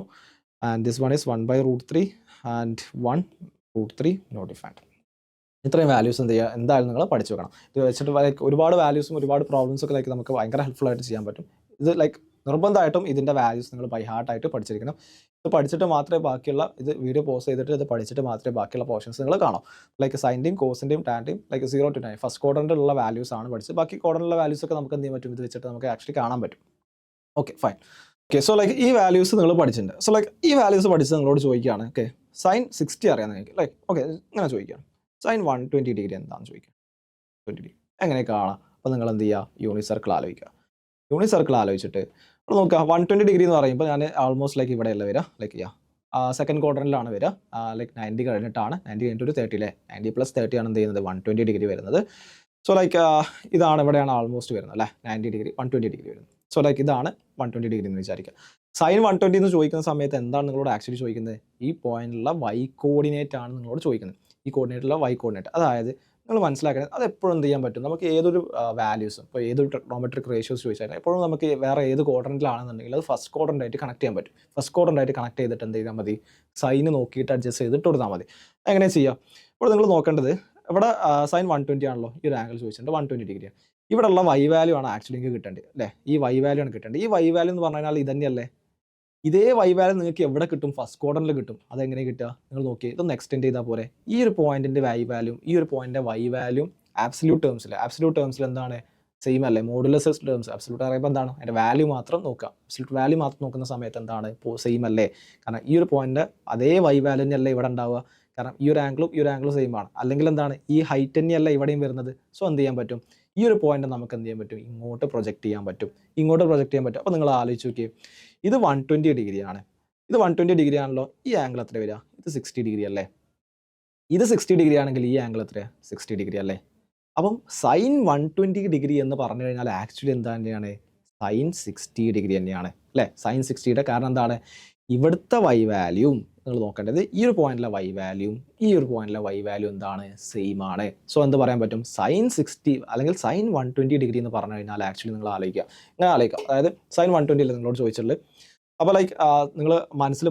and this one is 1/√3 and 1√3 not defined. ഇത്രയും വാല്യൂസ് എന്ത് ചെയ്യുക? എന്തായാലും നിങ്ങൾ പഠിച്ചു വെക്കണം. ഇത് വെച്ചിട്ട് ഒരുപാട് വാല്യൂസും ഒരുപാട് പ്രോബ്ലംസ് ഒക്കെ ലൈക്ക് നമുക്ക് ഭയങ്കര ഹെൽപ്ഫുൾ ആയിട്ട് ചെയ്യാൻ പറ്റും. ഇത് ലൈക്ക് നിർബന്ധമായിട്ടും ഇതിൻ്റെ വാല്യൂസ് നിങ്ങൾ ബൈ ഹാർട്ടായിട്ട് പഠിച്ചിരിക്കണം. ഇത് പഠിച്ചിട്ട് മാത്രമേ ബാക്കിയുള്ള ഇത് വീഡിയോ പോസ്റ്റ് ചെയ്തിട്ട് ഇത് പഠിച്ചിട്ട് മാത്രമേ ബാക്കിയുള്ള പോർഷൻസ് നിങ്ങൾ കാണാം. ലൈക്ക് സൈൻ്റെയും കോസിൻ്റെയും ടാൻ്റെയും ലൈക്ക് 0 to 9 ഫസ്റ്റ് ക്വാഡ്രൻറ്റിലുള്ള വാല്യൂസ് ആണ് പഠിച്ചത്. ബാക്കി ക്വാഡ്രൻറ്റിലുള്ള വാല്യൂസ് ഒക്കെ നമുക്ക് എന്ത് ചെയ്യാൻ പറ്റും? ഇത് വെച്ചിട്ട് നമുക്ക് ആക്ച്വലി കാണാൻ പറ്റും. Okay fine. Okay so like ഈ വാല്യൂസ് നിങ്ങൾ പഠിച്ചിട്ടുണ്ട്. സോ ലൈക്ക് ഈ വാല്യൂസ് പഠിച്ച് നിങ്ങളോട് ചോദിക്കുകയാണ് ഓക്കെ സൈൻ 60 അറിയാം നിങ്ങൾക്ക് ലൈക്ക് ഓക്കെ ഇങ്ങനെ ചോദിക്കുകയാണ് സൈൻ 120 ഡിഗ്രി എന്താണെന്ന് ചോദിക്കുക. 20 ഡിഗ്രി എങ്ങനെ കാണാം? അപ്പോൾ നിങ്ങൾ എന്ത് ചെയ്യുക? യൂണിറ്റ് സർക്കിൾ ആലോചിക്കുക. യൂണിറ്റ് സർക്കിൾ ആലോചിച്ചിട്ട് ഇപ്പോൾ നോക്കുക 120 ഡിഗ്രി എന്ന് പറയുമ്പോൾ ഞാൻ ആൾമോസ്റ്റ് ലൈക്ക് ഇവിടെയല്ല വരിക ലൈക്ക് സെക്കൻഡ് ക്വാർട്ടറിലാണ് വരിക. ലൈക്ക് 90 കഴിഞ്ഞിട്ടാണ് 90 കഴിഞ്ഞിട്ട് ഒരു 30 അല്ലേ 90 + 30 ആണ് എന്ത് ചെയ്യുന്നത് 120 ഡിഗ്രി വരുന്നത്. സോ ലൈക്ക് ഇതാണ് ഇവിടെയാണ് ആൾമോസ്റ്റ് വരുന്നത് അല്ലേ 90 ഡിഗ്രി 120 ഡിഗ്രി വരുന്നത്. സോ ലൈക്ക് ഇതാണ് 120 ഡിഗ്രി എന്ന് വിചാരിക്കുക. സൈൻ 120 എന്ന് ചോദിക്കുന്ന സമയത്ത് എന്താണ് നിങ്ങളോട് ആക്ച്വലി ചോദിക്കുന്നത്? ഈ പോയിന്റിലുള്ള y കോർഡിനേറ്റ് ആണ് നിങ്ങളോട് ചോദിക്കുന്നത്. ഈ കോർഡിനേറ്റുള്ള y കോർഡിനേറ്റ് അതായത് നിങ്ങൾ മനസ്സിലാക്കുന്നത് അത് എപ്പോഴും എന്ത് ചെയ്യാൻ പറ്റും? നമുക്ക് ഏതൊരു വാല്യൂസും ഇപ്പോൾ ഏതൊരു ട്രിഗണോമെട്രിക് റേഷ്യോസ് ചോദിച്ചാൽ എപ്പോഴും നമുക്ക് വേറെ ഏത് ക്വാഡ്രൻറ്റിലാണെന്നുണ്ടെങ്കിൽ അത് ഫസ്റ്റ് ക്വാഡ്രൻ്റായിട്ട് കണക്ട് ചെയ്യാൻ പറ്റും. ഫസ്റ്റ് ക്വാഡ്രൻ്റായിട്ട് കണക്ട് ചെയ്തിട്ട് എന്ത് ചെയ്താൽ മതി? സൈന് നോക്കിയിട്ട് അഡ്ജസ്റ്റ് ചെയ്തിട്ട് കൊടുത്താൽ മതി. എങ്ങനെ ചെയ്യാം? ഇപ്പോൾ നിങ്ങൾ നോക്കേണ്ടത് ഇവിടെ സൈൻ 120 ആണല്ലോ ഈ ഒരു ആംഗിൾ ചോദിച്ചിട്ടുണ്ട് 120 ഡിഗ്രിയാണ്. ഇവിടെയുള്ള y വാല്യൂ ആണ് ആക്ച്വലി നിങ്ങൾക്ക് കിട്ടേണ്ടത് അല്ലേ? ഈ y വാല്യൂ ആണ് കിട്ടേണ്ടത്. ഈ y വാല്യൂ എന്ന് പറഞ്ഞു കഴിഞ്ഞാൽ ഇത് തന്നെയല്ലേ? ഇതേ y വാല്യൂ നിങ്ങൾക്ക് എവിടെ കിട്ടും? ഫസ്റ്റ് ക്വാഡ്രൻറ്റിൽ കിട്ടും. അതെങ്ങനെ കിട്ടുക? നിങ്ങൾ നോക്കി ഇതൊന്ന് എക്സ്റ്റെൻഡ് ചെയ്താൽ പോരെ. ഈ ഒരു പോയിന്റിൻ്റെ y വാല്യൂ ഈ ഒരു പോയിന്റിൻ്റെ y വാല്യൂ ആബ്സല്യൂട്ട് ടേംസിൽ എന്താണ്? സെയിം അല്ലേ? മോഡുലസ് ടേംസ് ആബ്സല്യൂട്ട് പറയുമ്പോൾ എന്താണ്? അതിൻ്റെ വാല്യൂ മാത്രം നോക്കുക. ആബ്സല്യൂട്ട് വാല്യൂ മാത്രം നോക്കുന്ന സമയത്ത് എന്താണ്? സെയിം അല്ലേ? കാരണം ഈ ഒരു പോയിന്റ് അതേ y വാല്യൂ തന്നെയല്ലേ ഇവിടെ ഉണ്ടാവുക. കാരണം ഈ ഒരു ആംഗിളും സെയിം ആണ്. അല്ലെങ്കിൽ എന്താണ്? ഈ ഹൈറ്റ് തന്നെയല്ല ഇവിടെയും വരുന്നത്. സോ എന്ത് ചെയ്യാൻ പറ്റും? ഈ ഒരു പോയിന്റ് നമുക്ക് എന്ത് ചെയ്യാൻ പറ്റും? ഇങ്ങോട്ട് പ്രൊജക്റ്റ് ചെയ്യാൻ പറ്റും. അപ്പോൾ നിങ്ങൾ ആലോചിച്ച് നോക്കിയേ ഇത് 120 ഡിഗ്രിയാണ്. ഇത് 120 ഡിഗ്രി ആണല്ലോ. ഈ ആംഗിൾ എത്ര വരിക? ഇത് 60 ഡിഗ്രി അല്ലേ? ഇത് 60 ഡിഗ്രി ആണെങ്കിൽ ഈ ആംഗിൾ എത്രയാണ്? 60 ഡിഗ്രി അല്ലേ? അപ്പം സൈൻ 120 ഡിഗ്രി എന്ന് പറഞ്ഞു കഴിഞ്ഞാൽ ആക്ച്വലി എന്താ തന്നെയാണ്? സൈൻ 60 ഡിഗ്രി തന്നെയാണ് അല്ലേ? സൈൻ 60യുടെ കാരണം എന്താണ്? ഇവിടുത്തെ y വാല്യൂ നിങ്ങൾ നോക്കേണ്ടത് ഈ ഒരു പോയിന്റിലെ y വാല്യൂ ഈ ഒരു പോയിന്റിലെ y വാല്യൂ എന്താണ്? സെയിം ആണ്. സോ എന്ത് പറയാൻ പറ്റും? സൈൻ 60 അല്ലെങ്കിൽ സൈൻ 120 ഡിഗ്രി എന്ന് പറഞ്ഞു കഴിഞ്ഞാൽ ആക്ച്വലി നിങ്ങൾ ആലോചിക്കുക. അതായത് സൈൻ 120 അല്ലേ നിങ്ങളോട് ചോദിച്ചിട്ടുള്ളത്. അപ്പോൾ ലൈക്ക് നിങ്ങൾ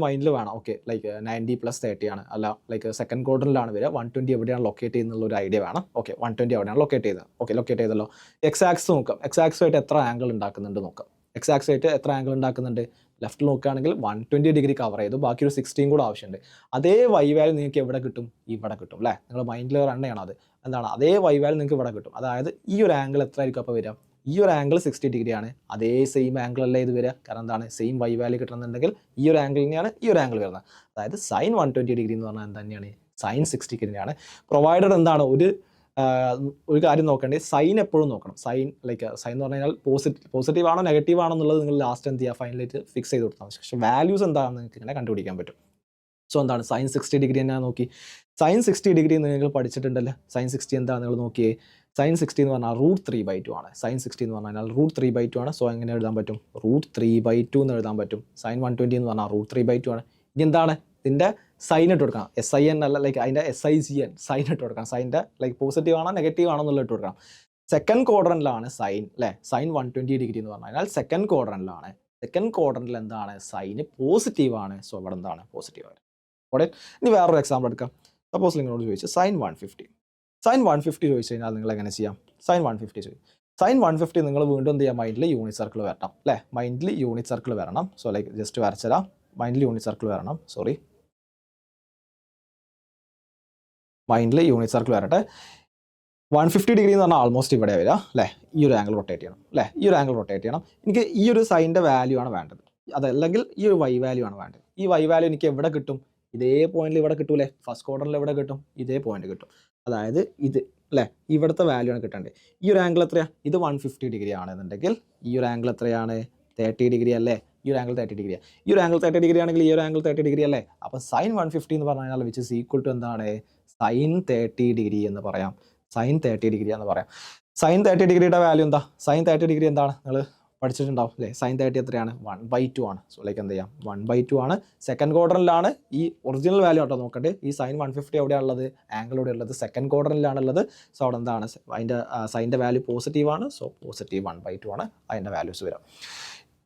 മൈൻഡിൽ വേണം ഓക്കെ ലൈക്ക് 90 + 30 ആണ് അല്ല ലൈക്ക് സെക്കൻഡ് ക്വാർട്ടറിലാണ് വരിക. 120 എവിടെയാണ് ലൊക്കേറ്റ് ചെയ്യുന്നുള്ള ഒരു ഐഡിയ വേണം. ഓക്കെ 120 എവിടെയാണ് ലൊക്കേറ്റ് ചെയ്തത്? ഓക്കെ ലൊക്കേറ്റ് ചെയ്തല്ലോ. എക്സ് ആക്സിസ് നോക്കാം. എക്സ് ആക്സിസുമായിട്ട് എത്ര ആംഗിൾ ഉണ്ടാക്കുന്നുണ്ട് നോക്കാം. എക്സ് ആക്സിസുമായിട്ട് എത്ര ആംഗിൾ ഉണ്ടാക്കുന്നുണ്ട്? ലെഫ്റ്റിൽ നോക്കുകയാണെങ്കിൽ 120 ഡിഗ്രി കവർ ചെയ്തു. ബാക്കി ഒരു 16 കൂടെ ആവശ്യമുണ്ട്. അതേ y വാല്യൂ നിങ്ങൾക്ക് എവിടെ കിട്ടും? ഇവിടെ കിട്ടും അല്ലേ? നിങ്ങൾ മൈൻഡിൽ റൺ ചെയ്യണം. അത് എന്താണ്? അതേ y വാല്യൂ നിങ്ങൾക്ക് ഇവിടെ കിട്ടും. അതായത് ഈ ഒരു ആംഗിൾ എത്ര ആയിരിക്കും അപ്പോൾ വരിക? ഈ ഒരു ആംഗിൾ 60 ഡിഗ്രിയാണ്. അതേ സെയിം ആംഗിൾ അല്ലേ ഇത് വരിക? കാരണം എന്താണ്? സെയിം y വാല്യൂ കിട്ടണമെന്നുണ്ടെങ്കിൽ ഈ ഒരു ആംഗിൾ തന്നെയാണ് ഈ ഒരു ആംഗിൾ വരുന്നത്. അതായത് സൈൻ 120 ഡിഗ്രി എന്ന് പറഞ്ഞാൽ എന്ത് തന്നെയാണ്? സൈൻ 60 ഡിഗ്രിയാണ്. പ്രൊവൈഡഡ് എന്താണ്? ഒരു കാര്യം നോക്കേണ്ടത് സൈൻ എപ്പോഴും നോക്കണം. സൈൻ എന്ന് പറഞ്ഞു കഴിഞ്ഞാൽ പോസിറ്റീവ് ആണോ നെഗറ്റീവ് ആണോ എന്നുള്ളത് നിങ്ങൾ ലാസ്റ്റ് എന്ത് ചെയ്യുക? ഫൈനലായിട്ട് ഫിക്സ് ചെയ്ത് കൊടുത്താൽ മതി. പക്ഷേ വാല്യൂസ് എന്താണെന്ന് നിങ്ങൾക്ക് ഇങ്ങനെ കണ്ടുപിടിക്കാൻ പറ്റും. സോ എന്താണ്? സൈൻ 60 ഡിഗ്രി തന്നെ നോക്കി. സൈൻ 60 ഡിഗ്രി നിങ്ങൾ പഠിച്ചിട്ടുണ്ടല്ലോ. സൈൻ 60 എന്താണ് നിങ്ങൾ നോക്കിയേ? സൈൻ 60 എന്ന് പറഞ്ഞാൽ √3/2 ആണ്. സൈൻ 60 എന്ന് പറഞ്ഞാൽ √3/2 ആണ്. സോ എങ്ങനെ എഴുതാൻ പറ്റും? √3/2 എന്ന് എഴുതാൻ പറ്റും. സൈൻ 120 എന്ന് പറഞ്ഞാൽ √3/2 ആണ്. ഇനി എന്താണ്? ഇതിൻ്റെ സൈൻ ഇട്ട് കൊടുക്കണം. SIN അല്ല ലൈക്ക് അതിൻ്റെ SIGN സൈൻ ഇട്ട് കൊടുക്കണം. സൈൻ്റെ ലൈക്ക് പോസിറ്റീവ് ആണോ നെഗറ്റീവ് ആണോ എന്നുള്ളത് ഇട്ട് കൊടുക്കണം. സെക്കൻഡ് ക്വാഡ്രൻറ്റിലാണ് സൈൻ അല്ലേ? സൈൻ 120 ഡിഗ്രി എന്ന് പറഞ്ഞു കഴിഞ്ഞാൽ സെക്കൻഡ് ക്വാഡ്രൻറ്റിലാണ്. സെക്കൻഡ് ക്വാഡ്രൻറ്റിൽ എന്താണ്? സൈന് പോസിറ്റീവ് ആണ്. സോ ഇവിടെ എന്താണ്? പോസിറ്റീവ് ആണ്. ഓടെ ഇനി വേറൊരു എക്സാമ്പിൾ എടുക്കാം. സപ്പോസ് നിങ്ങളോട് ചോദിച്ചു സൈൻ 150 ചോദിച്ചു കഴിഞ്ഞാൽ നിങ്ങൾ എങ്ങനെ ചെയ്യാം? സൈൻ 150 ചോദിച്ചു. സൈൻ 150 നിങ്ങൾ വീണ്ടും എന്ത് ചെയ്യാം? മൈൻഡിൽ യൂണിറ്റ് സർക്കിൾ വരണം അല്ലേ? മൈൻഡിൽ യൂണിറ്റ് സർക്കിൾ വരണം. സോ ലൈക്ക് ജസ്റ്റ് വരച്ചരാം. മൈൻഡിൽ യൂണിറ്റ് സർക്കിൾ വരണം. മൈൻഡിൽ യൂണിറ്റ് സർക്കിൾ വരട്ടെ. 150 ഡിഗ്രി എന്ന് പറഞ്ഞാൽ ആൾമോസ്റ്റ് ഇവിടെ വരിക അല്ലേ? ഈ ഒരു ആംഗിൾ റൊട്ടേറ്റ് ചെയ്യണം അല്ലേ? ഈ ഒരു ആംഗിൾ റൊട്ടേറ്റ് ചെയ്യണം. എനിക്ക് ഈ ഒരു സൈൻ്റെ വാല്യൂ ആണ് വേണ്ടത്. അതല്ലെങ്കിൽ ഈ ഒരു y വാല്യൂ ആണ് വേണ്ടത്. ഈ y വാല്യൂ എനിക്ക് എവിടെ കിട്ടും? ഇതേ പോയിന്റിൽ ഇവിടെ കിട്ടൂലേ? ഫസ്റ്റ് ക്വാർട്ടറിൽ എവിടെ കിട്ടും? ഇതേ പോയിന്റ് കിട്ടും. അതായത് ഇത് അല്ലേ? ഇവിടുത്തെ വാല്യൂ ആണ് കിട്ടേണ്ടത്. ഈ ഒരു ആംഗിൾ എത്രയാണ്? ഇത് 150 ഡിഗ്രി ആണെന്നുണ്ടെങ്കിൽ ഈ ഒരു ആംഗിൾ എത്രയാണ്? 30 ഡിഗ്രി അല്ലേ, ഈ ഒരു ആംഗിൾ 30 ഡിഗ്രിയാണ്, ഈ ഒരു ആംഗിൾ 30 ഡിഗ്രി ആണെങ്കിൽ ഈ ഒരു ആംഗിൾ 30 ഡിഗ്രി അല്ലേ. അപ്പോൾ സൈൻ 150 എന്ന് പറഞ്ഞു കഴിഞ്ഞാൽ വിച്ച് ഇസ് ഈക്വൽ ടു എന്താണ്, സൈൻ 30 ഡിഗ്രി എന്ന് പറയാം, സൈൻ 30 ഡിഗ്രി എന്ന് പറയാം. സൈൻ 30 ഡിഗ്രിയുടെ വാല്യൂ എന്താ, സൈൻ 30 ഡിഗ്രി എന്താണ് നിങ്ങൾ പഠിച്ചിട്ടുണ്ടാവും അല്ലേ, സൈൻ 30 എത്രയാണ് 1/2 ആണ്. സോ ലൈക്ക് എന്ത് ചെയ്യാം 1/2 ആണ്. സെക്കൻഡ് ക്വാഡ്രന്റിലാണ് ഈ ഒറിജിനൽ വാല്യൂ ആട്ടോ നോക്കട്ടെ. ഈ സൈൻ 150 എവിടെയാണുള്ളത്, ആംഗിൾ ഇവിടെ ഉള്ളത് സെക്കൻഡ് ക്വാഡ്രന്റിലാണുള്ളത്. സോ അവിടെ എന്താണ് അതിൻ്റെ സൈൻ്റെ വാല്യൂ പോസിറ്റീവ് ആണ്. സോ പോസിറ്റീവ് 1/2 ആണ് അതിൻ്റെ വാല്യൂസ് വരാം.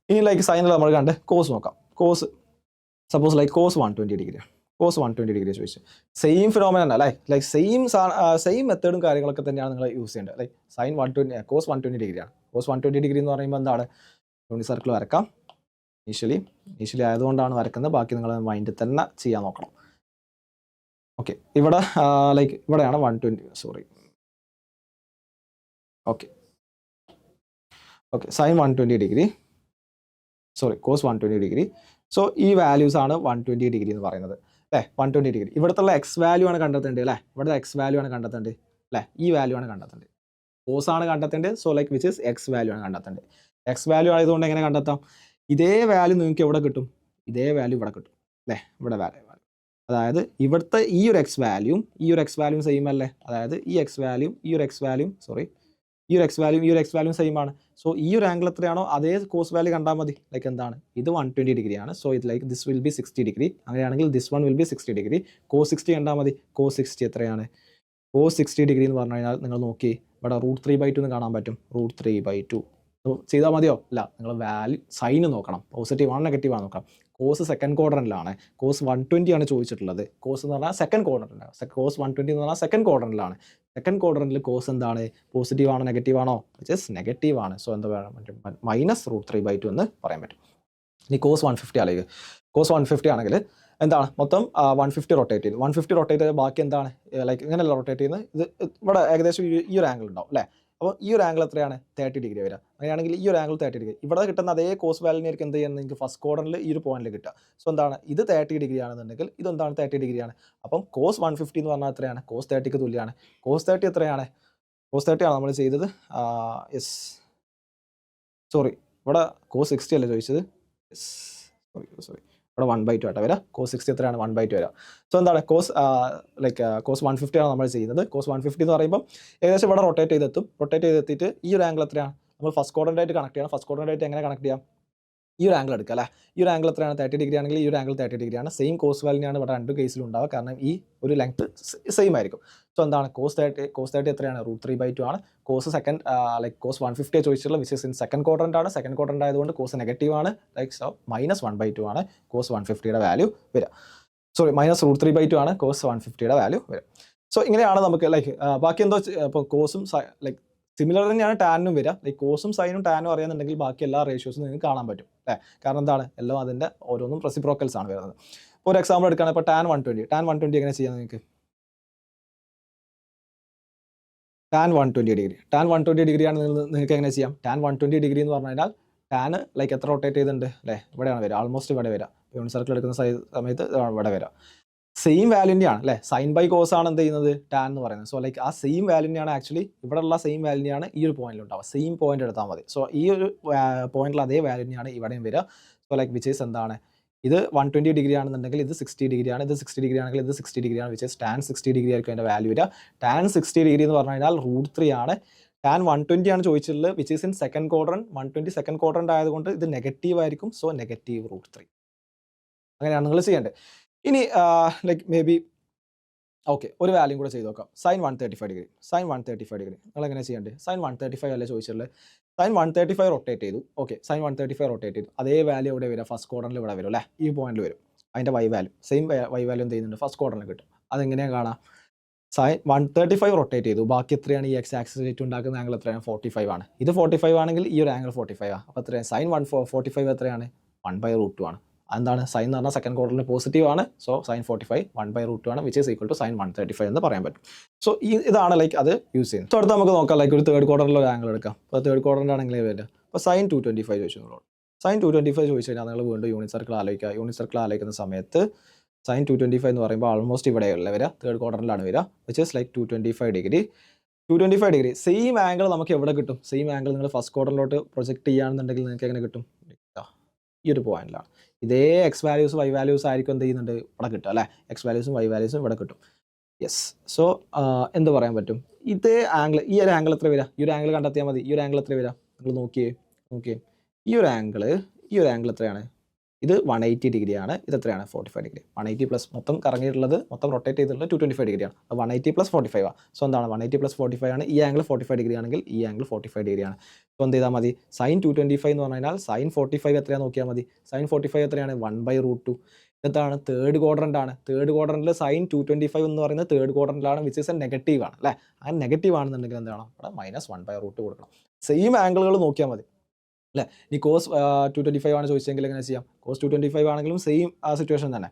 ഇനി ലൈക്ക് സൈനിൽ നമ്മൾ കണ്ട് കോസ് നോക്കാം. Cos suppose like cos 120 degree, cos 120 degree ചോദിച്ചു. സെയിം ഫിനോമിനൻ ലൈക്ക് സെയിം മെത്തേഡും കാര്യങ്ങളൊക്കെ തന്നെയാണ് നിങ്ങൾ യൂസ് ചെയ്യേണ്ടത്. ലൈക്ക് സൈൻ 120 കോസ് 120 ഡിഗ്രിയാണ്. കോസ് 120 ഡിഗ്രി എന്ന് പറയുമ്പോൾ എന്താണ്, യൂണിറ്റ് സർക്കിൾ വരക്കാം. ഇനീഷ്യലി ആയതുകൊണ്ടാണ് വരക്കുന്നത്, ബാക്കി നിങ്ങൾ മൈൻഡിൽ തന്നെ ചെയ്യാൻ നോക്കണം. ഓക്കെ, ഇവിടെ ലൈക്ക് ഇവിടെയാണ് 120, sorry, okay sine 120 degree, sorry cos 120 degree. So ഈ വാല്യൂസ് ആണ് 120 ഡിഗ്രി എന്ന് പറയുന്നത് അല്ലേ. 120 ഡിഗ്രി ഇവിടുത്തെ എക്സ് വാല്യൂ ആണ് കണ്ടെത്തേണ്ടത് അല്ലേ, ഇവിടുത്തെ എക്സ് വാല്യൂ ആണ് കണ്ടെത്തേണ്ടത് അല്ലേ, ഈ വാല്യൂ ആണ് കണ്ടെത്തേണ്ടത്, കോസ് ആണ് കണ്ടെത്തേണ്ടത്. So like which is X value ആണ് കണ്ടെത്തേണ്ടത്. എക്സ് വാല്യൂ ആയതുകൊണ്ട് എങ്ങനെ കണ്ടെത്താം, ഇതേ വാല്യൂ നിങ്ങൾക്ക് എവിടെ കിട്ടും, ഇതേ വാല്യൂ ഇവിടെ കിട്ടും അല്ലേ, ഇവിടെ വാല്യൂ. അതായത് ഇവിടുത്തെ ഈ ഒരു എക്സ് വാല്യൂം സെയിം അല്ലേ, അതായത് ഈ എക്സ് വാല്യൂം ഈ ഒരു എക്സ് വാല്യൂം സെയിം ആണ്. സോ ഈ ഒരു ആംഗിൾ എത്രയാണോ അതേ കോസ് വാല്യൂ കണ്ടാൽ മതി. ലൈക്ക് എന്താണ്, ഇത് 120 ഡിഗ്രിയാണ്. സോ ഇത് like this will be 60 degree, അങ്ങനെയാണെങ്കിൽ this one will be 60 degree. Cos 60 കണ്ടാൽ മതി. കോസ് 60 എത്രയാണ്, കോസ് 60 ഡിഗ്രി എന്ന് പറഞ്ഞു കഴിഞ്ഞാൽ നിങ്ങൾ നോക്കി ഇവിടെ √3/2 എന്ന് കാണാൻ പറ്റും. √3/2 ചെയ്താൽ മതിയോ, ഇല്ല, നിങ്ങൾ വാല്യൂ സൈന് നോക്കണം, പോസിറ്റീവ് ആണ് നെഗറ്റീവ് ആണ് നോക്കണം. കോസ് സെക്കൻഡ് ക്വാഡ്രന്റിലാണ്, കോസ് 120 ആണ് ചോദിച്ചിട്ടുള്ളത്. കോസ് എന്ന് പറഞ്ഞാൽ സെക്കൻഡ് ക്വാഡ്രന്റിലാണ്, കോസ് 120 എന്ന് പറഞ്ഞാൽ സെക്കൻഡ് ക്വാഡ്രന്റിലാണ്. സെക്കൻഡ് ക്വാഡ്രന്റിൽ കോസ് എന്താണ്, പോസിറ്റീവ് ആണോ നെഗറ്റീവ് ആണോ, ജസ്റ്റ് നെഗറ്റീവ് ആണ്. സോ എന്താ പറയാൻ പറ്റും, -√3/2 എന്ന് പറയാൻ പറ്റും. ഇനി കോസ് 150 ആണെങ്കിൽ, കോസ് 150 ആണെങ്കിൽ എന്താണ്, മൊത്തം 150 റൊട്ടേറ്റ് ചെയ്തു. 150 റൊട്ടേറ്റ് ചെയ്ത് ബാക്കി എന്താണ്, ലൈക്ക് ഇങ്ങനെയല്ല റൊട്ടേറ്റ് ചെയ്യുന്നത്, ഇത് ഇവിടെ ഏകദേശം ഈ ഒരു ആംഗിൾ ഉണ്ടാവും അല്ലേ. അപ്പോൾ ഈ ഒരു ആംഗിൾ എത്രയാണ്, 30 ഡിഗ്രി വരിക. അങ്ങനെയാണെങ്കിൽ ഈ ഒരു ആംഗിൾ 30 ഡിഗ്രി, ഇവിടെ കിട്ടുന്ന അതേ കോസ് വാല്യൂനായിരിക്കും എന്ത് ചെയ്യുന്നത്, നിങ്ങൾക്ക് ഫസ്റ്റ് ക്വാഡ്രന്റിൽ ഈ ഒരു പോയിന്റിൽ കിട്ടുക. സോ എന്താണ്, ഇത് 30 ഡിഗ്രി ആണെന്നുണ്ടെങ്കിൽ ഇതെന്താണ് 30 ഡിഗ്രിയാണ്. അപ്പം കോസ് 150 എന്ന് പറഞ്ഞാൽ എത്രയാണ്, കോസ് 30ക്ക് തുല്യമാണ്. കോസ് 30 എത്രയാണ്, കോസ് 30 ആണ് നമ്മൾ ചെയ്തത്. യെസ്, സോറി, ഇവിടെ കോസ് 60 അല്ലേ ചോദിച്ചത്. സോറി ഇവിടെ 1/2 ആട്ടോ വരാം. കോസ് 60 എത്രയാണ്, 1/2 വരാം. സോ എന്താണ് കോസ് ലൈക്ക് കോസ് 150 ആണ് നമ്മൾ ചെയ്യുന്നത്. കോസ് 150 എന്ന് പറയുമ്പോൾ ഏകദേശം ഇവിടെ റൊട്ടേറ്റ് ചെയ്തെത്തിയിട്ട് ഈ ഒരു ആംഗിൾ എത്രയാണ്, നമ്മൾ ഫസ്റ്റ് ക്വാഡ്രന്റായിട്ട് കണക്ട് ചെയ്യണം. ഫസ്റ്റ് ക്വാഡ്രന്റായിട്ട് എങ്ങനെ കണക്ട് ചെയ്യാം, ഈ ഒരു ആംഗിൾ എടുക്കുക അല്ലേ. ഈ ഒരു ആംഗിൾ എത്രയാണ്, 30 ഡിഗ്രി ആണെങ്കിൽ ഈ ഒരു ആംഗിൾ 30 ഡിഗ്രിയാണ്. സെയിം കോസ് വാല്യൂയാണ് ഇവിടെ രണ്ട് കേസിലും ഉണ്ടാവുക, കാരണം ഈ ഒരു ലെങ്ത് സെയിം ആയിരിക്കും. സോ എന്താണ് കോസ് 30 എത്രയാണ്, √3/2 ആണ്. കോസ് സെക്കൻഡ് ലൈക്ക് കോസ് 150 ചോദിച്ചിട്ടുള്ള which is in second quadrant ആണ്. സെക്കൻഡ് ക്വാഡ്രന്റ് ആയതുകൊണ്ട് കോസ് നെഗറ്റീവ് ആണ്. ലൈക്ക് സോ -1/2 ആണ് കോസ് 150യുടെ വാല്യൂ വരിക. സോറി, -√3/2 ആണ് കോസ് 150യുടെ വാല്യൂ വരിക. സോ ഇങ്ങനെയാണ് നമുക്ക് ലൈക്ക് ബാക്കി എന്തോ ഇപ്പോൾ കോസും ലൈക്ക് സിമിലർ തന്നെയാണ് ടാനും വരിക. ലൈക്ക് കോസും സൈനും ടാനും അറിയാന്നുണ്ടെങ്കിൽ ബാക്കി എല്ലാ റേഷ്യോസും നിങ്ങൾക്ക് കാണാൻ പറ്റും അല്ലേ. കാരണം എന്താണ്, എല്ലാം അതിൻ്റെ ഓരോന്നും റെസിപ്രോക്കൽസ് ആണ് വരുന്നത്. ഇപ്പോൾ ഒരു എക്സാമ്പിൾ എടുക്കുകയാണെങ്കിൽ ഇപ്പോൾ tan 120 എങ്ങനെ ചെയ്യാം നിങ്ങൾക്ക്, tan 120 ഡിഗ്രി ആണ് നിങ്ങൾക്ക് എങ്ങനെ ചെയ്യാം. tan 120 ഡിഗ്രി എന്ന് പറഞ്ഞു കഴിഞ്ഞാൽ ടാൻ ലൈക്ക് എത്ര റൊട്ടേറ്റ് ചെയ്തിട്ടുണ്ട് അല്ലേ, ഇവിടെയാണ് വരിക, ആൾമോസ്റ്റ് ഇവിടെ വരിക. യൂണിറ്റ് സർക്കിൾ എടുക്കുന്ന സമയത്ത് ഇവിടെ വരിക. സെയിം വാല്യൂൻ്റെയാണ് അല്ലേ, സൈൻ ബൈ കോസ് ആണ് എന്ത് ചെയ്യുന്നത്, ടാൻ എന്ന് പറയുന്നത്. സോ ലൈക്ക് ആ സെയിം വാല്യൂൻ്റെയാണ് ആക്ച്വലി ഇവിടെയുള്ള സെയിം വാല്യൂൻ്റെയാണ് ഈ ഒരു പോയിന്റിൽ ഉണ്ടാവുക. സെയിം പോയിന്റ് എടുത്താൽ മതി. സോ ഈ ഒരു പോയിന്റിൽ അതേ വാല്യൂൻ്റെയാണ് ഇവിടെയും വരിക. സോ ലൈക്ക് വിച്ച് ഈസ് എന്താണ്, ഇത് 120 ഡിഗ്രി ആണെന്നുണ്ടെങ്കിൽ ഇത് 60 ഡിഗ്രിയാണ്, ഇത് 60 ഡിഗ്രി ആണെങ്കിൽ ഇത് 60 ഡിഗ്രിയാണ്. വിച്ച് ഈസ് tan 60 ഡിഗ്രി ആയിരിക്കും അതിൻ്റെ വാല്യൂ വരിക. tan 60 ഡിഗ്രി എന്ന് പറഞ്ഞു കഴിഞ്ഞാൽ √3 ആണ്. tan 120 ആണ് ചോദിച്ചിട്ടുള്ളത്, which is in second quadrant. 120 second quadrant ആയതുകൊണ്ട് ഇത് നെഗറ്റീവ് ആയിരിക്കും. സോ നെഗറ്റീവ് √3 അങ്ങനെയാണ് നിങ്ങൾ ചെയ്യേണ്ടത്. ഇനി ലൈക്ക് മേ ബി ഓക്കെ ഒരു വാല്യൂ കൂടെ ചെയ്ത് നോക്കാം. സൈൻ 135 ഡിഗ്രി നിങ്ങൾ എങ്ങനെ ചെയ്യേണ്ടത്, സൈൻ 135 അല്ലേ ചോദിച്ചിട്ടുള്ളത്. സൈൻ 135 റൊട്ടേറ്റ് ചെയ്തു. ഓക്കെ, സൈൻ 135 റൊട്ടേറ്റ് ചെയ്തു. അതേ വാല്യൂ ഇവിടെ വരിക, ഫസ്റ്റ് ക്വാഡ്രന്റിൽ ഇവിടെ വരും അല്ലേ, ഈ പോയിന്റിൽ വരും. അതിൻ്റെ y value same y value എന്ത് ചെയ്യുന്നുണ്ട്, ഫസ്റ്റ് ക്വാഡ്രന്റിൽ കിട്ടും. അതെങ്ങനെയാണ് കാണാം, സൈൻ 135 റൊട്ടേറ്റ് ചെയ്തു. ബാക്കി എത്രയാണ്, ഈ എക്സ് ആക്സിസ് ആയിട്ട് ഉണ്ടാക്കുന്ന ആംഗിൾ എത്രയാണ്, 45 ആണ്. ഇത് 45 ആണെങ്കിൽ ഈ ഒരു ആംഗിൾ 45 ആണ്. അപ്പോൾ എത്രയാണ്, സൈൻ 45 എത്രയാണ്, 1/√2 ആണ്. എന്താണ്, സൈൻ എന്ന് പറഞ്ഞാൽ സെക്കൻഡ് ക്വാഡ്രന്റിൽ പോസിറ്റീവ് ആണ്. സോ സൈൻ 45 1/√2 ആണ്, which is equal to sine 135 എന്ന് പറയാൻ പറ്റും. സോ ഇതാണ് ലൈക്ക് അത് യൂസ് ചെയ്യുന്നത്. സോ അടുത്ത് നമുക്ക് നോക്കാം, ലൈക്ക് ഒരു തേർഡ് ക്വാഡ്രന്റിൽ ഒരു ആംഗിൾ എടുക്കാം. അപ്പോൾ തേർഡ് ക്വാഡ്രന്റ് ആണെങ്കിൽ വരിക. അപ്പോൾ സൈൻ 225 ചോദിച്ചു നിങ്ങളോട്. സൈൻ 225 ചോദിച്ചു കഴിഞ്ഞാൽ നിങ്ങൾ വീണ്ടും യൂണിറ്റ് സർക്കിൾ ആലോചിക്കുക. യൂണിറ്റ് സർക്കിൾ ആലോചിക്കുന്ന സമയത്ത് സൈൻ 225 എന്ന് പറയുമ്പോൾ ആൾമോസ്റ്റ് ഇവിടെയുള്ള വരിക, തേർഡ് ക്വാഡ്രന്റിലാണ് വരിക, which is like 225 degree. Same angle നമുക്ക് എവിടെ കിട്ടും, സെയിം ആംഗിൾ നിങ്ങൾ ഫസ്റ്റ് ക്വാഡ്രന്റിലോട്ട് പ്രൊജക്ട് ചെയ്യുകയാണെന്നുണ്ടെങ്കിൽ നിങ്ങൾക്ക് എങ്ങനെ കിട്ടും, ഈ ഒരു പോയിന്റിലാണ്. ഇതേ എക്സ് വാല്യൂസ് വൈ വാല്യൂസ് ആയിരിക്കും എന്ത് ചെയ്യുന്നുണ്ട് ഇവിടെ കിട്ടും അല്ലേ, എക്സ് വാല്യൂസും വൈ വാല്യൂസും ഇവിടെ കിട്ടും. യെസ്. സോ എന്ത് പറയാൻ പറ്റും, ഇതേ ആംഗിൾ, ഈ ഒരു ആംഗിൾ എത്ര വരിക, ഈ ഒരു ആംഗിൾ കണ്ടെത്തിയാൽ മതി. ഈ ഒരു ആംഗിൾ എത്ര വരിക, നിങ്ങൾ നോക്കിയേ, ഈ ഒരു ആംഗിൾ എത്രയാണ്, ഇത് 180 ഡിഗ്രിയാണ്, ഇത് എത്രയാണ് 45 ഡിഗ്രി. 180 പ്ലസ് മൊത്തം കറങ്ങിയിട്ടുള്ളത്, മൊത്തം റൊട്ടേറ്റ് ചെയ്തിട്ടുള്ളത് 225 ഡിഗ്രിയാണ്. 180 പ്ലസ് 45 ആണ്. സോ എന്താണ് 180 പ്ലസ് 45 ആണ്. ഈ ആംഗിൾ 45 ഡിഗ്രി ആണെങ്കിൽ ഈ ആംഗിൾ 45 ഡിഗ്രിയാണ്. സോ എന്ത് ചെയ്താൽ മതി, സൈൻ 225 എന്ന് പറഞ്ഞാൽ സൈൻ 45 എത്രയാണ് നോക്കിയാൽ മതി. സൈൻ 45 എത്രയാണ് 1/√2. എന്താണ് തേർഡ് ക്വാഡ്രന്റ് ആണ്. തേർഡ് ക്വാഡ്രന്റിൽ സൈൻ 225 എന്ന് പറയുന്നത് തേർഡ് ക്വാഡ്രന്റിലാണ്, വിച്ച് ഇസ് എ നെഗറ്റീവ് ആണ് അല്ലേ. ആ നെഗറ്റീവ് ആണെന്നുണ്ടെങ്കിൽ എന്താണ് ഇവിടെ -1/√2 കൊടുക്കണം. സെയിം ആംഗിളുകൾ നോക്കിയാൽ മതി അല്ലേ. ഇനി കോസ് 225 ആണ് ചോദിച്ചെങ്കിൽ എങ്ങനെ ചെയ്യാം, കോസ് 225 ആണെങ്കിലും സെയിം സിറ്റുവേഷൻ തന്നെ.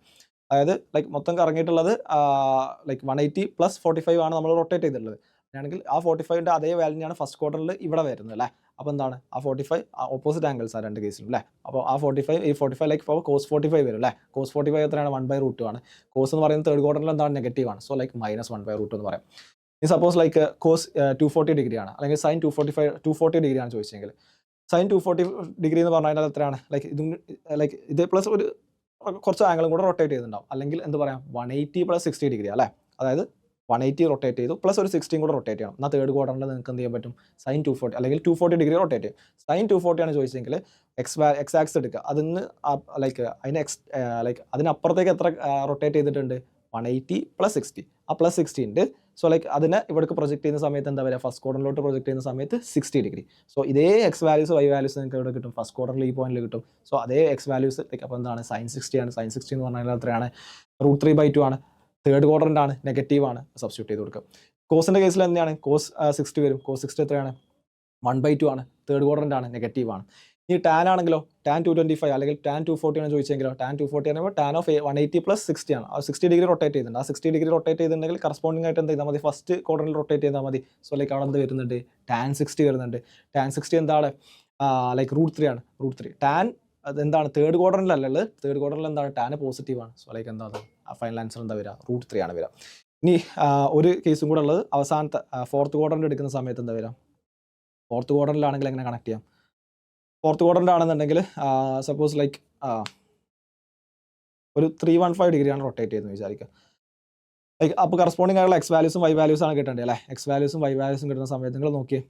അതായത് ലൈക്ക് മൊത്തം കറങ്ങിയിട്ടുള്ളത് ലൈക്ക് 180 പ്ലസ് 45 ആണ് നമ്മൾ റൊട്ടേറ്റ് ചെയ്തിട്ടുള്ളത്. ആണെങ്കിൽ ആ 45ൻ്റെ അതേ വാല്യൂയാണ് ഫസ്റ്റ് ക്വാർട്ടറിൽ ഇവിടെ വരുന്നത് അല്ലേ. അപ്പോൾ എന്താണ് ആ 45 ഓപ്പോസിറ്റ് ആംഗിൾസ് ആണ് രണ്ട് കേസിലും അല്ലേ. അപ്പോൾ ആ 45 ഈ 45 ലൈക്ക് ഇപ്പോൾ കോസ് 45 വരും അല്ലേ. കോസ് 45 എത്രയാണ് 1/√2 ആണ്. കോസ് എന്ന് പറയുന്നത് തേർഡ് ക്വാർട്ടറിൽ എന്താണ് നെഗറ്റീവ് ആണ്. സോ ലൈക്ക് -1/√2 എന്ന് പറയാം. ഇനി സപ്പോസ് ലൈക്ക് കോസ് 240 ഡിഗ്രി ആണ്, അല്ലെങ്കിൽ സൈൻ 240 ഡിഗ്രി ആണ് ചോദിച്ചെങ്കിൽ സൈൻ 240 ഡിഗ്രി എന്ന് പറഞ്ഞാൽ എത്രയാണ്, ലൈക്ക് ഇത് പ്ലസ് ഒരു കുറച്ച് ആംഗിളും കൂടെ റൊട്ടേറ്റ് ചെയ്തിട്ടുണ്ടാവും. അല്ലെങ്കിൽ എന്ത് പറയാം 180 പ്ലസ് 60 ഡിഗ്രി അല്ലേ. അതായത് 180 റൊട്ടേറ്റ് ചെയ്തു പ്ലസ് ഒരു 16 കൂടെ റൊട്ടേറ്റ് ചെയ്യണം. എന്നാൽ തേർഡ് ക്വാർട്ടറിൽ നിങ്ങൾക്ക് എന്ത് ചെയ്യാൻ പറ്റും, സൈൻ 240 അല്ലെങ്കിൽ 240 ഡിഗ്രി റൊട്ടേറ്റ് ചെയ്യും. സൈൻ 240 ആണ് ചോദിച്ചെങ്കിൽ എക്സ് ആക്സ് എടുക്കുക, അതിന് ലൈക്ക് അതിനപ്പുറത്തേക്ക് എത്ര റൊട്ടേറ്റ് ചെയ്തിട്ടുണ്ട് 180 പ്ലസ് 60. ആ പ്ലസ് 60 ഉണ്ട്. സോ ലൈക്ക് അതിനെ ഇവിടേക്ക് പ്രൊജക്ട് ചെയ്യുന്ന സമയത്ത് എന്താ പറയുക, ഫസ്റ്റ് ക്വാർട്ടറിലോട്ട് പ്രൊജക്ട് ചെയ്യുന്ന സമയത്ത് 60 ഡിഗ്രി. സോ ഇതേ എക്സ് വാല്യൂസ് വൈ വാല്യൂസ് നിങ്ങൾക്ക് ഇവിടെ കിട്ടും, ഫസ്റ്റ് ക്വാർട്ടറിൽ ഈ പോയിന്റിൽ കിട്ടും. സോ അതേ എക്സ് വാല്യൂസ് ലൈക്ക് അപ്പോൾ എന്താണ് സൈൻ 60 ആണ്. സൈൻ 60 എന്ന് പറഞ്ഞാൽ എത്രയാണ് √3/2 ആണ്. തേർഡ് ക്വാർട്ടറിൻ്റെ ആണ്, നെഗറ്റീവ് ആണ്, സബ്സ്റ്റിറ്റ്യൂട്ട് ചെയ്ത് കൊടുക്കുക. കോസിൻ്റെ കേസിൽ തന്നെയാണ്, കോസ് 60 വരും. കോസ് 60 എത്രയാണ് 1/2 ആണ്. തേർഡ് ക്വാർട്ടറിൻ്റെ ആണ്, നെഗറ്റീവ് ആണ്. ഈ ടാൻ ആണെങ്കിലോ ടാൻ 225 അല്ലെങ്കിൽ ടാൻ 240 ആണ് ചോദിച്ചെങ്കിലോ ടാൻ 240 ആണെങ്കിൽ ടാൻ ഓഫ് 180 പ്ലസ് 60 ആണ്. ആ 60 ഡിഗ്രി റൊട്ടേറ്റ് ചെയ്തിട്ടുണ്ട്. ആ 60 ഡിഗ്രി റൊട്ടേറ്റ് ചെയ്തിട്ടുണ്ടെങ്കിൽ കറസ്പോണ്ടിങ് ആയിട്ട് എന്ത് ചെയ്താൽ മതി, ഫസ്റ്റ് ക്വാർട്ടറിൽ റൊട്ടേറ്റ് ചെയ്താൽ മതി. സോ ലൈക്ക് അവിടെ എന്ത് വരുന്നുണ്ട് ടാൻ 60 വരുന്നുണ്ട്. ടാൻ 60 എന്താണ് ലൈക്ക് √3 ആണ്. √3 ടാൻ അതെന്താണ് തേർഡ് ക്വാർട്ടറിലല്ല ഉള്ളത്. തേർഡ് ക്വാർട്ടറിൽ എന്താണ് ടാൻ പോസിറ്റീവ് ആണ്. സോ ലൈക്ക് എന്താണ് ആ ഫൈനൽ ആൻസർ എന്താ വരിക √3 ആണ് വരിക. ഇനി ഒരു കേസും കൂടെ ഉള്ളത് അവസാനത്തെ ഫോർത്ത് ക്വാർട്ടറിൽ എടുക്കുന്ന സമയത്ത് എന്താ വരിക, ഫോർത്ത് ക്വാർട്ടറിലാണെങ്കിൽ എങ്ങനെ കണക്ട് ചെയ്യാം. ഫോർത്ത് ക്വാർട്ടറിൻ്റെ ആണെന്നുണ്ടെങ്കിൽ സപ്പോസ് ലൈക്ക് ഒരു 315 ഡിഗ്രിയാണ് റൊട്ടേറ്റ് ചെയ്യുന്നത് വിചാരിക്കുക. ലൈക്ക് അപ്പോൾ കറസ്പോണ്ടിങ് ആയുള്ള എക്സ് വാല്യൂസും വൈ വാല്യൂസ് ആണ് കിട്ടേണ്ടത് അല്ലേ. എക്സ് വാല്യൂസും വൈ വാല്യൂസും കിട്ടുന്ന സമയത്ത് നിങ്ങൾ നോക്കിയേ,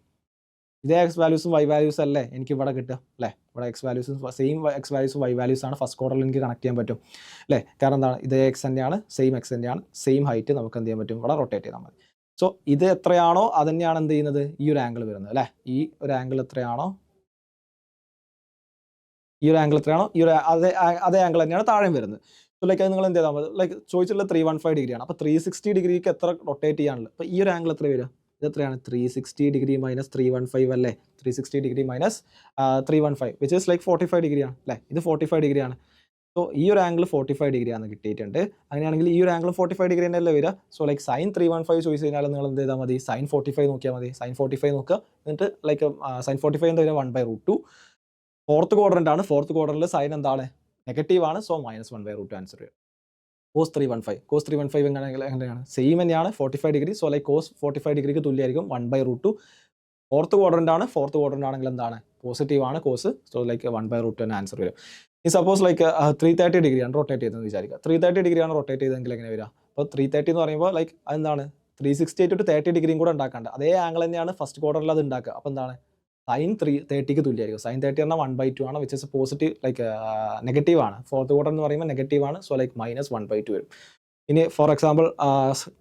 ഇതേ എക്സ് വാല്യൂസും വൈ വാല്യൂസ് അല്ലേ എനിക്ക് ഇവിടെ കിട്ടുക അല്ലേ. ഇവിടെ എക്സ് വാല്യൂസും സെയിം എക്സ് വാല്യൂസും വൈ വാല്യൂസ് ആണ് ഫസ്റ്റ് ക്വാർട്ടറിൽ എനിക്ക് കണക്ട് ചെയ്യാൻ പറ്റും അല്ലേ. കാരണം എന്താണ് ഇതേ എക്സ് തന്നെയാണ്, സെയിം എക്സ് തന്നെയാണ്, സെയിം ഹൈറ്റ് നമുക്ക് എന്ത് ചെയ്യാൻ പറ്റും ഇവിടെ റൊട്ടേറ്റ് ചെയ്താൽ മതി. സോ ഇത് എത്രയാണോ അത് തന്നെയാണ് എന്ത് ചെയ്യുന്നത് ഈ ഒരു ആംഗിൾ വരുന്നത് അല്ലേ. ഈ ഒരു ആംഗിൾ എത്രയാണോ, ഈ ഒരു ആംഗിൾ എത്രയാണോ ഈ ഒരു അതേ ആംഗിൾ തന്നെയാണ് താഴെയും വരുന്നത്. സോ ലൈക്ക് അത് നിങ്ങൾ എന്ത് ചെയ്താൽ മതി, ലൈക്ക് ചോദിച്ചിട്ടുള്ളത് 315 ഡിഗ്രിയാണ്. അപ്പോൾ 360 ഡിഗ്രിക്ക് എത്ര റൊട്ടേറ്റ് ചെയ്യാനുള്ളത്. അപ്പോൾ ഈ ഒരു ആംഗിൾ എത്ര വരിക, ഇത് എത്രയാണ് 360 ഡിഗ്രി മൈനസ് 315 അല്ലേ. 360 degree minus 315 which is like 45 ഡിഗ്രിയാണ് അല്ലേ. ഇത് 45 ഡിഗ്രിയാണ്. സോ ഈ ഒരു ആംഗിൾ 45 ഡിഗ്രിയാണ് കിട്ടിയിട്ടുണ്ട്. അങ്ങനെയാണെങ്കിൽ ഈ ഒരു ആംഗിൾ 45 ഡിഗ്രി തന്നെയല്ലേ വരിക. സോ ലൈക്ക് സൈൻ 315 ചോദിച്ചു കഴിഞ്ഞാൽ നിങ്ങൾ എന്ത് ചെയ്താൽ മതി, സൈൻ 45 നോക്കിയാൽ മതി. സൈൻ 45 നോക്കുക, എന്നിട്ട് ലൈക്ക് സൈൻ 45 എന്താ വരിക 1/√2. ഫോർത്ത് ക്വാർട്ടറിൻ്റെ ആണ്. ഫോർത്ത് ക്വാർട്ടറിൽ സൈൻ എന്താണ് നെഗറ്റീവ് ആണ്. സോ -1/√2 ആൻസർ വരും. കോസ് 315 എങ്ങനെയാണ് സെയിം തന്നെയാണ് 45 ഡിഗ്രി. സോ ലൈക്ക് കോസ് 45 ഡിഗ്രിക്ക് തുല്യമായിരിക്കും 1/√2. ഫോർത്ത് ക്വാർട്ടറിൻ്റെ ആണ്. ഫോർത്ത് ക്വാർട്ടറിൻ്റെ ആണെങ്കിൽ എന്താണ് പോസിറ്റീവ് ആണ് കോസ്. സോ ലൈക്ക് 1/√2 തന്നെ ആൻസർ വരും. ഈ സപ്പോസ് ലൈക്ക് 330 ഡിഗ്രിയാണ് റൊട്ടേറ്റ് ചെയ്തതെന്ന് വിചാരിക്കുക. 330 ഡിഗ്രിയാണ് റൊട്ടേറ്റ് ചെയ്തെങ്കിൽ എങ്ങനെ വരിക. അപ്പോൾ 330 എന്ന് പറയുമ്പോൾ ലൈക്ക് അതെന്താണ് 368 to 30 ഡിഗ്രിയും കൂടെ ഉണ്ടാക്കാണ്ട് അതേ ആംഗിൾ തന്നെയാണ് ഫസ്റ്റ് ക്വാർട്ടറിൽ അത് ഉണ്ടാക്കുക. അപ്പോൾ എന്താണ് സൈൻ 30ക്ക് തുല്യമായിരിക്കും. സൈൻ 30 പറഞ്ഞാൽ 1/2 ആണ്, which is positive like negative ആണ്. ഫോർത്ത് ക്വാർട്ടർ എന്ന് പറയുമ്പോൾ നെഗറ്റീവ് ആണ്. സോ ലൈക്ക് -1/2 വരും. ഇനി ഫോർ എക്സാമ്പിൾ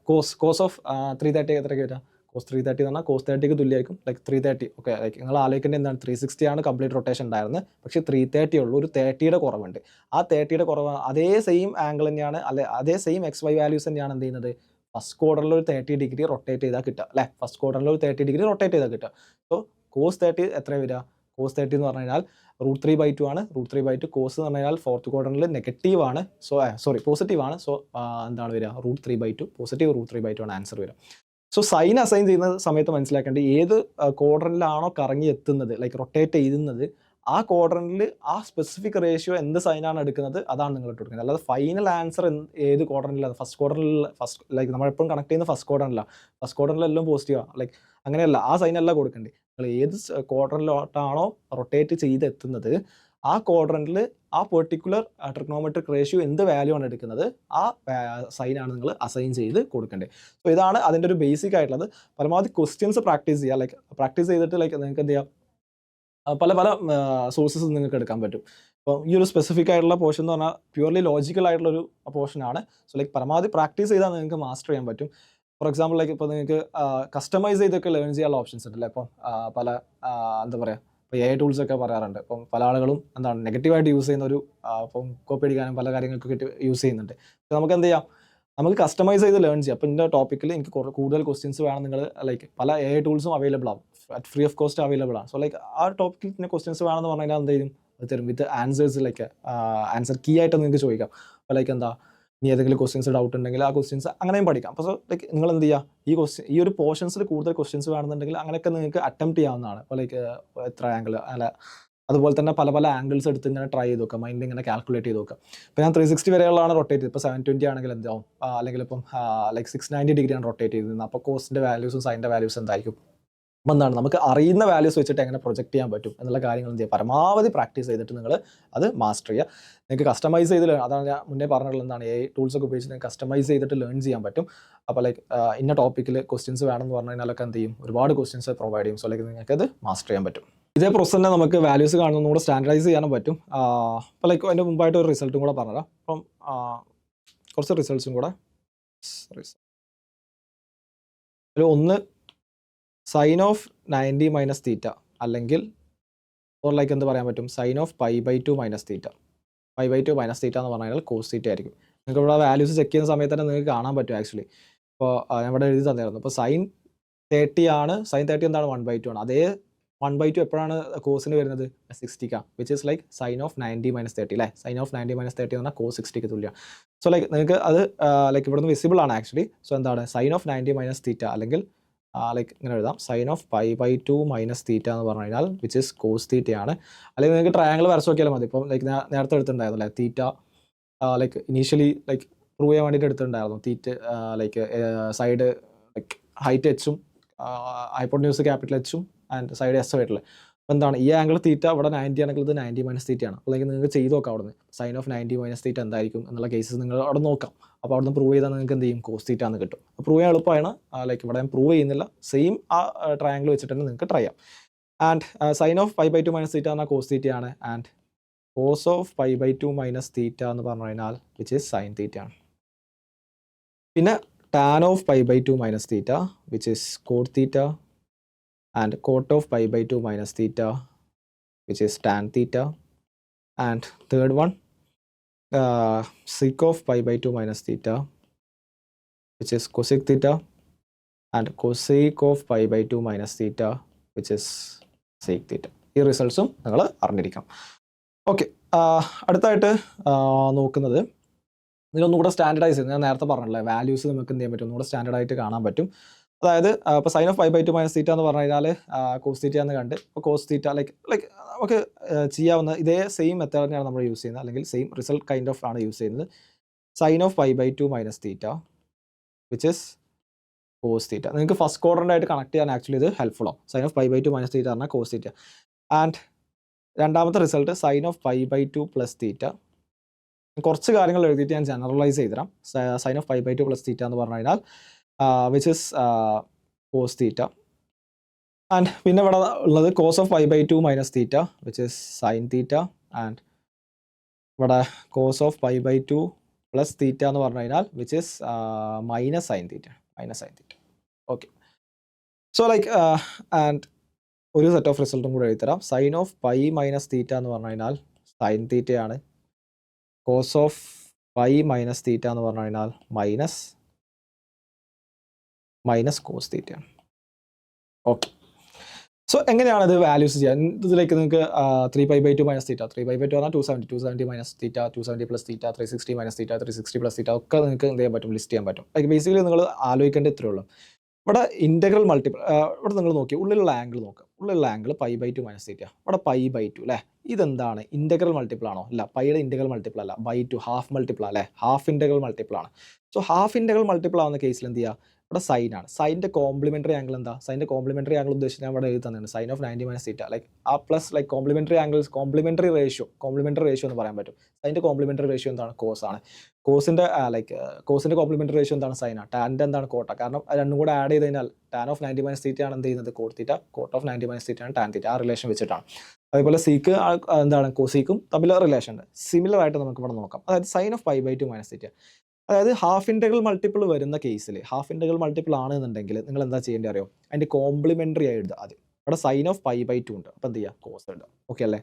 കോസ് ഓഫ് 330 എത്രയ്ക്ക് വരിക, കോസ് 330 എന്ന് പറഞ്ഞാൽ കോസ് 30ക്ക് തുല്യമായിരിക്കും. Like 330 okay. ലൈക്ക് നിങ്ങൾ ആലോചിക്കേണ്ടത് എന്താണ് 360 ആണ് കംപ്ലീറ്റ് റൊട്ടേഷൻ ഉണ്ടായിരുന്നത്, പക്ഷേ 330 ഉള്ളൂ. ഒരു 30യുടെ കുറവുണ്ട്. ആ 30യുടെ കുറവ് അതേ സെയിം ആംഗിൾ തന്നെയാണ് അല്ലെ, അതേ സെയിം എക്സ് വൈ വാല്യൂസ് തന്നെയാണ് എന്ത് ചെയ്യുന്നത് ഫസ്റ്റ് ക്വാർട്ടറിൽ ഒരു 30 ഡിഗ്രി റൊട്ടേറ്റ് ചെയ്താൽ കിട്ടുക അല്ലേ. ഫസ്റ്റ് ക്വാർട്ടറിൽ ഒരു 30 ഡിഗ്രി റൊട്ടേറ്റ് ചെയ്താൽ കിട്ടുക. സോ കോസ് 30 എത്ര വരിക, കോസ് 30 എന്ന് പറഞ്ഞു കഴിഞ്ഞാൽ √3/2 ആണ്. √3/2 കോസ് എന്ന് പറഞ്ഞു കഴിഞ്ഞാൽ ഫോർത്ത് ക്വാർട്ടറിൽ നെഗറ്റീവ് ആണ്. സോ പോസിറ്റീവ് ആണ്. സോ എന്താണ് വരിക √3/2 പോസിറ്റീവ് √3/2 ആണ് ആൻസർ വരിക. സോ സൈൻ അസൈൻ ചെയ്യുന്ന സമയത്ത് മനസ്സിലാക്കേണ്ടത് ഏത് ക്വാഡ്രന്റിലാണോ കറങ്ങി എത്തുന്നത് ലൈക്ക് റൊട്ടേറ്റ് ചെയ്യുന്നത് ആ ക്വാഡ്രന്റിൽ ആ സ്പെസിഫിക് റേഷ്യോ എന്ത് സൈനാണ് എടുക്കുന്നത് അതാണ് നിങ്ങൾ ഇട്ട് കൊടുക്കുന്നത്. അല്ലാതെ ഫൈനൽ ആൻസർ ഏത് ക്വാഡ്രന്റിലാണ് ഫസ്റ്റ് ക്വാഡ്രന്റിൽ ലൈക്ക് നമ്മളെപ്പോഴും കണക്ട് ചെയ്യുന്ന ഫസ്റ്റ് ക്വാഡ്രന്റിലാണ്. ഫസ്റ്റ് ക്വാഡ്രന്റിലെല്ലാം പോസിറ്റീവാണ് ലൈക്ക് അങ്ങനെയല്ല, ആ സൈനല്ല കൊടുക്കേണ്ടത്. നിങ്ങൾ ഏത് ക്വാഡ്രന്റിലോട്ടാണോ റൊട്ടേറ്റ് ചെയ്ത് എത്തുന്നത് ആ ക്വാഡ്രൻറ്റിൽ ആ പെർട്ടിക്കുലർ ട്രിഗ്നോമെട്രിക് റേഷ്യോ എന്ത് വാല്യൂ ആണ് എടുക്കുന്നത് ആ സൈനാണ് നിങ്ങൾ അസൈൻ ചെയ്ത് കൊടുക്കേണ്ടത്. സോ ഇതാണ് അതിൻ്റെ ഒരു ബേസിക് ആയിട്ടുള്ളത്. പരമാവധി ക്വസ്റ്റ്യൻസ് പ്രാക്ടീസ് ചെയ്യുക. ലൈക്ക് പ്രാക്ടീസ് ചെയ്തിട്ട് ലൈക്ക് നിങ്ങൾക്ക് എന്ത് ചെയ്യാം, പല പല സോഴ്സസ് നിങ്ങൾക്ക് എടുക്കാൻ പറ്റും. അപ്പോൾ ഈ ഒരു സ്പെസിഫിക് ആയിട്ടുള്ള പോർഷൻ എന്ന് പറഞ്ഞാൽ പ്യൂർലി ലോജിക്കൽ ആയിട്ടുള്ളൊരു പോർഷനാണ്. സോ ലൈക്ക് പരമാവധി പ്രാക്ടീസ് ചെയ്താൽ നിങ്ങൾക്ക് മാസ്റ്റർ ചെയ്യാൻ പറ്റും. ഫോർ എക്സാമ്പിൾ ലൈക്ക് ഇപ്പോൾ നിങ്ങൾക്ക് കസ്റ്റമൈസ് ചെയ്തൊക്കെ ലേൺ ചെയ്യാനുള്ള ഓപ്ഷൻസ് ഉണ്ടല്ലോ. ഇപ്പം പല എന്താ പറയുക, ഇപ്പോൾ AI ടൂൾസ് ഒക്കെ പറയാറുണ്ട്. ഇപ്പം പല ആളുകളും എന്താണ് നെഗറ്റീവായിട്ട് യൂസ് ചെയ്യുന്ന ഒരു ഇപ്പം കോപ്പി അടിക്കാനും പല കാര്യങ്ങൾക്കൊക്കെ യൂസ് ചെയ്യുന്നുണ്ട്. അപ്പോൾ നമുക്ക് എന്ത് ചെയ്യാം, നമുക്ക് കസ്റ്റമൈസ് ചെയ്ത് ലേൺ ചെയ്യാം. അപ്പോൾ ഇതിൻ്റെ ടോപ്പിക്കിൽ എനിക്ക് കൂടുതൽ ക്വസ്റ്റ്യൻസ് വേണം, നിങ്ങൾ ലൈക്ക് പല AI ടൂൾസും അവൈലബിൾ ആവും, at free of cost available ആണ്. സോ ലൈക്ക് ആ ടോപ്പിക്കിൽ തന്നെ ക്വസ്റ്റ്യൻസ് വേണമെന്ന് പറഞ്ഞു കഴിഞ്ഞാൽ എന്ത് ചെയ്യും, അത് തരും with answers. Like answer key ആയിട്ട് നിങ്ങൾക്ക് ചോദിക്കാം. അപ്പോൾ ലൈക്ക് എന്താ, ഇനി ഏതെങ്കിലും ക്വസ്റ്റ്യൻസ് ഡൗട്ട് ഉണ്ടെങ്കിൽ ആ ക്വസ്റ്റ്യൻസ് അങ്ങനെയും പഠിക്കാം. അപ്പോൾ സോ ലൈക്ക് നിങ്ങൾ എന്ത് ചെയ്യുക, ഈ ഒരു പോർഷൻസിൽ കൂടുതൽ ക്വസ്റ്റ്യൻസ് വേണമെന്നുണ്ടെങ്കിൽ അങ്ങനെയൊക്കെ നിങ്ങൾക്ക് അറ്റംപ്റ്റ് ചെയ്യാവുന്നതാണ്. അപ്പോൾ ലൈക്ക് എത്ര ആംഗിൾ അല്ല, അതുപോലെ തന്നെ പല പല ആംഗിൾസ് എടുത്ത് ഇങ്ങനെ ട്രൈ ചെയ്ത് നോക്കാം, മൈൻഡിൽ ഇങ്ങനെ കാൽക്കുലേറ്റ് ചെയ്ത് നോക്കാം. ഇപ്പോൾ ഞാൻ 360 വരെയുള്ളതാണ് റൊട്ടേറ്റ് ചെയ്ത്, ഇപ്പോൾ 720 ആണെങ്കിൽ എന്താവും, അല്ലെങ്കിൽ ഇപ്പം ലൈക്ക് 690 ഡിഗ്രിയാണ് റൊട്ടേറ്റ് ചെയ്തിരുന്നത്. അപ്പോൾ കോസിൻ്റെ വാല്യൂസും സൈൻ്റെ വാല്യൂസും എന്തായിരിക്കും. അപ്പം എന്താണ്, നമുക്ക് അറിയുന്ന വാല്യൂസ് വെച്ചിട്ട് എങ്ങനെ പ്രൊജക്റ്റ് ചെയ്യാൻ പറ്റും എന്നുള്ള കാര്യങ്ങൾ എന്ത് ചെയ്യുക, പരമാവധി പ്രാക്ടീസ് ചെയ്തിട്ട് നിങ്ങൾ അത് മാസ്റ്റർ ചെയ്യുക. നിങ്ങൾക്ക് കസ്റ്റമൈസ് ചെയ്ത് അതാണ് ഞാൻ മുന്നേ പറഞ്ഞിട്ടുള്ളത്, എന്താണ് AI ടൂൾസൊക്കെ ഉപയോഗിച്ച് നിങ്ങൾക്ക് കസ്റ്റമൈസ് ചെയ്തിട്ട് ലേൺ ചെയ്യാൻ പറ്റും. അപ്പോൾ ലൈക്ക് ഇന്ന ടോപ്പിക്കിൽ ക്വസ്റ്റ്യൻസ് വേണമെന്ന് പറഞ്ഞു കഴിഞ്ഞാലൊക്കെ എന്ത് ചെയ്യും, ഒരുപാട് ക്വസ്റ്റ്യൻസ് പ്രൊവൈഡ് ചെയ്യും. സോ ലൈക്ക് നിങ്ങൾക്ക് അത് മാസ്റ്റർ ചെയ്യാൻ പറ്റും. ഇതേ പ്രോസസ് തന്നെ നമുക്ക് വാല്യൂസ് കാണുന്നതും കൂടെ സ്റ്റാൻഡർഡൈസ് ചെയ്യാനും പറ്റും. അപ്പോൾ ലൈക്ക് അതിൻ്റെ മുമ്പായിട്ട് ഒരു റിസൾട്ടും കൂടെ പറഞ്ഞുതരാം. അപ്പം കുറച്ച് റിസൾട്ട്സും കൂടെ. ഒന്ന് സൈൻ ഓഫ് 90 മൈനസ് തീറ്റ, അല്ലെങ്കിൽ ഓർ ലൈക്ക് എന്ത് പറയാൻ പറ്റും, sine of π/2 minus theta. π/2 minus theta എന്ന് പറഞ്ഞു കഴിഞ്ഞാൽ കോസ് തീറ്റ ആയിരിക്കും. നിങ്ങൾക്ക് ഇവിടെ വാല്യൂസ് ചെക്ക് ചെയ്യുന്ന സമയത്ത് തന്നെ നിങ്ങൾക്ക് കാണാൻ പറ്റും ആക്ച്വലി. ഇപ്പോൾ ഞാൻ ഇവിടെ എഴുതി തന്നിരുന്നു. ഇപ്പോൾ സൈൻ 30 ആണ്, സൈൻ 30 എന്താണ് 1/2 ആണ്. അതേ 1/2 എപ്പോഴാണ് കോസിന് വരുന്നത്, 60 which is like sine of 90 minus 30 അല്ലേ. സൈൻ ഓഫ് 90 മൈനസ് 30 എന്ന് പറഞ്ഞാൽ കോസ് 60 തുല്യമാണ്. സോ ലൈക്ക് നിങ്ങൾക്ക് അത് ലൈക്ക് ഇവിടുന്ന് വിസിബിൾ ആണ് ആക്ച്വലി. സോ എന്താണ് സൈൻ ഓഫ് 90 മൈനസ് തീറ്റ, അല്ലെങ്കിൽ ലൈക്ക് ഇങ്ങനെ എഴുതാം, സൈൻ ഓഫ് π/2 മൈനസ് തീറ്റ എന്ന് പറഞ്ഞു കഴിഞ്ഞാൽ വിച്ച് ഇസ് കോസ് തീറ്റയാണ്. അല്ലെങ്കിൽ നിങ്ങൾക്ക് ട്രയാങ്കിൾ വരച്ച് നോക്കിയാൽ മതി. ഇപ്പം ലൈക്ക് നേരത്തെ എടുത്തിട്ടുണ്ടായിരുന്നു അല്ലേ theta, like initially like prove ചെയ്യാൻ വേണ്ടിയിട്ട് എടുത്തിട്ടുണ്ടായിരുന്നു theta, like side like height എച്ചും ഹൈപ്പോട്ടന്യൂസ് ക്യാപിറ്റൽ എച്ചും ആൻഡ് സൈഡ് എസ് ആയിട്ടുള്ളത്. അപ്പോൾ എന്താണ് ഈ ആംഗിൾ തീറ്റ ഇവിടെ 90 ആണെങ്കിൽ ഇത് 90 മൈനസ് തീറ്റയാണ്. അല്ലെങ്കിൽ നിങ്ങൾക്ക് ചെയ്ത് നോക്കാം അവിടെ നിന്ന് സൈൻ ഓഫ് 90 മൈനസ് തീറ്റ എന്തായിരിക്കും എന്നുള്ള കേസസ് നിങ്ങൾ അവിടെ നോക്കാം. അപ്പോൾ അവിടെ നിന്ന് പ്രൂവ് ചെയ്താൽ നിങ്ങൾക്ക് എന്ത് ചെയ്യും, കോസ് തീറ്റ എന്ന് കിട്ടും. പ്രൂവ് ചെയ്യാൻ എളുപ്പമാണ്. ലൈക്ക് ഇവിടെ ഞാൻ പ്രൂവ് ചെയ്യുന്നില്ല, സെയിം ആ ട്രയാങ്കിൾ വെച്ചിട്ട് തന്നെ നിങ്ങൾക്ക് ട്രൈ ചെയ്യാം. And sine of π/2 minus theta എന്നാൽ കോസ് തീറ്റയാണ്. And cos of π/2 minus theta എന്ന് പറഞ്ഞു കഴിഞ്ഞാൽ വിച്ച് ഈസ് സൈൻ തീറ്റയാണ്. പിന്നെ tan of π/2 minus theta which is cot theta. and cot of π/2 minus theta which is tan theta. And third one sec of π/2 minus theta which is cosec theta. And cosec of π/2 minus theta which is sec theta. ഈ റിസൾട്ട്സും നിങ്ങൾ അറിഞ്ഞിരിക്കണം. Okay, അടുത്തായിട്ട് നോക്കുന്നത് ഇതിനൊന്നുകൂടെ standardise ചെയ്ത്, ഞാൻ നേരത്തെ പറഞ്ഞില്ലേ values നമുക്ക് എന്ത് ചെയ്യാൻ പറ്റും, ഒന്നുകൂടെ സ്റ്റാൻഡേർഡായിട്ട് കാണാൻ പറ്റും. അതായത് ഇപ്പോൾ സൈൻ ഓഫ് π/2 മൈനസ് തീറ്റ എന്ന് പറഞ്ഞു കഴിഞ്ഞാൽ കോസ് തീറ്റ എന്ന് കണ്ട്, ഇപ്പോൾ കോസ് തീറ്റ ലൈക്ക് നമുക്ക് ചെയ്യാവുന്ന ഇതേ സെയിം മെത്തേഡ് തന്നെയാണ് നമ്മൾ യൂസ് ചെയ്യുന്നത്, അല്ലെങ്കിൽ സെയിം റിസൾട്ട് കൈൻഡ് ഓഫ് ആണ് യൂസ് ചെയ്യുന്നത്. Sine of π/2 minus theta which is cos theta. നിങ്ങൾക്ക് ഫസ്റ്റ് ക്വാഡ്രൻ്റ് ആയിട്ട് കണക്ട് ചെയ്യാൻ ആക്ച്വലി ഇത് ഹെൽപ്ഫുൾ ആവും. സൈൻ ഓഫ് π/2 മൈനസ് തീറ്റ പറഞ്ഞാൽ കോസ് തീറ്റ. ആൻഡ് രണ്ടാമത്തെ result sine of π/2 plus theta. കുറച്ച് കാര്യങ്ങൾ എഴുതിയിട്ട് ഞാൻ ജനറലൈസ് ചെയ്തുതരാം. സൈൻ ഓഫ് π/2 പ്ലസ് തീറ്റ എന്ന് പറഞ്ഞു കഴിഞ്ഞാൽ which is cos theta. And പിന്നെ ഇവിടെ ഉള്ളത് cos of π/2 minus theta which is sin theta. And ഇവിടെ cos of π/2 plus theta എന്ന് പറഞ്ഞു കഴിഞ്ഞാൽ which is minus sin theta. Okay, so like and ഒരു സെറ്റ് ഓഫ് റിസൾട്ടും കൂടെ എഴുതിത്തരാം. സൈൻ ഓഫ് π മൈനസ് തീറ്റ എന്ന് പറഞ്ഞു കഴിഞ്ഞാൽ സൈൻ തീറ്റയാണ്. cos of π മൈനസ് തീറ്റ എന്ന് പറഞ്ഞു കഴിഞ്ഞാൽ മൈനസ് കോസ് തീറ്റയാണ്. ഓക്കെ, സോ എങ്ങനെയാണ് ഇത് വാല്യൂസ് ചെയ്യാൻ? ഇതിലേക്ക് നിങ്ങൾക്ക് 3π/2 മൈനസ് തീറ്റ, 3π/2 പറഞ്ഞാൽ 270 minus theta, 270 plus theta, 360 minus theta, 360 plus theta ഒക്കെ നിങ്ങൾക്ക് എന്ത് ചെയ്യാൻ പറ്റും, ലിസ്റ്റ് ചെയ്യാൻ പറ്റും. ലൈക്ക് ബേസിക്കലി നിങ്ങൾ ആലോചിക്കേണ്ട ഇത്രയേ ഉള്ളൂ. ഇവിടെ ഇൻ്റഗ്രൽ മൾട്ടിപ്പിൾ, ഇവിടെ നിങ്ങൾ നോക്കി ഉള്ളിലുള്ള ആംഗിൾ നോക്കുക. ഉള്ളിലുള്ള ആംഗിൾ π/2 മൈനസ് തീറ്റ, ഇവിടെ π/2 അല്ലേ. ഇതെന്താണ്, ഇൻ്റഗ്രൽ മൾട്ടിപ്പിൾ ആണോ? അല്ല, പൈയുടെ ഇൻ്റഗ്രൽ മൾട്ടിപ്പിൾ അല്ല, /2 ഹാഫ് മൾട്ടിപ്പിൾ അല്ലേ, ഹാഫ് ഇൻ്റഗ്രൽ മൾട്ടിപ്പിൾ ആണ്. സോ ഹാഫ് ഇൻ്റഗ്രൽ മൾട്ടിപ്പിൾ ആവുന്ന കേസിൽ എന്ത് ചെയ്യുക, ഇവിടെ സൈൻ ആണ്. സൈൻ്റെ കോംപ്ലിമെൻ്ററി ആംഗിൾ എന്താ? സൈൻ്റെ കോംപ്ലിമെൻ്ററി ആംഗിൾ ഉദ്ദേശിച്ച് ഞാൻ ഇവിടെ എഴുതി തന്നിട്ടുണ്ട്. Sine of 90 minus theta like ആ plus like complementary angles complementary ratio എന്ന് പറയാൻ പറ്റും. സൈൻ്റെ കോംപ്ലിമെൻ്ററി റേഷ്യോ എന്താണ്? കോസ് ആണ്. കോസിൻ്റെ കോംപ്ലിമെൻ്ററി റേഷ്യോ എന്താണ്? സൈൻ ആണ്. ടാൻ്റെ എന്താണ്? കോട്ട. കാരണം രണ്ടും കൂടെ ആഡ് ചെയ്ത് കഴിഞ്ഞാൽ ടാൻ ഓഫ് 90 മൈനസ് തീറ്റ ആണ് എന്ത് ചെയ്യുന്നത്? Cot theta. Cot of 90 minus theta ആണ് ടാൻ തീറ്റ. ആ റിലേഷൻ വെച്ചിട്ടാണ്. അതേപോലെ സീക്ക് എന്താണ്? കോസീക്കും തമ്മിൽ റിലേഷൻ ഉണ്ട്. സിമിലർ ആയിട്ട് നമുക്ക് ഇവിടെ നോക്കാം. അതായത് sine of pi by 2 minus theta. അതായത് ഹാഫ് ഇൻ്റഗ്രൽ മൾട്ടിപ്പിൾ വരുന്ന കേസിൽ ഹാഫ് ഇൻ്റഗ്രൽ മൾട്ടിപ്പിൾ ആണെന്നുണ്ടെങ്കിൽ നിങ്ങൾ എന്താ ചെയ്യേണ്ടത് അറിയോ? അതിൻ്റെ കോംപ്ലിമെൻ്ററി ആയി എഴുതുക ആദ്യം. ഇവിടെ സൈൻ ഓഫ് പൈ ബൈ 2 ഉണ്ട്. അപ്പോൾ എന്ത് ചെയ്യുക? കോസ് എഴുതുക. ഓക്കെ അല്ലേ?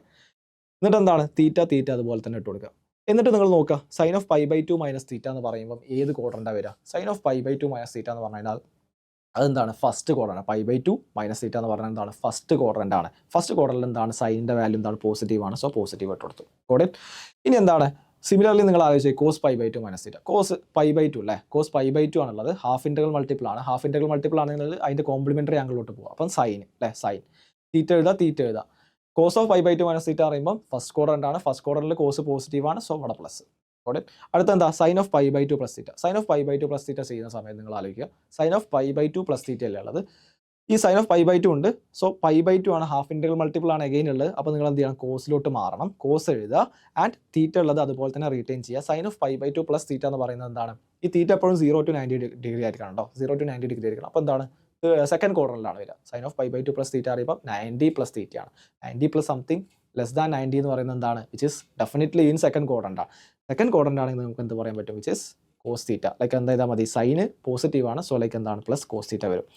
എന്നിട്ട് എന്താണ്? തീറ്റ അതുപോലെ തന്നെ ഇട്ട് കൊടുക്കുക. എന്നിട്ട് നിങ്ങൾ നോക്കുക sine of pi by 2 minus theta എന്ന് പറയുമ്പോൾ ഏത് ക്വാഡ്രൻ്റാണ് വരിക? Sine of pi by 2 minus theta എന്ന് പറഞ്ഞു കഴിഞ്ഞാൽ അതെന്താണ്? First quadrant. Pi by 2 minus theta എന്ന് പറഞ്ഞാൽ എന്താണ്? ഫസ്റ്റ് ക്വാഡ്രൻ്റ് ആണ്. ഫസ്റ്റ് ക്വാഡ്രൻ്റിൽ എന്താണ്? സൈനിൻ്റെ വാല്യൂ എന്താണ്? പോസിറ്റീവ് ആണ്. സോ പോസിറ്റീവ് ഇട്ട് കൊടുത്തു. കോഡ്. ഇനി എന്താണ്? സിമിലർലി നിങ്ങൾ ആലോചിച്ച് cos pi by 2 minus theta. Cos pi by 2 അല്ലേ? കോസ് പൈ ബൈ 2 ആണുള്ളത്. ഹാഫ് ഇൻ്റഗ്രൽ മൾട്ടിപ്പിൾ ആണ്. ഹാഫ് ഇൻ്റഗ്രൽ മൾട്ടിപ്പിൾ ആണെങ്കിൽ അതിൻ്റെ കോംപ്ലിമെൻ്ററി ആംഗിളിലോട്ട് പോകുക. അപ്പം സൈൻ അല്ലേ? സൈൻ. തീറ്റ എഴുതുക. Cos of pi by 2 minus theta പറയുമ്പോൾ ഫസ്റ്റ് ക്വാഡ്രൻ്റ് ആണ്. ഫസ്റ്റ് ക്വാഡ്രൻ്റിൽ കോസ് പോസിറ്റീവ് ആണ്. സോ ഇവിടെ പ്ലസ്. അടുത്ത എന്താ? Sine of pi by 2 plus theta. Sine of pi by 2 plus theta ചെയ്യുന്ന സമയത്ത് നിങ്ങൾ ആലോചിക്കുക sine of pi by 2 plus theta അല്ലേ ഉള്ളത്. ഈ സൈൻ ഓഫ് പൈ ബൈ 2 ഉണ്ട്. സോ പൈ ബൈ 2 ആണ്. ഹാഫ് ഇൻ്റഗ്രൽ മൾട്ടിപ്പിൾ ആണ് എഗെയിൻ ഉള്ളത്. അപ്പോൾ നിങ്ങൾ എന്ത് ചെയ്യണം? കോസിലോട്ട് മാറണം. കോസ് എഴുതുക ആൻഡ് തീറ്റ ഉള്ളത് അതുപോലെ തന്നെ റീറ്റെയിൻ ചെയ്യുക. Sine of pi by 2 plus theta എന്ന് പറയുന്നത് എന്താണ്? ഈ തീറ്റ എപ്പോഴും 0 to 90 ഡിഗ്രി ആയിരിക്കണം കേട്ടോ. 0 to 90 ഡിഗ്രി ആയിരിക്കണം. അപ്പോൾ എന്താണ്? സെക്കൻഡ് ക്വാഡ്രൻ്റിലാണ് വരിക. Sine of pi by 2 plus theta അറിയുമ്പോൾ 90 പ്ലസ് തീറ്റ ആണ്. 90 പ്ലസ് സംതിങ് ലെസ് ദാൻ 90 എന്ന് പറയുന്നത് എന്താണ്? Which is definitely in second quadrant ആണ്. സെക്കൻഡ് ക്വാഡ്രൻ്റ് ആണെങ്കിൽ നമുക്ക് എന്ത് പറയാൻ പറ്റും? Which is cos theta. Like എന്താ ചെയ്താൽ മതി? സൈന് പോസിറ്റീവ് ആണ്. സോ ലൈക്ക് എന്താണ്? പ്ലസ് കോസ് തീറ്റ വരും.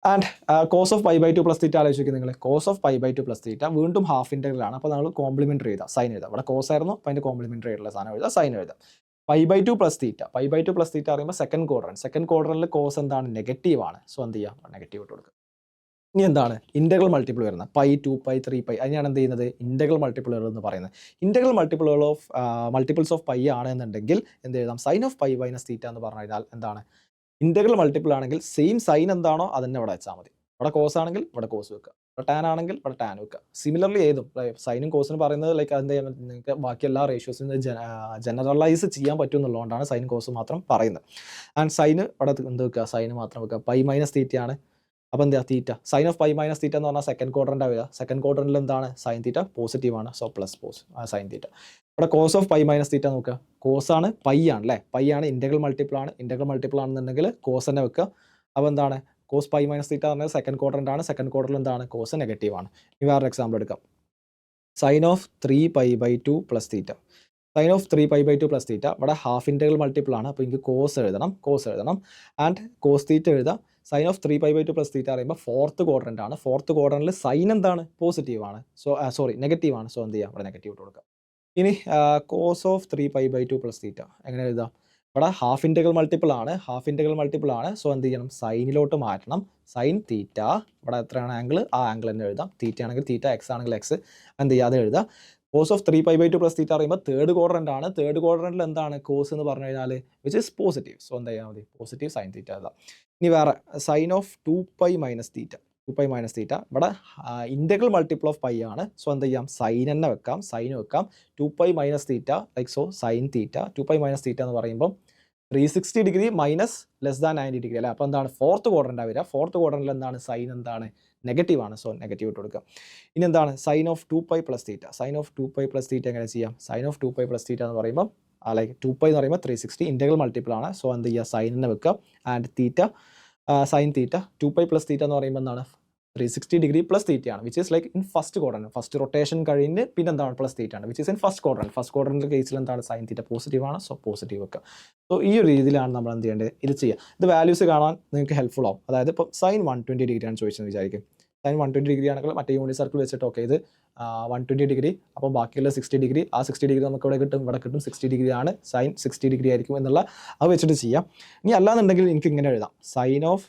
And cos of pi by 2 plus theta ആലോചിക്കുക നിങ്ങൾ. Cos of pi by 2 plus theta വീണ്ടും ഹാഫ് ഇൻ്റഗ്രൽ ആണ്. അപ്പോൾ നമ്മൾ കോംപ്ലിമെൻ്ററി എഴുതാം. സൈൻ എഴുതാം. ഇവിടെ കോസ് ആയിരുന്നു. അപ്പോൾ അതിൻ്റെ കോംപ്ലിമെൻ്ററി ആയിട്ടുള്ള സാധനം എഴുതാം. സൈൻ എഴുതാം. Pi by 2 plus theta. Pi by 2 plus theta പറയുമ്പോൾ സെക്കൻഡ് ക്വാഡ്രൻ്റിൽ കോസ് എന്താണ്? നെഗറ്റീവ് ആണ്. സോ എന്ത് ചെയ്യുക? നെഗറ്റീവ് ഇട്ട് കൊടുക്കുക. ഇനി എന്താണ്? ഇൻ്റഗ്രൽ മൾട്ടിപ്പിൾ വരുന്നത് പൈ 2 പൈ 3 പൈ. അതിനാണ് എന്ത് ചെയ്യുന്നത്? ഇൻ്റഗ്രൽ മൾട്ടിപ്പിളുകൾ എന്ന് പറയുന്നത്. ഇൻ്റഗ്രൽ മൾട്ടിപ്പിൾസ് ഓഫ് പൈ ആണ് എന്നുണ്ടെങ്കിൽ എന്ത് എഴുതാം? Sine of pi minus theta എന്ന് പറഞ്ഞു കഴിഞ്ഞാൽ എന്താണ്? ഇൻ്റഗ്രൽ മൾട്ടിപ്പിൾ ആണെങ്കിൽ സെയിം സൈൻ എന്താണോ അതന്നെ ഇവിടെ വെച്ചാൽ മതി. ഇവിടെ കോസ് ആണെങ്കിൽ ഇവിടെ കോസ് വെക്കുക. ഇവിടെ ടാൻ ആണെങ്കിൽ ഇവിടെ ടാൻ വെക്കുക. സിമിലർലി ഏതും സൈനും കോസിനും പറയുന്നത് ലൈക്ക് അതിൻ്റെ നിങ്ങൾക്ക് ബാക്കി എല്ലാ റേഷ്യോസിൽ നിന്ന് ജനറലൈസ് ചെയ്യാൻ പറ്റും എന്നുള്ളതുകൊണ്ടാണ് സൈൻ കോസ് മാത്രം പറയുന്നത്. ആൻഡ് സൈന് ഇവിടെ എന്ത് വെക്കുക? സൈന് മാത്രം വെക്കുക. പൈ മൈനസ് തീറ്റയാണ്. അപ്പോൾ എന്താ? Theta. Sine of pi minus theta എന്ന് പറഞ്ഞാൽ സെക്കൻഡ് ക്വാഡ്രൻ്റ് ആവുക. സെക്കൻഡ് ക്വാഡ്രൻ്റിൽ എന്താണ്? സൈൻ തീറ്റ പോസിറ്റീവ് ആണ്. So plus sine theta. ഇവിടെ cos of pi minus theta നോക്കുക. കോസ് ആണ്. പൈ ആണ് അല്ലേ? പൈ ആണ്. ഇൻ്റഗ്രൽ മൾട്ടിപ്പിൾ ആണ്. ഇൻ്റഗ്രൽ മൾട്ടിപ്പിൾ ആണെന്നുണ്ടെങ്കിൽ കോസ് തന്നെ വെക്കുക. അപ്പോൾ എന്താണ്? കോസ് പൈ മൈനസ് തീറ്റ പറഞ്ഞാൽ സെക്കൻഡ് ക്വാഡ്രൻ്റ് ആണ്. സെക്കൻഡ് ക്വാഡ്രൻ്റിൽ എന്താണ്? കോസ് നെഗറ്റീവ് ആണ്. ഇനി വേറൊരു എക്സാമ്പിൾ എടുക്കാം. Sign of 3 pi by 2 plus theta. Sine of 3 pi by 2 plus theta. ഇവിടെ ഹാഫ് ഇൻ്റഗ്രൽ മൾട്ടിപ്പിൾ ആണ്. അപ്പോൾ എനിക്ക് കോസ് എഴുതണം. ആൻഡ് കോസ് തീറ്റ എഴുതാം. Sine of 3 pi by 2 plus theta പറയുമ്പോൾ ഫോർത്ത് ക്വാഡ്രൻ്റ് ആണ്. ഫോർത്ത് ക്വാഡ്രൻ്റിൽ സൈൻ എന്താണ്? പോസിറ്റീവ് ആണ്. സോ നെഗറ്റീവ് ആണ്. സോ എന്ത് ചെയ്യാം? ഇവിടെ നെഗറ്റീവ് ഇട്ട് കൊടുക്കാം. ഇനി cos of 3 pi by 2 plus theta എങ്ങനെ എഴുതാം? ഇവിടെ ഹാഫ് ഇൻ്റഗ്രൽ മൾട്ടിപ്പിൾ ആണ്. സോ എന്ത് ചെയ്യണം? സൈനിലോട്ട് മാറ്റണം. Sine theta. ഇവിടെ എത്രയാണ് ആംഗിൾ? ആ ആംഗിൾ തന്നെ എഴുതാം. തീറ്റ ആണെങ്കിൽ തീറ്റ, എക്സ് ആണെങ്കിൽ എക്സ്. എന്ത് ചെയ്യുക? അത് എഴുതാം. Cos of 3 pi by 2 plus theta പറയുമ്പോൾ തേർഡ് ക്വാഡ്രൻ്റ് ആണ്. തേർഡ് ക്വാഡ്രൻ്റിൽ എന്താണ്? കോസ് എന്ന് പറഞ്ഞു കഴിഞ്ഞാൽ വിച്ച് ഇസ് പോസിറ്റീവ്. സോ എന്താ ചെയ്യാൻ മതി? പോസിറ്റീവ് സൈൻ തീറ്റ എഴുതാം. ഇനി വേറെ sine of 2 pi minus theta. ഇവിടെ ഇൻ്റഗ്രൽ മൾട്ടിപ്പിൾ ഓഫ് പൈ ആണ്. സോ എന്ത് ചെയ്യാം? സൈൻ തന്നെ വെക്കാം. സൈൻ വെക്കാം. 2 pi minus theta like so sine theta. 2 pi minus theta എന്ന് പറയുമ്പോൾ 360 degree minus less than 90 degree അല്ലേ? അപ്പോൾ എന്താണ്? ഫോർത്ത് ക്വാഡ്രൻ്റ് വരിക. ഫോർത്ത് ക്വാഡ്രൻ്റിൽ എന്താണ്? സൈൻ എന്താണ്? നെഗറ്റീവ് ആണ്. സോ നെഗറ്റീവ് ഇട്ട് കൊടുക്കുക. ഇനി എന്താണ്? Sine of 2 pi plus theta. Sine of 2 pi plus theta എങ്ങനെ ചെയ്യാം? Sine of 2 pi plus theta എന്ന് പറയുമ്പോൾ ലൈക്ക് 2 പൈ എന്ന് പറയുമ്പോൾ 360 ഇൻ്റഗ്രൽ മൾട്ടിപ്പിൾ ആണ്. സോ എന്ത് ചെയ്യുക? സൈൻ തന്നെ വെക്കുക. And theta sine theta 2 pi plus theta എന്ന് പറയുമ്പോൾ എന്താണ്? 360 ഡിഗ്രി പ്ലസ് തീറ്റയാണ്. Which is like in first quadrant. First rotation കഴിഞ്ഞ് പിന്നെ എന്താണ്? പ്ലസ് തീറ്റ ആണ്. Which is in first quadrant. First ക്വാഡ്രൻ്റിൻ്റെ കേസിൽ എന്താണ്? സൈൻ തീറ്റ പോസിറ്റീവ് ആണ്. സോ പോസിറ്റീവ് വെക്കുക. സോ ഈ ഒരു രീതിയിലാണ് നമ്മൾ എന്ത് ചെയ്യേണ്ടത്? ഇത് ചെയ്യുക. ഇത് വാല്യൂസ് കാണാൻ നിങ്ങൾക്ക് ഹെൽപ്ഫുൾ ആവും. അതായത് ഇപ്പോൾ സൈൻ 120 ഡിഗ്രി ആണ് ചോദിച്ചതെന്ന് വിചാരിക്കും. സൈൻ 120 ഡിഗ്രി ആണെങ്കിൽ മറ്റേ യൂണിറ്റ് സർക്കിൾ വെച്ചിട്ട് ഓക്കെ ഇത് 120 ഡിഗ്രി. അപ്പോൾ ബാക്കിയുള്ള 60 ഡിഗ്രി. ആ 60 ഡിഗ്രി നമുക്ക് ഇവിടെ കിട്ടും. 60 ഡിഗ്രി ആണ്. സൈൻ 60 ഡിഗ്രി ആയിരിക്കും എന്നുള്ള അത് വെച്ചിട്ട് ചെയ്യാം. ഇനി അല്ലാന്നുണ്ടെങ്കിൽ എനിക്ക് ഇങ്ങനെ എഴുതാം. Sine of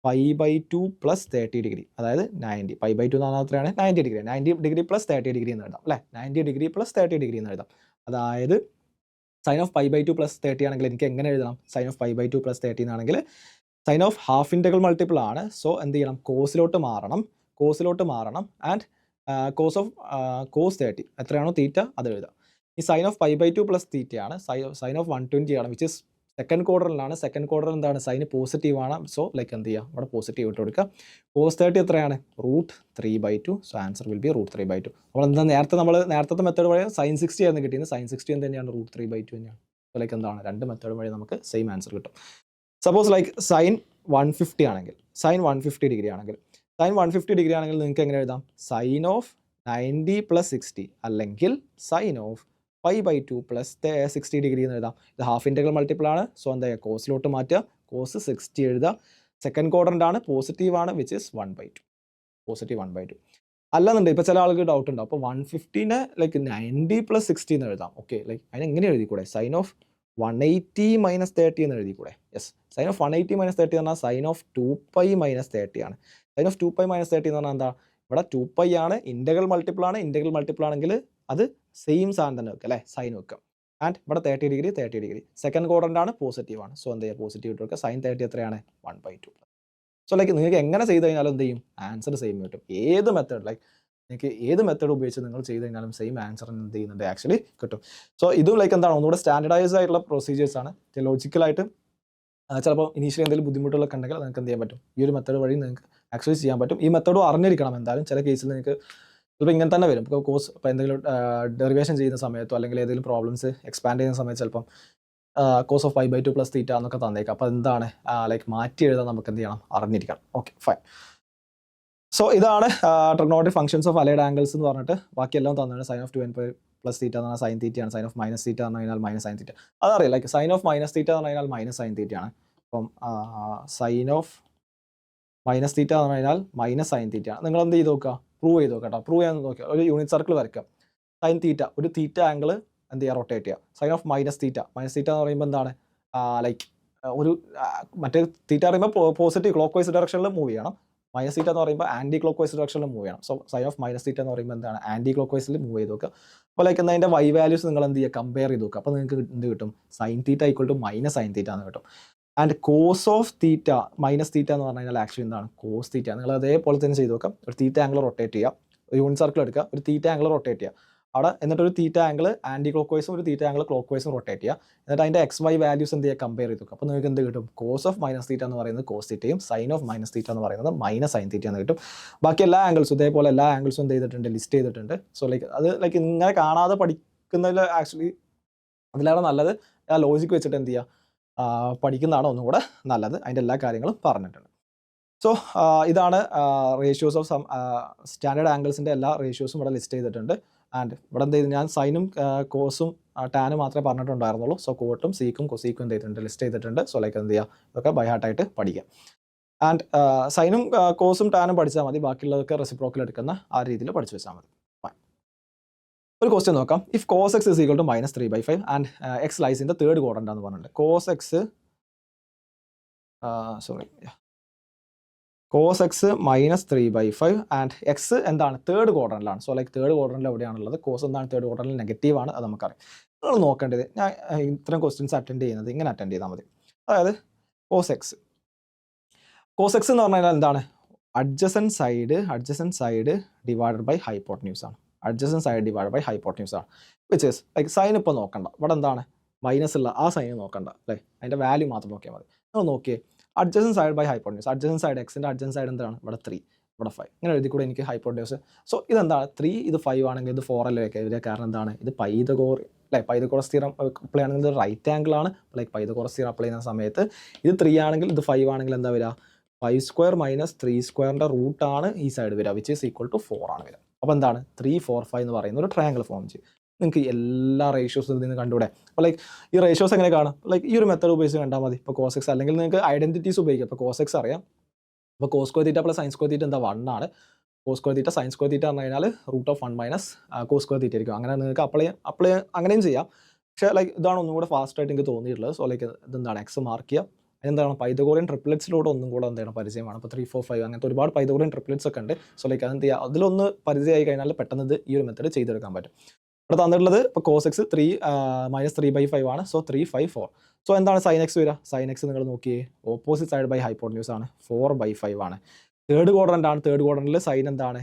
pi by 2 plus 30 degree. അതായത് 90. പൈ ബൈ 2 എന്ന് പറഞ്ഞാൽ എത്രയാണ്? 90 ഡിഗ്രി. 90 ഡിഗ്രി പ്ലസ് 30 ഡിഗ്രി എന്ന് എഴുതാം അല്ലേ? 90 ഡിഗ്രി പ്ലസ് 30 ഡിഗ്രി എന്ന് എഴുതാം. അതായത് sine of pi by 2 plus 30 ആണെങ്കിൽ എനിക്ക് എങ്ങനെ എഴുതാം? Sine of pi by 2 plus 30 എന്നാണെങ്കിൽ sine of half integral multiple ആണ്. സോ എന്ത് ചെയ്യണം? കോസിലോട്ട് മാറണം. ആൻഡ് കോസ് ഓഫ് കോസ് 30 എത്രയാണോ തീറ്റ അത് എഴുതാം. ഈ sine of pi by 2 plus തീറ്റയാണ്. സൈൻ ഓഫ് 120 ആണ്. വിച്ച് ഇസ് സെക്കൻഡ് ക്വാർട്ടറിലാണ്. സെക്കൻഡ് ക്വാർട്ടറിൽ എന്താണ് സൈന് പോസിറ്റീവ് ആണ്. സോ ലൈക്ക് എന്ത് ചെയ്യുക, ഇവിടെ പോസിറ്റീവ് ഇട്ട് കൊടുക്കുക. കോസ് 30 എത്രയാണ്? √3/2. So answer will be √3/2. അപ്പോൾ എന്താ നേരത്തെ മെത്തേഡ് വഴി sin 60 ആയിരുന്നു കിട്ടിയത്. sin 60 തന്നെയാണ് √3/2 തന്നെയാണ്. സോ ലൈക്ക് എന്താണ് രണ്ട് മെത്തേഡ് വഴി നമുക്ക് സെയിം ആൻസർ കിട്ടും. സപ്പോസ് ലൈക്ക് sin 150 ആണെങ്കിൽ, sin 150 ഡിഗ്രി ആണെങ്കിൽ, sin 150 ഡിഗ്രി ആണെങ്കിൽ നിങ്ങൾക്ക് എങ്ങനെ എഴുതാം? sin of 90 + 60 അല്ലെങ്കിൽ sin of 5/2 + 60 ഡിഗ്രി എന്ന് എഴുതാം. ഇത് ഹാഫ് ഇൻറ്റഗ്രൽ മൾട്ടിപ്പിൾ ആണ്. സോ എന്താ ചെയ്യുക, കോസിലോട്ട് മാറ്റുക, കോസ് 60 എഴുതുക. സെക്കൻഡ് ക്വാഡ്രൻ്റ് ആണ്, പോസിറ്റീവ് ആണ്, വിച്ച് ഇസ് 1/2, പോസിറ്റീവ് 1/2. അല്ലെന്നുണ്ട് ഇപ്പോൾ ചില ആൾക്ക് ഡൗട്ട് ഉണ്ടാവും. അപ്പോൾ 150നെ ലൈക്ക് 90 + 60 എന്ന് എഴുതാം. ഓക്കെ, ലൈക്ക് അതിന് എങ്ങനെ എഴുതിക്കൂടെ? sin of 180 - 30 എന്ന് എഴുതിക്കൂടെ? യെസ്, sin of 180 - 30 എന്ന് പറഞ്ഞാൽ sin of 2π - 30 ആണ്. sin of 2π - 30 എന്ന് പറഞ്ഞാൽ എന്താ? ഇവിടെ 2π ആണ്, ഇൻറ്റഗ്രൽ മൾട്ടിപ്പിൾ ആണ്. ഇൻറ്റഗ്രൽ മൾട്ടിപ്പിൾ ആണെങ്കിൽ അത് സെയിം സാധനം തന്നെ വെക്കുക അല്ലേ, സൈൻ വെക്കുക. ആൻഡ് ഇവിടെ 30 ഡിഗ്രി 30 ഡിഗ്രി. സെക്കൻഡ് ക്വാഡ്രൻ്റ് ആണ്, പോസിറ്റീവ് ആണ്. സോ എന്താ ചെയ്യുക, പോസിറ്റീവ് ഇട്ട് വെക്കുക. sin 30 എത്രയാണ്? 1/2. സോ ലൈക്ക് നിങ്ങൾക്ക് എങ്ങനെ ചെയ്ത് കഴിഞ്ഞാലും എന്ത് ചെയ്യും, ആൻസർ സെയിം കിട്ടും. ഏത് മെത്തേഡ്, ലൈക്ക് നിങ്ങൾക്ക് ഏത് മെത്തേഡ് ഉപയോഗിച്ച് നിങ്ങൾ ചെയ്ത് കഴിഞ്ഞാലും സെയിം ആൻസർ എന്ത് ചെയ്യുന്നുണ്ട്, ആക്ച്വലി കിട്ടും. സോ ഇതും ലൈക്ക് എന്താണ്, ഒന്നുകൂടെ സ്റ്റാൻഡർഡൈസ് ആയിട്ടുള്ള പ്രൊസീജിയേഴ്സ് ആണ്. ലോജിക്കലായിട്ട് ചിലപ്പോൾ ഇനീഷ്യലി എന്തെങ്കിലും ബുദ്ധിമുട്ടുകളൊക്കെ ഉണ്ടെങ്കിൽ നിങ്ങൾക്ക് എന്ത് ചെയ്യാൻ പറ്റും, ഈ ഒരു മെത്തേഡ് വഴി നിങ്ങൾക്ക് ആക്ച്വലി ചെയ്യാൻ പറ്റും. ഈ മെത്തേഡും അറിഞ്ഞിരിക്കണം എന്തായാലും. ചില കേസിൽ നിങ്ങൾക്ക് ചിലപ്പോൾ ഇങ്ങനെ തന്നെ വരും. ഇപ്പോൾ കോഴ്സ് ഇപ്പോൾ എന്തെങ്കിലും ഡെറിവേഷൻ ചെയ്യുന്ന സമയത്തോ അല്ലെങ്കിൽ ഏതെങ്കിലും പ്രോബ്ലംസ് എക്സ്പാൻഡ് ചെയ്യുന്ന സമയത്ത് ചിലപ്പം cos of 5/2 + θ എന്നൊക്കെ തന്നേക്കാം. അപ്പോൾ എന്താണ് ലൈക്ക് മാറ്റി എഴുതാൻ നമുക്ക് എന്ത് ചെയ്യണം, അറിഞ്ഞിരിക്കണം. Okay, fine. സോ ഇതാണ് trigonometric functions of allied angles എന്ന് പറഞ്ഞിട്ട് ബാക്കിയെല്ലാം തന്നാണ്. sin of 2nπ + θ എന്ന് പറഞ്ഞാൽ sin θ ആണ്. sin of - θ എന്ന് പറഞ്ഞാൽ -sin θ. അതറിയാം, ലൈക്ക് sin of - θ എന്ന് പറഞ്ഞാൽ -sin θ ആണ്. അപ്പം sin of - θ എന്ന് പറഞ്ഞാൽ -sin θ ആണ്. നിങ്ങൾ എന്ത് ചെയ്ത് നോക്കുക, പ്രൂവ് ചെയ്ത് നോക്കുക കേട്ടോ. പ്രൂവ് ചെയ്യാൻ നോക്കുക, ഒരു യൂണിറ്റ് സർക്കിൾ വരയ്ക്കുക. sin θ, ഒരു θ ആംഗിൾ എന്ത് ചെയ്യുക, റൊട്ടേറ്റ് ചെയ്യുക. sin of - θ എന്ന് പറയുമ്പോൾ എന്താണ്, ലൈക്ക് ഒരു മറ്റേ θ പറയുമ്പോൾ പോസിറ്റീവ് ക്ലോക്ക് വൈസ് ഡയറക്ഷനിൽ മൂവ് ചെയ്യണം. - θ എന്ന് പറയുമ്പോൾ ആൻറ്റി ക്ലോക്ക് വൈസ് ഡയറക്ഷനിൽ മൂവ് ചെയ്യണം. സോ sin of - θ എന്ന് പറയുമ്പോൾ എന്താണ്, ആൻറ്റി ക്ലോക്ക് വൈസിൽ മൂവ് ചെയ്ത് നോക്കുക. അപ്പോൾ ലൈക്ക് അതിൻ്റെ y വാല്യൂസ് നിങ്ങൾ എന്ത് ചെയ്യുക, കമ്പയർ ചെയ്ത് നോക്കുക. അപ്പോൾ നിങ്ങൾക്ക് എന്ത് കിട്ടും, sin θ = -sin θ എന്ന് കിട്ടും. ആൻഡ് cos of θ - θ എന്ന് പറഞ്ഞു കഴിഞ്ഞാൽ ആക്ച്വലി എന്താണ്, cos θ. നിങ്ങൾ അതേപോലെ തന്നെ ചെയ്ത് നോക്കാം. ഒരു θ ആംഗിൾ റൊട്ടേറ്റ് ചെയ്യുക, ഒരു യൂണിറ്റ് സർക്കിൾ എടുക്കുക, ഒരു θ ആംഗിൾ റൊട്ടേറ്റ് ചെയ്യുക അവിടെ. എന്നിട്ട് ഒരു θ ആംഗിൾ ആൻറ്റി ക്ലോക്ക് വൈസും ഒരു θ ആംഗിൾ ക്ലോക്ക് വൈസും റൊട്ടേറ്റ് ചെയ്യുക. എന്നിട്ട് അതിൻ്റെ XY വാല്യൂസ് എന്ത് ചെയ്യുക, കമ്പയർ ചെയ്ത് നോക്കുക. അപ്പോൾ നിങ്ങൾക്ക് എന്ത് കിട്ടും, cos of - θ എന്ന് പറയുന്നത് cos θയും sin of - θ എന്ന് പറയുന്നത് -sin θ എന്ന് കിട്ടും. ബാക്കി എല്ലാ ആംഗിൾസും ഇതേപോലെ എല്ലാ ആംഗിൾസും എന്ത് ചെയ്തിട്ടുണ്ട്, ലിസ്റ്റ് ചെയ്തിട്ടുണ്ട്. സോ ലൈക്ക് അത് ലൈക്ക് ഇങ്ങനെ കാണാതെ പഠിക്കുന്നതിൽ ആക്ച്വലി അതിലേറെ നല്ലത് ആ ലോജിക്ക് വെച്ചിട്ട് എന്ത് ചെയ്യുക, പഠിക്കുന്നതാണ് ഒന്നും കൂടെ നല്ലത്. അതിൻ്റെ എല്ലാ കാര്യങ്ങളും പറഞ്ഞിട്ടുണ്ട്. സോ ഇതാണ് റേഷ്യോസ് ഓഫ് സ്റ്റാൻഡേർഡ് ആംഗിൾസിൻ്റെ എല്ലാ റേഷ്യോസും ഇവിടെ ലിസ്റ്റ് ചെയ്തിട്ടുണ്ട്. ആൻഡ് ഇവിടെ എന്ത് ചെയ്തു, ഞാൻ സൈനും കോസും ടാനും മാത്രമേ പറഞ്ഞിട്ടുണ്ടായിരുന്നുള്ളൂ. സോ കോട്ടും സീക്കും കൊസീക്കും എന്ത് ചെയ്തിട്ടുണ്ട്, ലിസ്റ്റ് ചെയ്തിട്ടുണ്ട്. സോ ലൈക്ക് എന്ത് ചെയ്യുക, ഇതൊക്കെ ബൈ ഹാർട്ടായിട്ട് പഠിക്കാം. ആൻഡ് സൈനും കോസും ടാനും പഠിച്ചാൽ മതി, ബാക്കിയുള്ളതൊക്കെ റെസിപ്രോക്കൽ എടുക്കുന്ന ആ രീതിയിൽ പഠിച്ചു വെച്ചാൽ മതി. ഒരു ക്വസ്റ്റ്യൻ നോക്കാം. If cos x is equal to -3/5 and x lies in the third quadrant എന്ന് പറഞ്ഞിട്ടുണ്ട്. cos x -3/5 ആൻഡ് x എന്താണ്, തേർഡ് ക്വാഡ്രന്റിലാണ്. സോ ലൈക്ക് തേർഡ് ക്വാഡ്രന്റിൽ എവിടെയാണുള്ളത്, കോസ് എന്താണ്, തേർഡ് ക്വാഡ്രന്റിൽ നെഗറ്റീവ് ആണ്. അത് നമുക്കറിയാം. നിങ്ങൾ നോക്കേണ്ടത്, ഞാൻ ഇത്തരം ക്വസ്റ്റ്യൻസ് അറ്റൻഡ് ചെയ്യുന്നത് ഇങ്ങനെ അറ്റൻഡ് ചെയ്താൽ മതി. അതായത് cos x എന്ന് പറഞ്ഞു കഴിഞ്ഞാൽ എന്താണ്, adjacent side divided by hypotenuse ആണ്. Adjacent side divide by hypotenuse ആണ്. വിച്ച് ഈസ് ലൈക്ക് സൈൻ ഇപ്പോൾ നോക്കണ്ട, ഇവിടെ എന്താണ് മൈനസ് ഉള്ള ആ സൈൻ നോക്കണ്ട അല്ലേ, അതിൻ്റെ വാല്യൂ മാത്രം നോക്കിയാൽ മതി. നിങ്ങൾ നോക്കിയേ, adjacent side by hypotenuse, adjacent side എക്സിൻ്റെ അഡ്ജസൻറ്റ് സൈഡ് എന്താണ്, ഇവിടെ 3 ഇവിടെ 5, ഇങ്ങനെ എഴുതി കൂടെ എനിക്ക് ഹൈപ്പോട്ടന്യൂസ്. സോ ഇതെന്താണ് 3, ഇത് 5 ആണെങ്കിൽ ഇത് 4 അല്ലേ വയ്ക്കുക. കാരണം എന്താണ്, ഇത് പൈതഗോറസ് തിയറം അപ്ലൈ ആണെങ്കിൽ ഇത് റൈറ്റ് ആംഗിൾ ആണ്. ലൈക്ക് പൈതഗോറസ് തിയറം അപ്ലൈ ചെയ്യുന്ന സമയത്ത് ഇത് 3 ആണെങ്കിൽ ഇത് 5 ആണെങ്കിൽ എന്താ വരിക, 5² - 3² റൂട്ടാണ് ഈ സൈഡ് വരിക, വിച്ച് ഈസ് ഈക്വൽ ടു 4 ആണ് വരിക. അപ്പോൾ എന്താണ് 3, 4, 5 എന്ന് പറയുന്ന ഒരു ട്രയാങ്കിൾ ഫോം ചെയ്യും. നിങ്ങൾക്ക് എല്ലാ റേഷ്യോസും ഇതിൽ നിന്ന് കണ്ടുകൂടെ. അപ്പോൾ ലൈക്ക് ഈ റേഷ്യോസ് എങ്ങനെ കാണാം, ലൈക്ക് ഈ ഒരു മെത്തേഡ് ഉപയോഗിച്ച് കണ്ടാൽ മതി. ഇപ്പോൾ cos x അല്ലെങ്കിൽ നിങ്ങൾക്ക് ഐഡന്റിറ്റീസ് ഉപയോഗിക്കാം. ഇപ്പോൾ cos x അറിയാം, അപ്പോൾ cos² θ + sin² θ എന്താ 1 ആണ്. cos² θ sin² θ എന്ന് കഴിഞ്ഞാൽ √1 - cos² θ ആയിരിക്കും. അങ്ങനെ നിങ്ങൾക്ക് അപ്ലൈ അങ്ങനെയും ചെയ്യാം. പക്ഷേ ലൈക്ക് ഇതാണ് ഒന്നും കൂടെ ഫാസ്റ്റ് ആയിട്ട് എനിക്ക് തോന്നിയിട്ടുള്ളത്. സോ ലൈക്ക് ഇതെന്താണ് എക്സ് മാർക്ക് ചെയ്യുക. എന്താണ് പൈതഗോറിയൻ ട്രിപ്ലെറ്റ്സിലൂടെ ഒന്നും കൂടെ എന്താണ് പരിചയമാണ്. ഇപ്പോൾ 3, 4, 5 അങ്ങനത്തെ ഒരുപാട് പൈതഗോറിയൻ ട്രിപ്ലെറ്റ്സ് ഒക്കെ ഉണ്ട്. സോ ലൈക്ക് അതെന്ത് ചെയ്യുക, അതിലൊന്ന് പരിചയമായി കഴിഞ്ഞാൽ പെട്ടെന്ന് ഇത് ഈ ഒരു മെത്തേഡ് ചെയ്തെടുക്കാൻ പറ്റും. ഇവിടെ തന്നിട്ടുള്ളത് ഇപ്പോൾ cos x -3/5 ആണ്. സോ 3, 5, 4. സോ എന്താണ് sin x വരിക, sin x നിങ്ങൾ നോക്കിയേ, ഓപ്പോസിറ്റ് സൈഡ് ബൈ ഹൈപ്പോട്ടന്യൂസ് ആണ്, 4/5 ആണ്. തേർഡ് ക്വാഡ്രന്റ് ആണ്, തേർഡ് ക്വാഡ്രന്റിൽ സൈൻ എന്താണ്,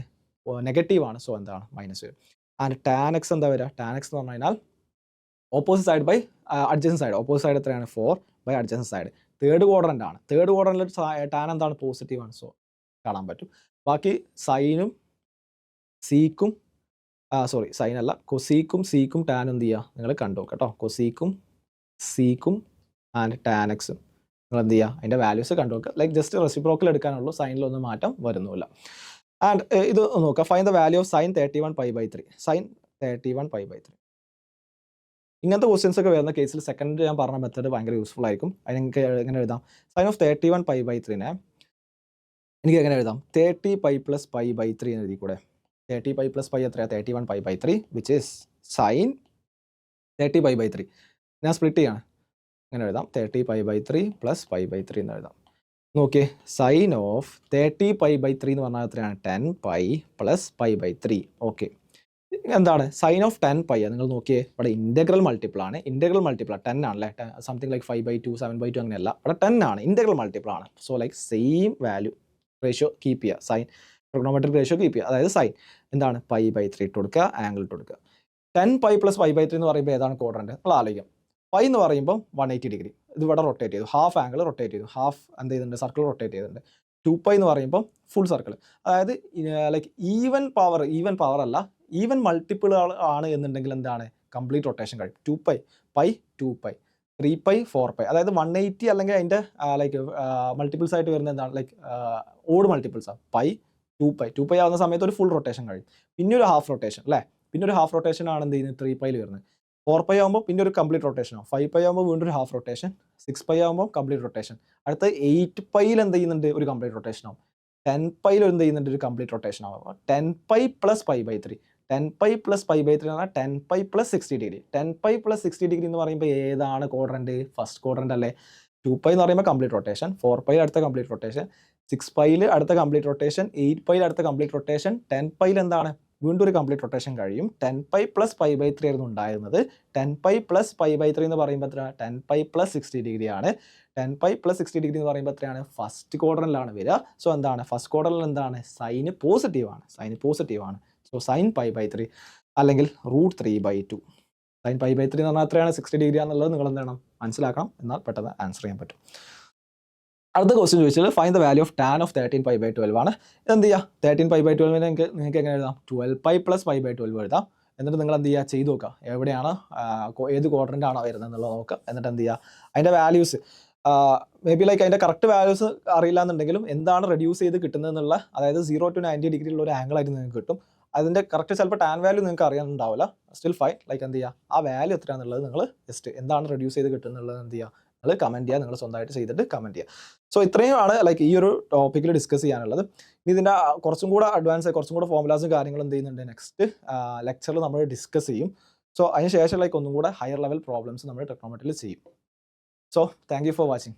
നെഗറ്റീവ് ആണ്. സോ എന്താണ് മൈനസ് വരും. ആൻഡ് tan x എന്താ വരിക, tan x എന്ന് പറഞ്ഞു കഴിഞ്ഞാൽ opposite side by adjacent side. Opposite side എത്രയാണ്? 4 by adjacent side. Third quadrant ആണ്. തേർഡ് ക്വാഡ്രൻ്റിൽ ടാൻ എന്താണ്? പോസിറ്റീവ് ആണ്. സോ കാണാൻ പറ്റും. ബാക്കി സൈനും സീക്കും സൈൻ അല്ല, കൊസീക്കും സീക്കും ടാനും എന്ത് ചെയ്യുക? നിങ്ങൾ കണ്ടു കേട്ടോ. കൊസീക്കും സീക്കും ആൻഡ് ടാൻ എക്സും നിങ്ങൾ എന്ത് ചെയ്യുക? അതിൻ്റെ വാല്യൂസ് കണ്ടു നോക്കുക. ലൈക്ക് ജസ്റ്റ് റെസിപ്രോക്കൽ എടുക്കാനുള്ളൂ, സൈനിലൊന്നും മാറ്റം വരുന്നില്ല. ആൻഡ് ഇത് നോക്കുക. Find the value of sine 31π/3. Sine 31π/3. ഇങ്ങനത്തെ ക്വസ്റ്റ്യൻസ് ഒക്കെ വരുന്ന കേസിൽ സെക്കൻഡ് ഞാൻ പറഞ്ഞ മെത്തേഡ് ഭയങ്കര യൂസ്ഫുൾ ആയിരിക്കും. അതിന് എനിക്ക് എങ്ങനെ എഴുതാം? സൈൻ ഓഫ് 31π/3നെ എനിക്ക് എങ്ങനെ എഴുതാം? 30π + π/3 എന്ന് എഴുതി കൂടെ. 30π + π എത്രയാണ്? 31π/3 വിച്ച് ഈസ് സൈൻ 30π/3. ഞാൻ സ്പ്ലിറ്റ് ചെയ്യാണ്. അങ്ങനെ എഴുതാം. 30π/3 + π/3 എന്ന് എഴുതാം. നോക്കിയേ, സൈൻ ഓഫ് 30π/3 എന്ന് പറഞ്ഞാൽ എത്രയാണ്? 10π + π/3. ഓക്കെ, എന്താണ് സൈൻ ഓഫ് 10π? നിങ്ങൾ നോക്കിയേ, ഇവിടെ ഇൻ്റഗ്രൽ മൾട്ടിപ്പിൾ ആണ്. ഇൻ്റഗ്രൽ മൾട്ടിപ്പിൾ 10 ആണല്ലേ. സംതിങ് ലൈക്ക് 5/2 7/2 അങ്ങനെയല്ല, ഇവിടെ 10 ആണ്. ഇൻ്റഗ്രൽ മൾട്ടിപ്പിൾ ആണ്. So like same value ratio keep ചെയ്യുക. സൈൻ ട്രിഗണോമെട്രിക് റേഷ്യോ കീപ്പ് ചെയ്യുക. അതായത് സൈൻ എന്താണ്? π/3 ഇട്ട് കൊടുക്കുക, ആംഗിൾ ഇട്ട് കൊടുക്കുക. 10π + π/3 എന്ന് പറയുമ്പോൾ ഏതാണ് ക്വാഡ്രന്റ്? നമ്മൾ ആലോചിക്കാം. പൈ എന്ന് പറയുമ്പോൾ 180 ഡിഗ്രി. ഇത് ഇവിടെ റൊട്ടേറ്റ് ചെയ്തു, ഹാഫ് ആംഗിൾ റൊട്ടേറ്റ് ചെയ്തു, ഹാഫ് എന്ത് ചെയ്തിട്ടുണ്ട്? സർക്കിൾ റൊട്ടേറ്റ് ചെയ്തിട്ടുണ്ട്. 2π എന്ന് പറയുമ്പോൾ ഫുൾ സർക്കിൾ. അതായത് ലൈക്ക് ഈവൻ പവർ അല്ല, ഈവൻ മൾട്ടിപ്പിൾ ആണ് എന്നുണ്ടെങ്കിൽ എന്താണ്? കംപ്ലീറ്റ് റൊട്ടേഷൻ കഴിയും. 2π, പൈ 2π, 3π 4π. അതായത് 180 അല്ലെങ്കിൽ അതിൻ്റെ ലൈക്ക് മൾട്ടിപ്പിൾസ് ആയിട്ട് വരുന്ന എന്താണ്? ലൈക്ക് ഓഡ് മൾട്ടിപ്പിൾസ് ആണ്. പൈ 2π ആവുന്ന സമയത്ത് ഒരു ഫുൾ റൊട്ടേഷൻ കഴിയും. പിന്നെ ഒരു ഹാഫ് റൊട്ടേഷൻ അല്ലേ? പിന്നെ ഒരു ഹാഫ് റൊട്ടേഷൻ ആണ് എന്ത് ചെയ്യുന്നത്? 3π വരുന്നത്. 4π ആകുമ്പോൾ പിന്നെ ഒരു കംപ്ലീറ്റ് റൊട്ടേഷൻ ആവും. 5π ആകുമ്പോൾ വീണ്ടും ഒരു ഹാഫ് റൊട്ടേഷൻ. 6π ആകുമ്പോൾ കംപ്ലീറ്റ് റൊട്ടേഷൻ. അടുത്ത 8πയിൽ എന്ത് ചെയ്യുന്നുണ്ട്? ഒരു കംപ്ലീറ്റ് റൊട്ടേഷൻ ആവും. 10πയിൽ എന്ത് ചെയ്യുന്നുണ്ട്? ഒരു കംപ്ലീറ്റ് റൊട്ടേഷൻ ആവും. 10π + π/3. 10π + π/3 എന്ന് പറഞ്ഞാൽ 10π + 60 ഡിഗ്രി. 10π + 60 ഡിഗ്രി എന്ന് പറയുമ്പോൾ ഏതാണ് ക്വാഡ്രന്റ്? ഫസ്റ്റ് ക്വാഡ്രന്റ് അല്ലേ? 2π എന്ന് പറയുമ്പോൾ കംപ്ലീറ്റ് റൊട്ടേഷൻ, 4πയിൽ അടുത്ത കംപ്ലീറ്റ് റൊട്ടേഷൻ, 6πയിൽ അടുത്ത കംപ്ലീറ്റ് റൊട്ടേഷൻ, 8πയിൽ അടുത്ത കംപ്ലീറ്റ് റൊട്ടേഷൻ, 10πയിൽ എന്താണ്? വീണ്ടും ഒരു കംപ്ലീറ്റ് റൊട്ടേഷൻ കഴിയും. 10π + π/3 ആയിരുന്നു ഉണ്ടായിരുന്നത്. 10π + π/3 എന്ന് പറയുമ്പോൾ എത്ര? 10π + 60 ഡിഗ്രി ആണ്. 10π + 60 ഡിഗ്രി എന്ന് പറയുമ്പോൾ എത്രയാണ്? ഫസ്റ്റ് ക്വാഡ്രന്റിലാണ് വരിക. സോ എന്താണ്? ഫസ്റ്റ് ക്വാഡ്രന്റിൽ എന്താണ്? സൈന് പോസിറ്റീവ് ആണ്. സൈന് പോസിറ്റീവ് ആണ്. സോ സൈൻ π/3 അല്ലെങ്കിൽ √3/2. സൈൻ π/3 എന്ന് പറഞ്ഞാൽ എത്രയാണ്? 60 ഡിഗ്രി ആണെന്നുള്ളത് നിങ്ങൾ എന്ത് ചെയ്യണം? മനസ്സിലാക്കണം. എന്നാൽ പെട്ടെന്ന് ആൻസർ ചെയ്യാൻ പറ്റും. അടുത്ത ക്വസ്റ്റ്യൻ ചോദിച്ചാൽ find the value of tan of 13π/12 ആണ്. എന്ത് ചെയ്യുക? 13π/12 നിങ്ങൾക്ക് എങ്ങനെ എഴുതാം? 12π + π/12 എഴുതാം. എന്നിട്ട് നിങ്ങൾ എന്ത് ചെയ്യുക? ചെയ്ത് നോക്കുക, എവിടെയാണ് ഏത് ക്വാഡ്രൻ്റ് ആണോ വരുന്നത് എന്നുള്ളത് നോക്കുക. എന്നിട്ട് എന്ത് ചെയ്യുക? അതിൻ്റെ വാല്യൂസ് മേ ബി ലൈക്ക് അതിൻ്റെ കറക്റ്റ് വാല്യൂസ് അറിയില്ല എന്നുണ്ടെങ്കിലും എന്താണ് റെഡ്യൂസ് ചെയ്ത് കിട്ടുന്നത് എന്നുള്ള, അതായത് 0 to 90 ഡിഗ്രി ഉള്ള ഒരു ആംഗിൾ ആയിട്ട് നിങ്ങൾക്ക് കിട്ടും. അതിൻ്റെ കറക്റ്റ് ചിലപ്പോൾ ടാൻ വാല്യൂ നിങ്ങൾക്ക് അറിയാനുണ്ടാവില്ല. സ്റ്റിൽ ഫൈൻ, ലൈക്ക് എന്ത് ചെയ്യുക? ആ വാല്യൂ എത്രയാണെന്നുള്ളത് നിങ്ങൾ ജസ്റ്റ് എന്താണ് റെഡ്യൂസ് ചെയ്ത് കിട്ടുന്നുള്ളത് എന്ത് ചെയ്യുക? നിങ്ങൾ കമൻറ്റ് ചെയ്യുക. നിങ്ങൾ സ്വന്തമായിട്ട് ചെയ്തിട്ട് കമൻറ്റ് ചെയ്യുക. സോ ഇത്രയുമാണ് ലൈക്ക് ഈ ഒരു ടോപ്പിക്കിൽ ഡിസ്കസ് ചെയ്യാനുള്ളത്. ഇതിൻ്റെ കുറച്ചും കൂടെ അഡ്വാൻസ് കുറച്ചും കൂടെ ഫോർമുലാസും കാര്യങ്ങളും എന്ത് ചെയ്യുന്നുണ്ട്? നെക്സ്റ്റ് ലെക്ചറിൽ നമ്മൾ ഡിസ്കസ് ചെയ്യും. സോ അതിന് ശേഷം ലൈക്ക് ഒന്നും കൂടെ ഹയർ ലെവൽ പ്രോബ്ലംസ് നമ്മൾ ട്രിഗണോമെട്രിയിൽ ചെയ്യും. So thank you for watching.